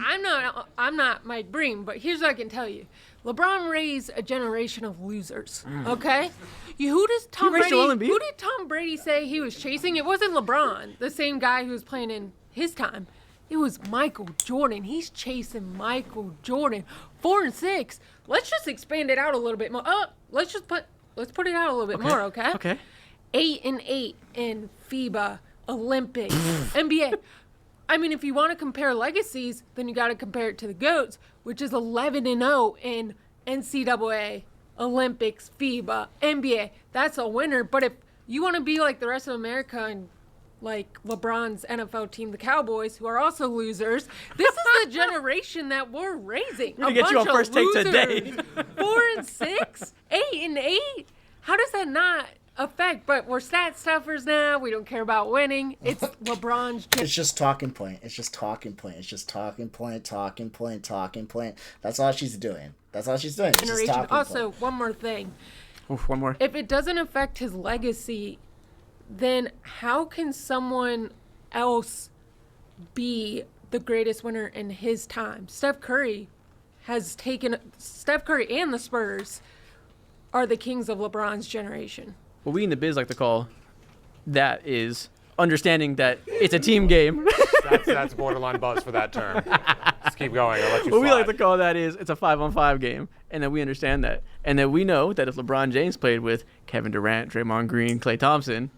I'm not Mike Breen, but here's what I can tell you. LeBron raised a generation of losers. Okay? Who did Tom Brady say he was chasing? It wasn't LeBron, the same guy who was playing in his time. It was Michael Jordan. He's chasing Michael Jordan. 4-6. Let's just expand it out a little bit more. Let's put it out a little bit more, okay? Okay. 8-8 in FIBA, Olympics, NBA. I mean, if you want to compare legacies, then you got to compare it to the GOATs, which is 11-0 in NCAA, Olympics, FIBA, NBA. That's a winner. But if you want to be like the rest of America and like LeBron's NFL team, the Cowboys, who are also losers, this is the generation that we're raising. We're going to get you on first take today. 4-6, 8-8. How does that not affect? But we're stat stuffers now. We don't care about winning. It's LeBron's. It's just talking point. It's just talking point. It's just talking point, talking point, talking point. That's all she's doing. It's just talking Also, point. one more thing. Oof, one more. If it doesn't affect his legacy, then how can someone else be the greatest winner in his time? Steph Curry and the Spurs are the kings of LeBron's generation. What we in the biz like to call that is understanding that it's a team game. That's borderline buzz for that term. Just keep going. I'll let you What slide. we like to call that is it's a 5-on-5 game, and that we understand that. And that we know that if LeBron James played with Kevin Durant, Draymond Green, Klay Thompson,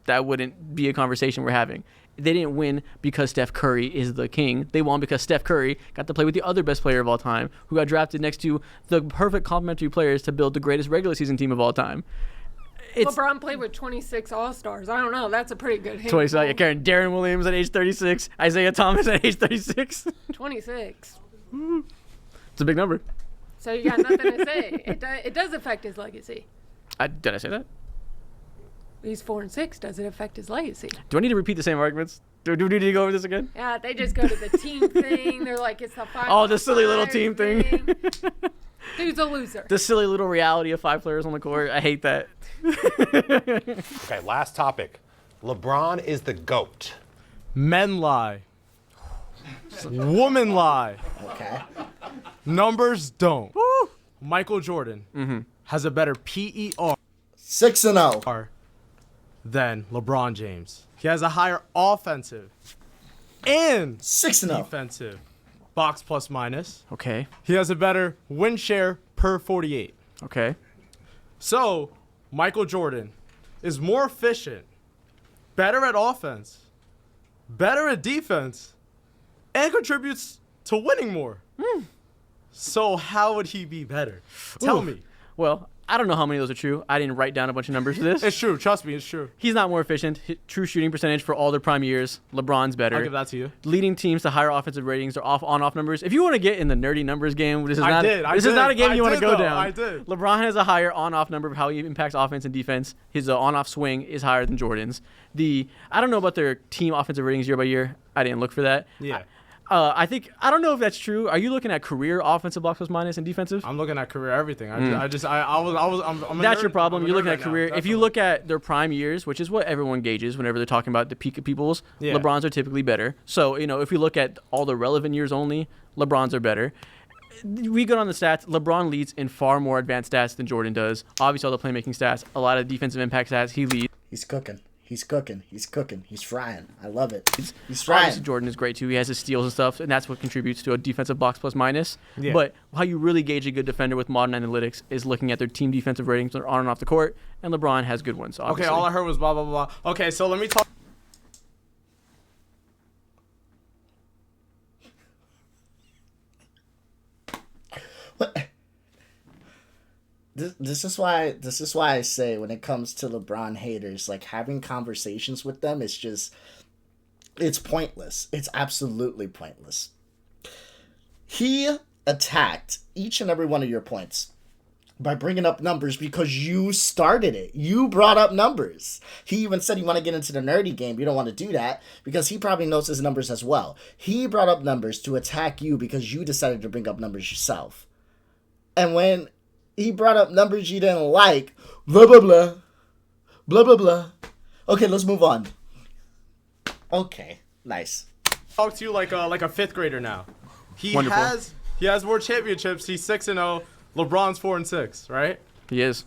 that wouldn't be a conversation we're having. They didn't win because Steph Curry is the king. They won because Steph Curry got to play with the other best player of all time, who got drafted next to the perfect complementary players to build the greatest regular season team of all time. LeBron played with 26 All-Stars. I don't know. That's a pretty good hit. 26. Karen Darren Williams at age 36. Isaiah Thomas at age 36. 26. It's a big number. So you got nothing to say. It does affect his legacy. Did I say that? He's 4-6. Does it affect his legacy? Do I need to repeat the same arguments? Do we need to go over this again? Yeah, they just go to the team thing. They're like, it's the 5. Oh, the silly little team thing. Dude's a loser. The silly little reality of 5 players on the court. I hate that. Okay, last topic. LeBron is the GOAT. Men lie. Women lie. Okay. Numbers don't. Michael Jordan has a better PER 6-0 than LeBron James. He has a higher offensive and 6-0 defensive box plus minus. Okay. He has a better win share per 48. Okay. So, Michael Jordan is more efficient, better at offense, better at defense, and contributes to winning more. So how would he be better? Tell me. Well, I don't know how many of those are true. I didn't write down a bunch of numbers for this. It's true. Trust me, it's true. He's not more efficient. True shooting percentage for all their prime years. LeBron's better. I'll give that to you. Leading teams to higher offensive ratings or on-off numbers. If you want to get in the nerdy numbers game, this is I not a game you want to go down. I did. LeBron has a higher on-off number of how he impacts offense and defense. His on-off swing is higher than Jordan's. I don't know about their team offensive ratings year by year. I didn't look for that. Yeah. I don't know if that's true. Are you looking at career offensive blocks plus minus and defensive? I'm looking at career everything. I'm That's a your problem. You're looking at right career. now, If you look at their prime years, which is what everyone gauges whenever they're talking about the peak of people's, Yeah. LeBron's are typically better. So, if we look at all the relevant years only, LeBron's are better. We go on the stats. LeBron leads in far more advanced stats than Jordan does. Obviously, all the playmaking stats, a lot of defensive impact stats, he leads. He's cooking. He's cooking. He's cooking. He's frying. I love it. He's frying. Obviously, Jordan is great too. He has his steals and stuff, and that's what contributes to a defensive box plus minus. Yeah. But how you really gauge a good defender with modern analytics is looking at their team defensive ratings on and off the court, and LeBron has good ones. Obviously. Okay, all I heard was blah, blah, blah. Okay, so let me talk. This is why I say when it comes to LeBron haters, like having conversations with them is just, it's pointless. It's absolutely pointless. He attacked each and every one of your points by bringing up numbers because you started it. You brought up numbers. He even said you want to get into the nerdy game. You don't want to do that because he probably knows his numbers as well. He brought up numbers to attack you because you decided to bring up numbers yourself. And when he brought up numbers you didn't like, blah, blah, blah, blah, blah, blah. Okay, let's move on. Okay, nice. Talk to you like a fifth grader now. He Wonderful. has more championships. He's 6-0. LeBron's 4-6, right? He is.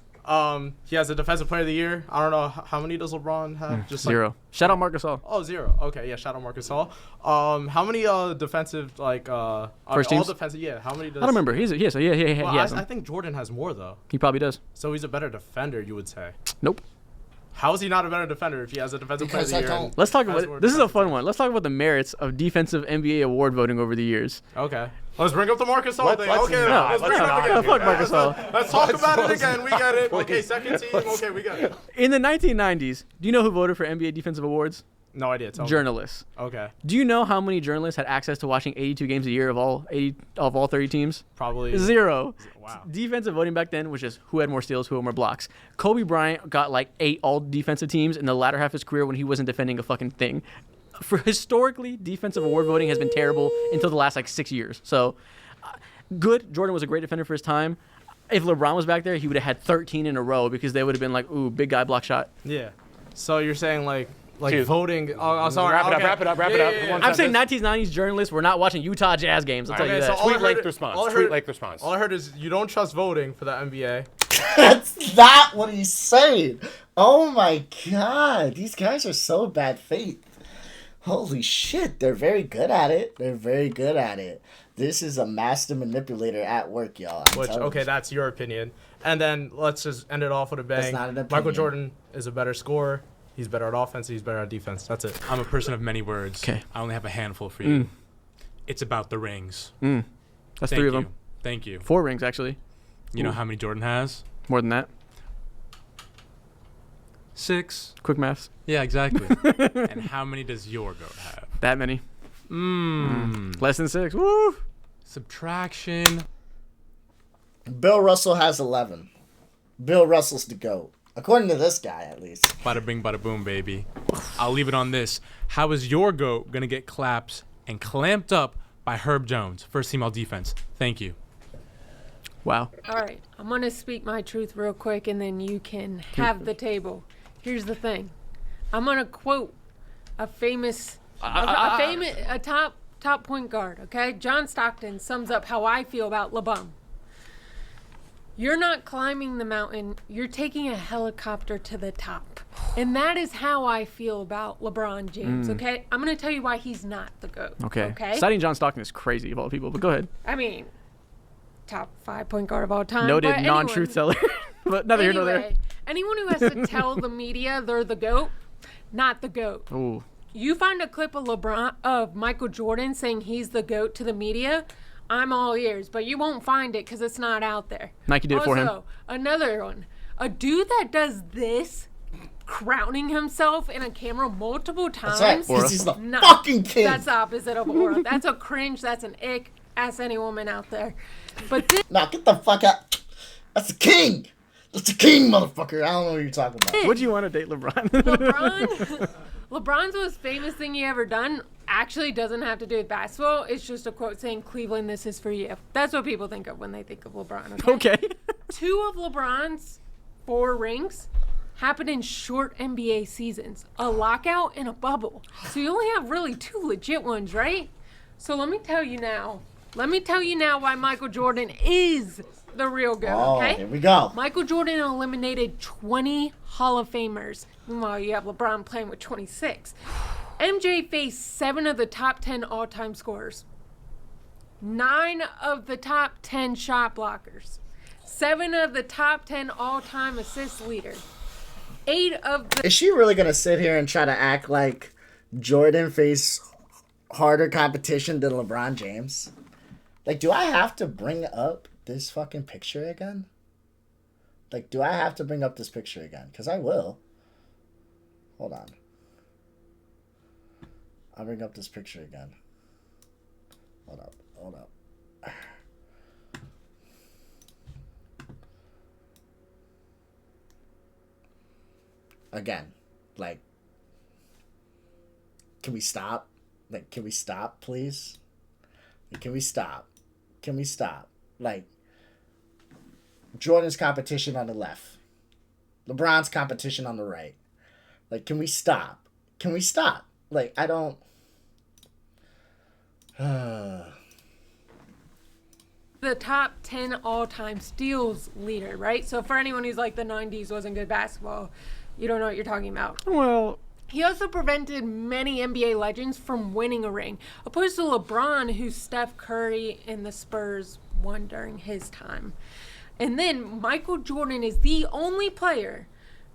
He has a defensive player of the year. I don't know how many does LeBron have? Just like, 0. Shout out Marcus All. Oh, 0. Okay, yeah. Shout out Marcus Hall. How many defensive First all teams? defensive? Yeah. How many does? I don't remember. He has Well, them. I think Jordan has more though. He probably does. So he's a better defender, you would say. Nope. How is he not a better defender if he has a defensive player of the year? and Let's talk has more about this. Is a defensive fun one. Let's talk about the merits of defensive NBA award voting over the years. Okay. Let's bring up the Marcus Hall thing. let's Okay, not. let's bring it up Let's again. not. Fuck Marcus Hall. Let's talk about it again. We get it. Okay, second team. Okay, we got it. In the 1990s, do you know who voted for NBA defensive awards? No idea. Tell me. Journalists. Okay. Do you know how many journalists had access to watching 82 games a year of all 30 teams? Probably 0. Wow. Defensive voting back then was just who had more steals, who had more blocks. Kobe Bryant got like 8 all defensive teams in the latter half of his career when he wasn't defending a fucking thing. For historically, defensive award voting has been terrible until the last like 6 years. So, good. Jordan was a great defender for his time. If LeBron was back there, he would have had 13 in a row because they would have been like, ooh, big guy block shot. Yeah. So you're saying like Dude. voting? Oh, sorry. Wrap it up, okay. wrap it up, wrap it up. I'm saying 1990s journalists were not watching Utah Jazz games. I'll tell you that. So all I heard- response. all I Tweet heard- length response. All I heard is you don't trust voting for the NBA. That's not what he's saying. Oh my god, these guys are so bad faith. Holy shit, they're very good at it. They're very good at it. This is a master manipulator at work, y'all. I'm Which telling okay, you. that's your opinion. And then let's just end it off with a bang. That's not an Michael opinion. Jordan is a better scorer. He's better at offense. He's better at defense. That's it. I'm a person of many words. 'Kay. I only have a handful for you. It's about the rings. That's Thank 3 of you. them. Thank you. 4 rings, actually. You know how many Jordan has? More than that. 6. Quick maths. Yeah, exactly. And how many does your goat have? That many. Less than 6. Woo! Subtraction. Bill Russell has 11. Bill Russell's the GOAT. According to this guy, at least. Bada bing, bada boom, baby. I'll leave it on this. How is your goat going to get claps and clamped up by Herb Jones, first team all defense? Thank you. Wow. All right, I'm going to speak my truth real quick, and then you can have the table. Here's the thing. I'm going to quote a famous, a top point guard, okay? John Stockton sums up how I feel about LeBron. You're not climbing the mountain. You're taking a helicopter to the top. And that is how I feel about LeBron James, okay? I'm going to tell you why he's not the GOAT. Okay. Okay? Citing John Stockton is crazy of all people, but go ahead. I mean, top 5 point guard of all time. Noted but non-truth teller. But neither here nor there. Anyway, anyone who has to tell the media they're the GOAT, not the GOAT. Ooh. You find a clip of Michael Jordan saying he's the GOAT to the media, I'm all ears, but you won't find it because it's not out there. Nike did it for him. Also, another one. A dude that does this, crowning himself in a camera multiple times. That's right, 'cause he's the Nah, fucking king. That's the opposite of aura. That's a cringe. That's an ick. Ask any woman out there. But this Nah, get the fuck out. That's the king. That's the king, motherfucker. I don't know what you're talking about. Would you want to date LeBron? LeBron's most famous thing he ever done actually doesn't have to do with basketball. It's just a quote saying, "Cleveland, this is for you." That's what people think of when they think of LeBron. Okay. 2 of LeBron's 4 rings happened in short NBA seasons, a lockout and a bubble. So you only have really 2 legit ones, right? So let me tell you now. Why Michael Jordan is the real GOAT, Oh, okay? here we go. Michael Jordan eliminated 20 Hall of Famers. Meanwhile, you have LeBron playing with 26. MJ faced 7 of the top 10 all-time scorers, 9 of the top 10 shot blockers, 7 of the top 10 all-time assist leaders, 8 of the... Is she really going to sit here and try to act like Jordan faced harder competition than LeBron James? Like, do I have to bring up this fucking picture again? Like, do I have to bring up this picture again? Because I will. Hold on. I'll bring up this picture again. Hold up. Again, like, can we stop? Like, can we stop, please? Like, can we stop? Like, Jordan's competition on the left. LeBron's competition on the right. Like, can we stop? Can we stop? Like, I don't... The top 10 all-time steals leader, right? So for anyone who's like the 90s wasn't good basketball, you don't know what you're talking about. Well, he also prevented many NBA legends from winning a ring, opposed to LeBron, who Steph Curry and the Spurs won during his time. And then Michael Jordan is the only player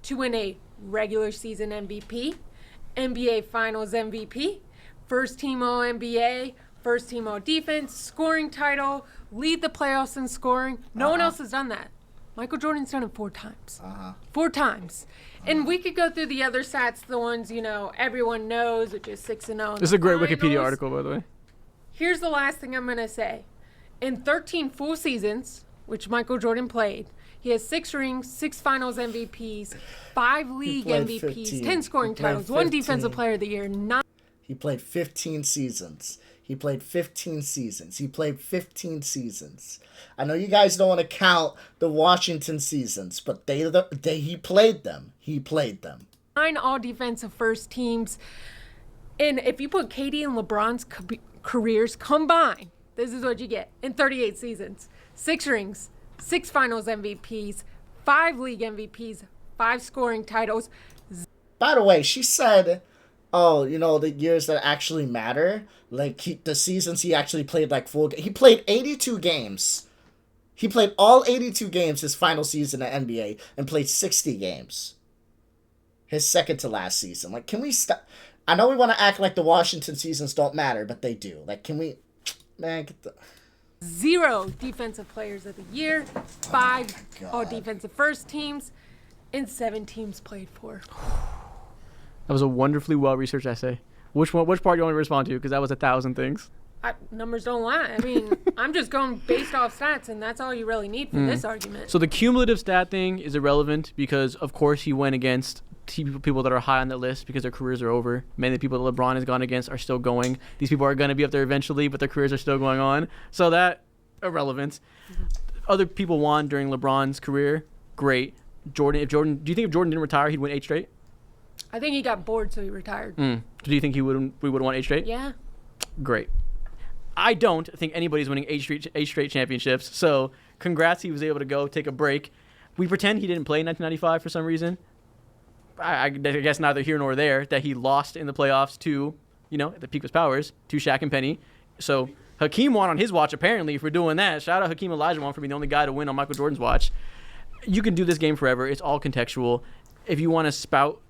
to win a regular season MVP, NBA Finals MVP, first team All-NBA, first team All-Defense, scoring title, lead the playoffs in scoring. No one else has done that. Michael Jordan's done it 4 times. 4 times. And we could go through the other stats, the ones, everyone knows, which is 6-0. This is a great Wikipedia article, by the way. Here's the last thing I'm going to say. In 13 full seasons, which Michael Jordan played, he has 6 rings, 6 finals MVPs, 5 league MVPs, 15. 10 scoring titles, 1 defensive player of the year, 9. He played 15 seasons. He played 15 seasons. He played 15 seasons. I know you guys don't want to count the Washington seasons, but he played them. He played them. 9 all defensive first teams. And if you put KD and LeBron's careers combined, this is what you get in 38 seasons. 6 rings, 6 finals MVPs, 5 league MVPs, 5 scoring titles. By the way, she said, the years that actually matter, like the seasons he actually played like full. He played 82 games. He played all 82 games his final season at NBA and played 60 games. His second to last season. Like, can we stop? I know we want to act like the Washington seasons don't matter, but they do. Like, can we, man, get the... 0 defensive players of the year, 5 all defensive first teams, and 7 teams played for. That was a wonderfully well-researched essay. Which part do you want me to respond to? Because that was 1,000 things. Numbers don't lie. I mean, I'm just going based off stats, and that's all you really need for this argument. So the cumulative stat thing is irrelevant because, of course, he went against people that are high on that list because their careers are over. Many of the people that LeBron has gone against are still going. These people are going to be up there eventually, but their careers are still going on. So that, irrelevant. Other people won during LeBron's career. Great. Do you think if Jordan didn't retire, he'd win 8 straight? I think he got bored, so he retired. Do you think we would have won 8 straight? Yeah. Great. I don't think anybody's winning 8 straight championships. So congrats, he was able to go take a break. We pretend he didn't play in 1995 for some reason. I guess neither here nor there that he lost in the playoffs to, at the peak of his powers, to Shaq and Penny. So Hakeem won on his watch, apparently, for doing that. Shout out Hakeem Olajuwon for being the only guy to win on Michael Jordan's watch. You can do this game forever. It's all contextual. If you want to spout,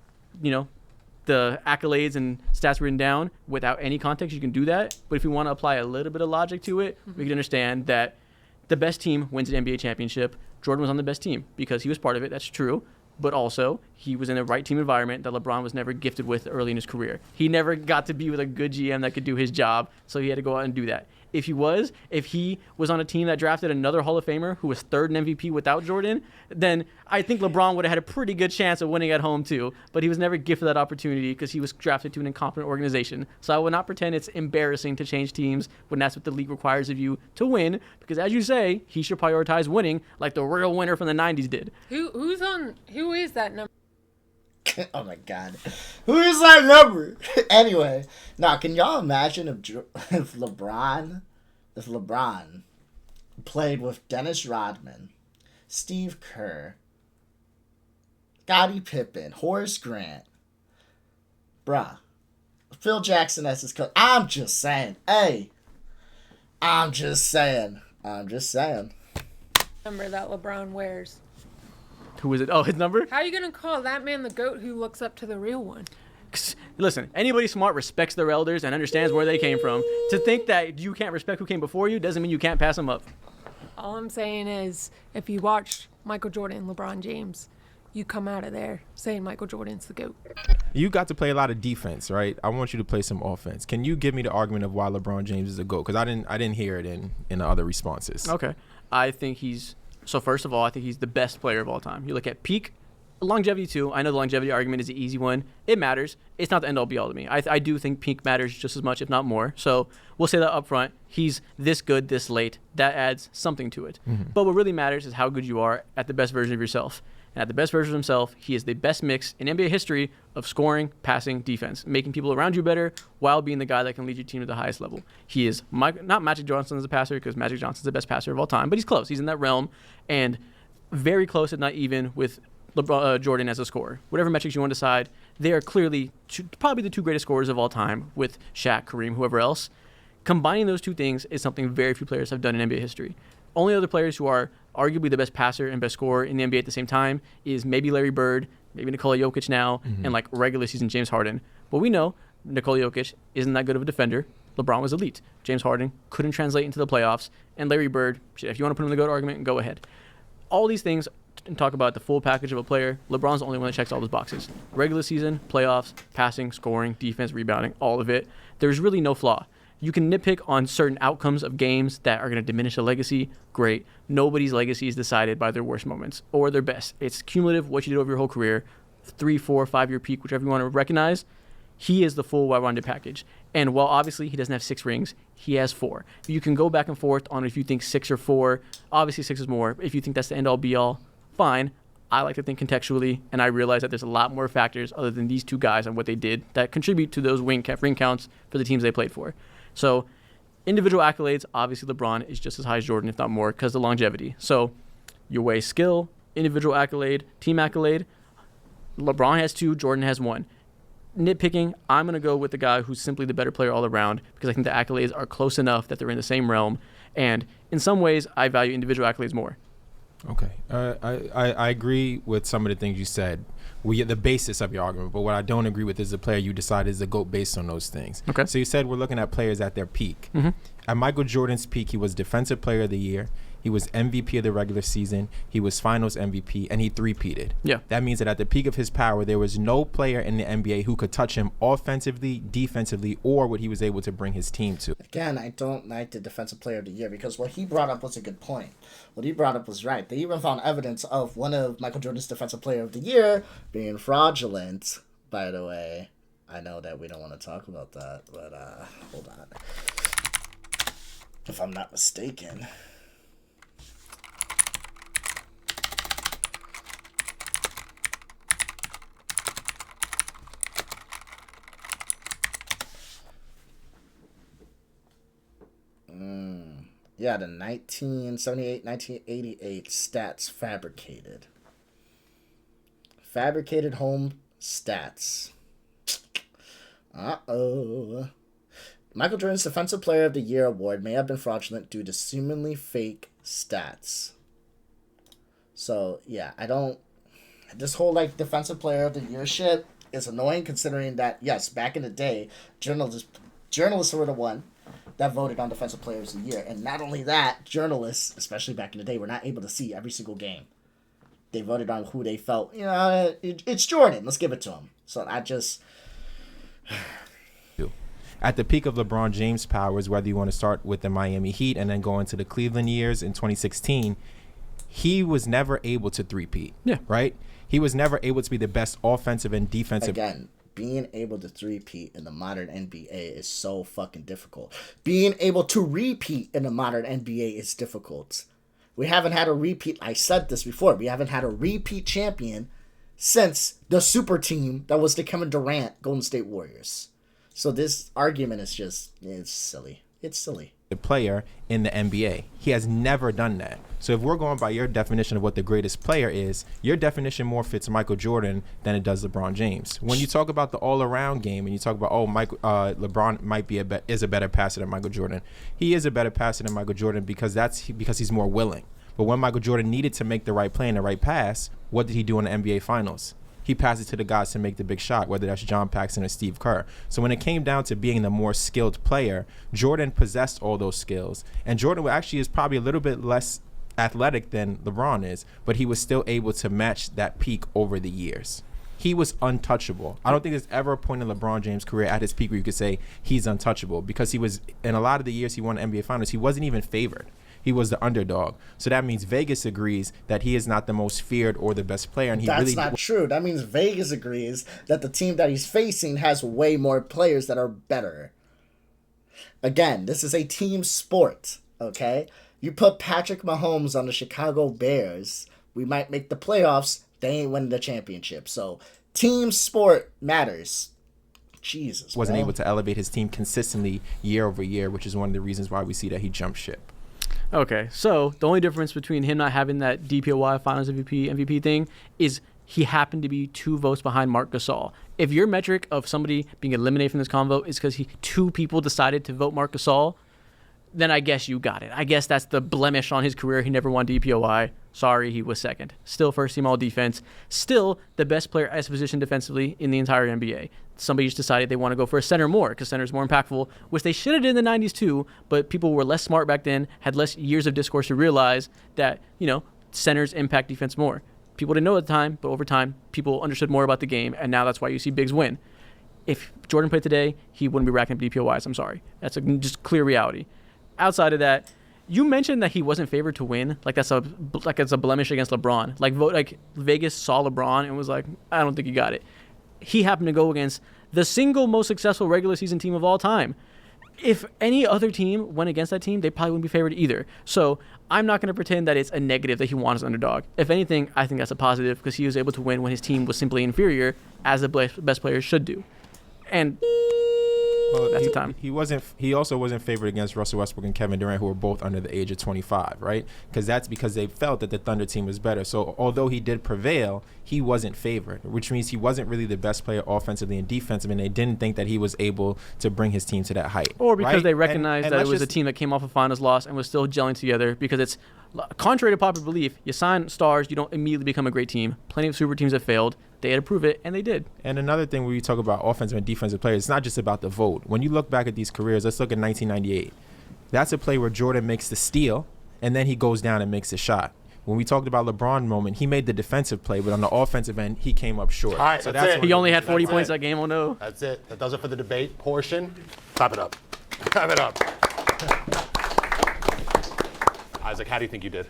the accolades and stats written down without any context, you can do that. But if you want to apply a little bit of logic to it, we can understand that the best team wins an NBA championship. Jordan was on the best team because he was part of it. That's true. But also, he was in the right team environment that LeBron was never gifted with early in his career. He never got to be with a good GM that could do his job, so he had to go out and do that. If he was on a team that drafted another Hall of Famer who was 3rd in MVP without Jordan, then I think LeBron would have had a pretty good chance of winning at home too. But he was never gifted that opportunity because he was drafted to an incompetent organization. So I would not pretend it's embarrassing to change teams when that's what the league requires of you to win. Because as you say, he should prioritize winning like the real winner from the 90s did. Who is that number? Oh my God. Who is that number? Anyway, now can y'all imagine if LeBron played with Dennis Rodman, Steve Kerr, Scottie Pippen, Horace Grant, bruh, Phil Jackson as his coach. I'm just saying. Hey, I'm just saying. Number that LeBron wears. Who is it? Oh, his number? How are you going to call that man the GOAT who looks up to the real one? Listen, anybody smart respects their elders and understands where they came from. To think that you can't respect who came before you doesn't mean you can't pass them up. All I'm saying is, if you watch Michael Jordan and LeBron James, you come out of there saying Michael Jordan's the GOAT. You got to play a lot of defense, right? I want you to play some offense. Can you give me the argument of why LeBron James is the GOAT? Because I didn't hear it in the other responses. Okay. I think he's... So first of all, I think he's the best player of all time. You look at peak Longevity too. I know the longevity argument is the easy one. It matters. It's not the end all be all to me. I do think peak matters just as much, if not more. So we'll say that up front. He's this good this late. That adds something to it. But what really matters is how good you are at the best version of yourself. And at the best version of himself, he is the best mix in NBA history of scoring, passing, defense, making people around you better while being the guy that can lead your team to the highest level. He is not Magic Johnson as a passer, because Magic Johnson's the best passer of all time, but he's close. He's in that realm, and very close, if not even, with Jordan as a scorer. Whatever metrics you want to decide, they are clearly probably the two greatest scorers of all time with Shaq, Kareem, whoever else. Combining those two things is something very few players have done in NBA history. Only other players who are arguably the best passer and best scorer in the NBA at the same time is maybe Larry Bird, maybe Nikola Jokic now, and like regular season James Harden. But we know Nikola Jokic isn't that good of a defender. LeBron was elite. James Harden couldn't translate into the playoffs. And Larry Bird, if you want to put him in the GOAT argument, go ahead. All these things and talk about the full package of a player. LeBron's the only one that checks all those boxes. Regular season, playoffs, passing, scoring, defense, rebounding, all of it. There's really no flaw. You can nitpick on certain outcomes of games that are going to diminish a legacy. Great. Nobody's legacy is decided by their worst moments or their best. It's cumulative, what you did over your whole career, 3, 4, 5-year peak, whichever you want to recognize. He is the full well-rounded package. And while obviously he doesn't have 6 rings, he has 4. You can go back and forth on if you think 6 or 4. Obviously 6 is more. If you think that's the end-all, be-all, fine. I like to think contextually, and I realize that there's a lot more factors other than these two guys and what they did that contribute to those ring counts for the teams they played for. So individual accolades, obviously LeBron is just as high as Jordan, if not more, because of the longevity. So you weigh skill, individual accolade, team accolade. LeBron has 2, Jordan has 1. Nitpicking, I'm going to go with the guy who's simply the better player all around, because I think the accolades are close enough that they're in the same realm. And in some ways, I value individual accolades more. Okay. I agree with some of the things you said. We get the basis of your argument, but what I don't agree with is the player you decide is the GOAT based on those things. Okay. So you said we're looking at players at their peak. At Michael Jordan's peak, he was Defensive Player of the Year. He was MVP of the regular season. He was Finals MVP, and he three-peated. Yeah. That means that at the peak of his power, there was no player in the NBA who could touch him offensively, defensively, or what he was able to bring his team to. Again, I don't like the Defensive Player of the Year because what he brought up was a good point. What he brought up was right. They even found evidence of one of Michael Jordan's Defensive Player of the Year being fraudulent, by the way. I know that we don't want to talk about that, but hold on. If I'm not mistaken... Yeah, the 1978-1988 stats fabricated. Fabricated home stats. Uh-oh. Michael Jordan's Defensive Player of the Year award may have been fraudulent due to seemingly fake stats. So, yeah, I don't... This whole, like, Defensive Player of the Year shit is annoying considering that, yes, back in the day, journalists were the one that voted on Defensive Players of the Year. And not only that, journalists, especially back in the day, were not able to see every single game. They voted on who they felt, it's Jordan. Let's give it to him. So I just... At the peak of LeBron James' powers, whether you want to start with the Miami Heat and then go into the Cleveland years in 2016, he was never able to three-peat. Yeah. Right? He was never able to be the best offensive and defensive... Again, being able to three-peat in the modern NBA is so fucking difficult. Being able to repeat in the modern NBA is difficult. We haven't had a repeat. I said this before. We haven't had a repeat champion since the super team that was the Kevin Durant Golden State Warriors. So this argument is just, it's silly. It's silly. The player in the NBA. He has never done that. So if we're going by your definition of what the greatest player is, your definition more fits Michael Jordan than it does LeBron James. When you talk about the all-around game and you talk about, LeBron might be is a better passer than Michael Jordan. He is a better passer than Michael Jordan because he's more willing. But when Michael Jordan needed to make the right play and the right pass, what did he do in the NBA Finals? He passed it to the guys to make the big shot, whether that's John Paxson or Steve Kerr. So when it came down to being the more skilled player, Jordan possessed all those skills. And Jordan actually is probably a little bit less athletic than LeBron is, but he was still able to match that peak over the years. He was untouchable. I don't think there's ever a point in LeBron James' career at his peak where you could say he's untouchable because he was, in a lot of the years he won NBA Finals, he wasn't even favored. he was the underdog. So that means Vegas agrees that he is not the most feared or the best player, and he That's really not true. That means Vegas agrees that the team that he's facing has way more players that are better. Again, this is a team sport, okay? You put Patrick Mahomes on the Chicago Bears, we might make the playoffs, they ain't winning the championship. So, team sport matters. Jesus, wasn't bro. able to elevate his team consistently year over year, which is one of the reasons why we see that he jumped ship. Okay, so the only difference between him not having that DPOY Finals MVP thing is he happened to be 2 votes behind Marc Gasol. If your metric of somebody being eliminated from this convo is because 2 people decided to vote Marc Gasol, then I guess you got it. I guess that's the blemish on his career. He never won DPOY. Sorry, he was second. Still first team all defense. Still the best player at his position defensively in the entire NBA. Somebody just decided they want to go for a center more because center is more impactful, which they should have did in the 90s too, but people were less smart back then, had less years of discourse to realize that, centers impact defense more. People didn't know at the time, but over time, people understood more about the game, and now that's why you see bigs win. If Jordan played today, he wouldn't be racking up DPOYs. I'm sorry. That's just clear reality. Outside of that, you mentioned that he wasn't favored to win. It's a blemish against LeBron. Like Vegas saw LeBron and was like, I don't think he got it. He happened to go against the single most successful regular season team of all time. If any other team went against that team, they probably wouldn't be favored either. So I'm not going to pretend that it's a negative that he won as underdog. If anything, I think that's a positive because he was able to win when his team was simply inferior, as the best players should do. And that's the time. He also wasn't favored against Russell Westbrook and Kevin Durant, who were both under the age of 25, right? Because they felt that the Thunder team was better. So although he did prevail, he wasn't favored, which means he wasn't really the best player offensively and defensively, and they didn't think that he was able to bring his team to that height. Or because right? they recognized that it was a team that came off a finals loss and was still gelling together, because it's contrary to popular belief, you sign stars, you don't immediately become a great team. Plenty of super teams have failed. They had to prove it, and they did. And another thing, when you talk about offensive and defensive players, it's not just about the vote. When you look back at these careers, let's look at 1998. That's a play where Jordan makes the steal, and then he goes down and makes a shot. When we talked about LeBron moment, he made the defensive play, but on the offensive end, he came up short. All right, so that's it. He only had 40 points that game. Oh, no. That's it. That does it for the debate portion. Clap it up. Clap it up. Isaac, how do you think you did?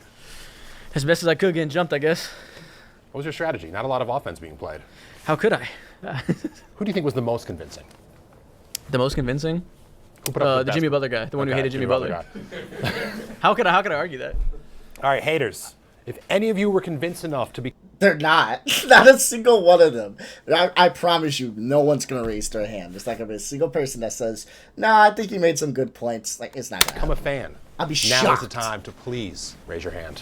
As best as I could, getting jumped, I guess. What was your strategy? Not a lot of offense being played. How could I? Who do you think was the most convincing? The most convincing? Who put up the Jimmy Butler guy, the one who hated Jimmy Butler. How could I argue that? All right, haters. If any of you were convinced enough to be... They're not. Not a single one of them. I promise you, no one's going to raise their hand. There's not going to be a single person that says, nah, I think you made some good points. Like, it's not going to happen. Become a fan. I'll be now shocked. Now is the time to please raise your hand.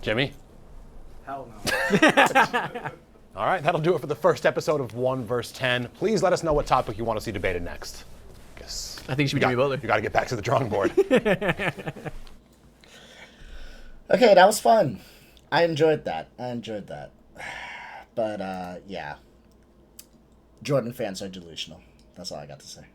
Jimmy? Hell no. All right, that'll do it for the first episode of 1 vs. 10. Please let us know what topic you want to see debated next. I think it should be Jimmy Butler. You got to get back to the drawing board. Okay, that was fun. I enjoyed that. But, yeah. Jordan fans are delusional. That's all I got to say.